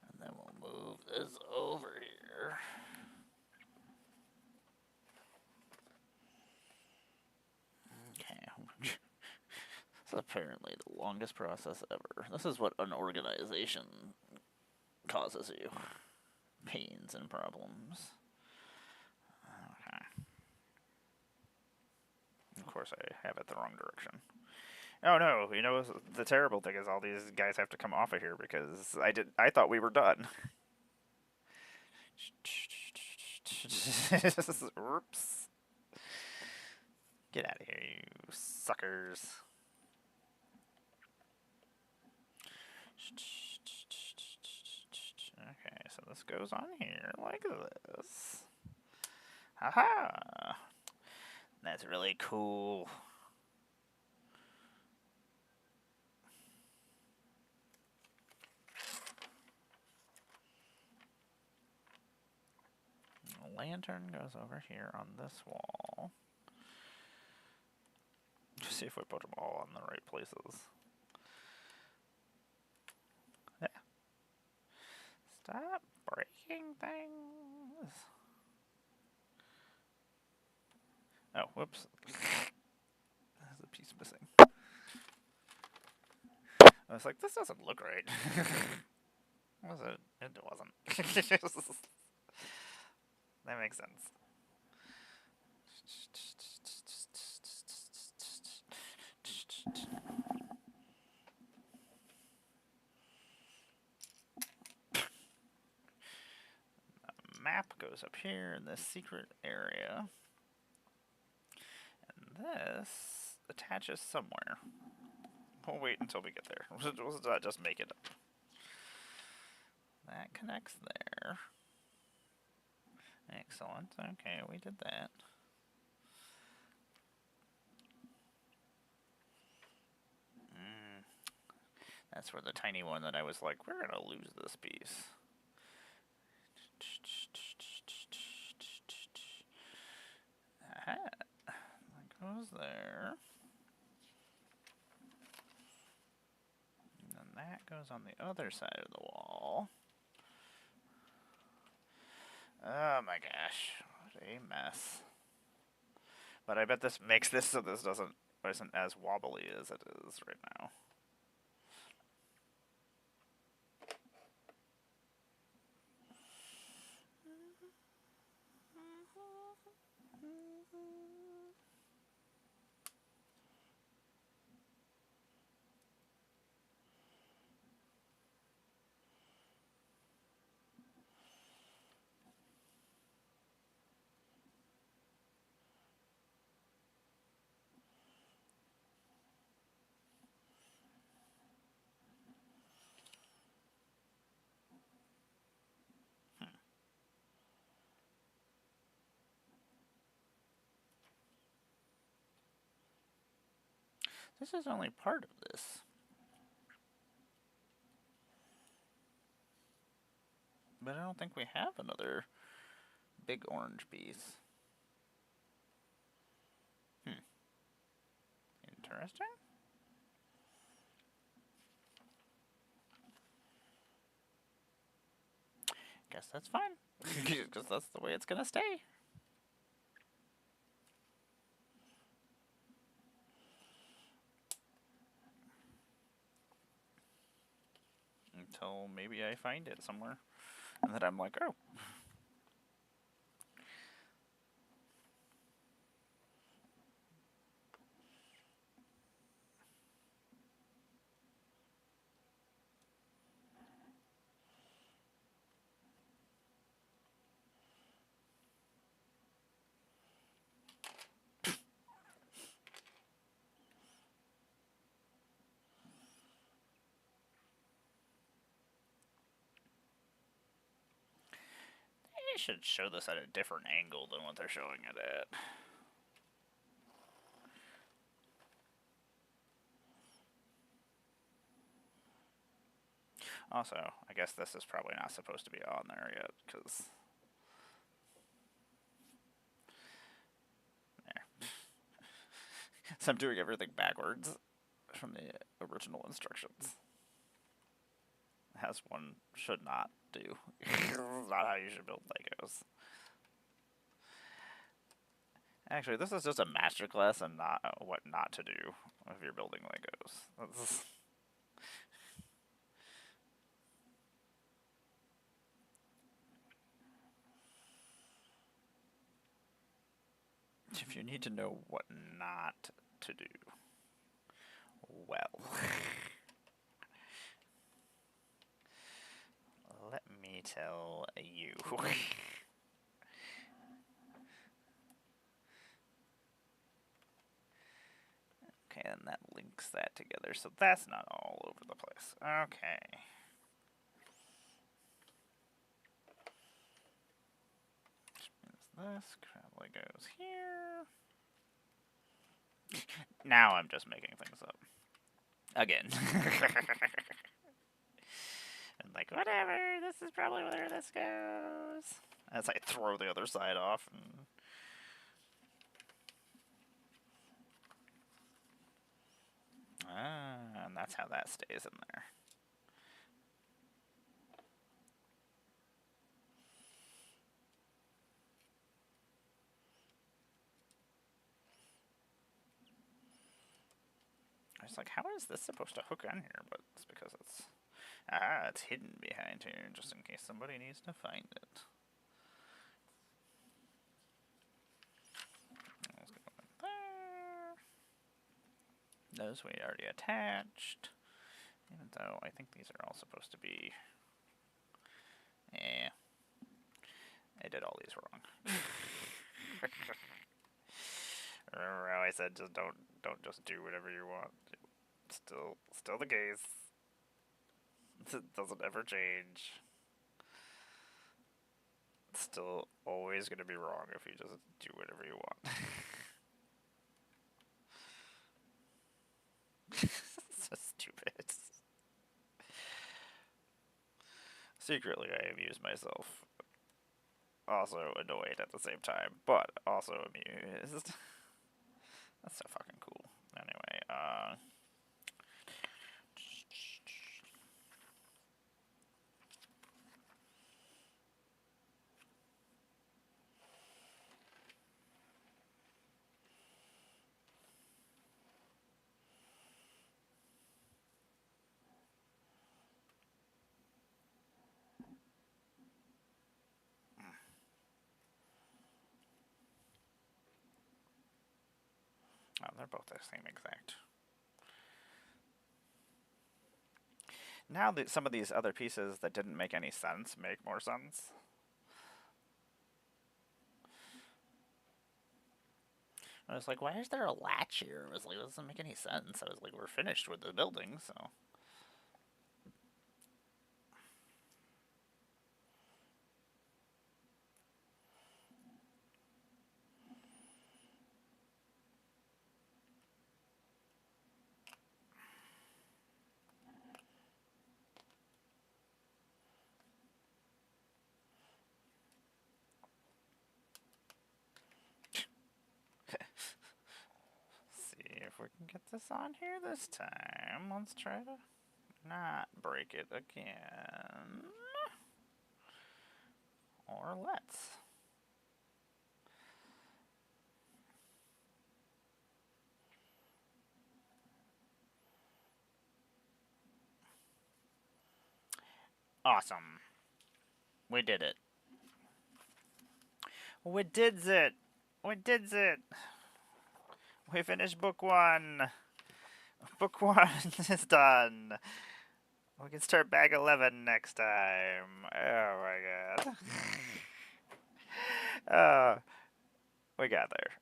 And then we'll move this over here. Okay. This is apparently the longest process ever. This is what unorganization causes you. Pains and problems. Okay. Of course I have it the wrong direction. Oh no, you know, the terrible thing is all these guys have to come off of here because I thought we were done. Oops. Get out of here, you suckers. Okay, so this goes on here like this. Haha! That's really cool. The lantern goes over here on this wall. Just see if we put them all in the right places. Yeah. Stop breaking things. Oh, whoops. There's a piece missing. I was like, this doesn't look right. Was it? It wasn't. That makes sense. The map goes up here in this secret area. And this attaches somewhere. We'll wait until we get there. We'll just make it up. That connects there. Excellent. Okay, we did that. That's where the tiny one that I was like, we're gonna lose this piece. Aha. That goes there. And then that goes on the other side of the wall. Oh my gosh, what a mess. But I bet this makes this so this isn't as wobbly as it is right now. This is only part of this. But I don't think we have another big orange piece. Interesting. Guess that's fine. Because that's the way it's gonna stay. Until maybe I find it somewhere. And then I'm like, oh. They should show this at a different angle than what they're showing it at. Also, I guess this is probably not supposed to be on there yet, because... There. So I'm doing everything backwards from the original instructions. As one should not do. This is not how you should build Legos. Actually, this is just a masterclass on what not to do if you're building Legos. If you need to know what not to do, well, let me tell you. Okay, and that links that together, so that's not all over the place. Okay. This probably goes here. Now I'm just making things up. Again. And like, whatever, this is probably where this goes. As I throw the other side off. And that's how that stays in there. I was like, how is this supposed to hook on here? But it's because it's hidden behind here, just in case somebody needs to find it. Let's go in there. Those we already attached. Even though I think these are all supposed to be... I did all these wrong. Remember how I said just don't just do whatever you want. Still the case. It doesn't ever change. It's still always gonna be wrong if you just do whatever you want. So stupid. Secretly, I amuse myself. Also annoyed at the same time, but also amused. That's so fucking cool. Anyway, oh, they're both the same exact. Now that some of these other pieces that didn't make any sense make more sense. I was like, why is there a latch here? I was like, that doesn't make any sense. I was like, we're finished with the building, so. if we can get this on here this time. Let's try to not break it again. Or let's. Awesome. We did it. We did it. We did it. We finished book 1. Book 1 is done. We can start bag 11 next time. Oh my god. We got there.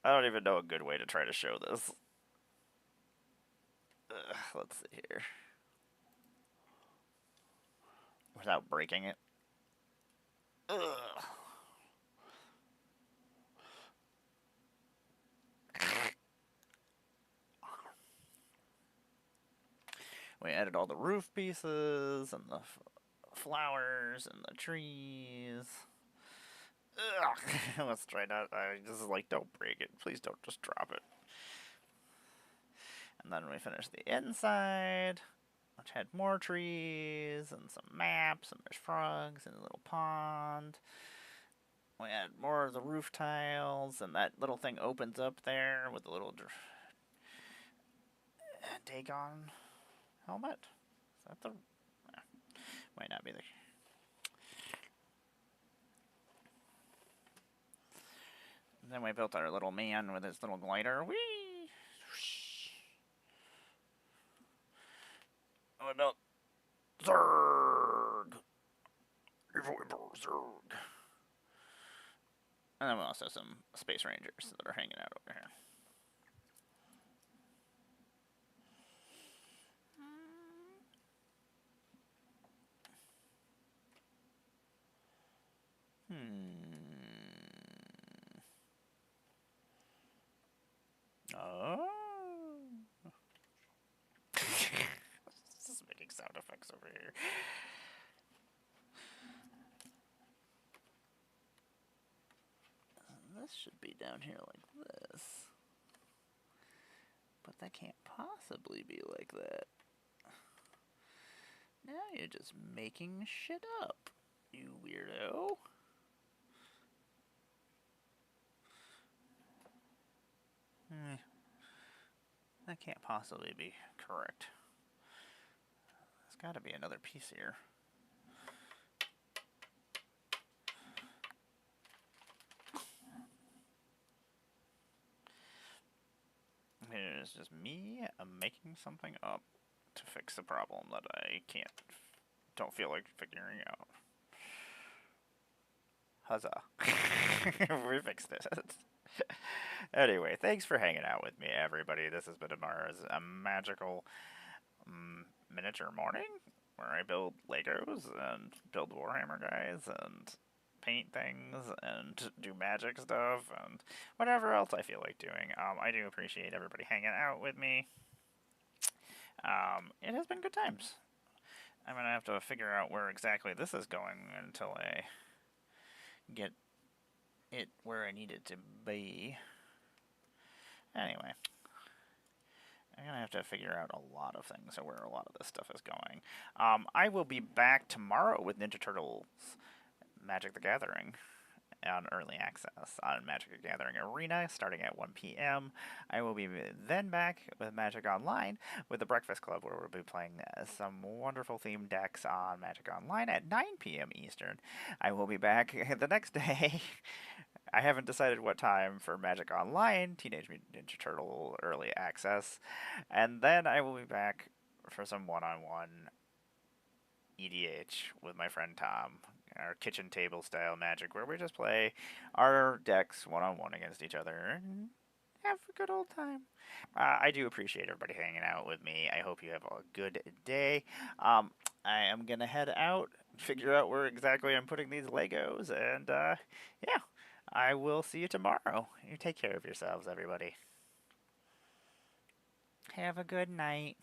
I don't even know a good way to try to show this. Let's see here. Without breaking it. Ugh. We added all the roof pieces and the flowers and the trees. Ugh. Let's try not. This is like, don't break it. Please don't just drop it. And then we finished the inside, which had more trees and some maps, and there's frogs and a little pond. We add more of the roof tiles, and that little thing opens up there with a little Dagon helmet. Is that the? Might not be the. And then we built our little man with his little glider. Whee! And we built Zerg. Zerg. And then we also have some Space Rangers that are hanging out over here. Oh. Just making sound effects over here. This should be down here like this. But that can't possibly be like that. Now you're just making shit up, you weirdo. That can't possibly be correct. There's got to be another piece here. It's just me making something up to fix a problem that I don't feel like figuring out. Huzzah. We fixed it. Anyway, thanks for hanging out with me, everybody. This has been Amara's magical miniature morning, where I build Legos and build Warhammer guys and paint things and do magic stuff and whatever else I feel like doing. I do appreciate everybody hanging out with me. It has been good times. I'm going to have to figure out where exactly this is going until I get it where I need it to be. Anyway, I'm going to have to figure out a lot of things of where a lot of this stuff is going. I will be back tomorrow with Ninja Turtles Magic the Gathering on early access on Magic the Gathering Arena starting at 1 p.m. I will be then back with Magic Online with the Breakfast Club, where we'll be playing some wonderful themed decks on Magic Online at 9 p.m. Eastern. I will be back the next day. I haven't decided what time for Magic Online, Teenage Mutant Ninja Turtle early access, and then I will be back for some one-on-one EDH with my friend Tom. Our kitchen table style Magic, where we just play our decks one-on-one against each other and have a good old time. I do appreciate everybody hanging out with me. I hope you have a good day. I am going to head out, figure out where exactly I'm putting these Legos, and yeah, I will see you tomorrow. You take care of yourselves, everybody. Have a good night.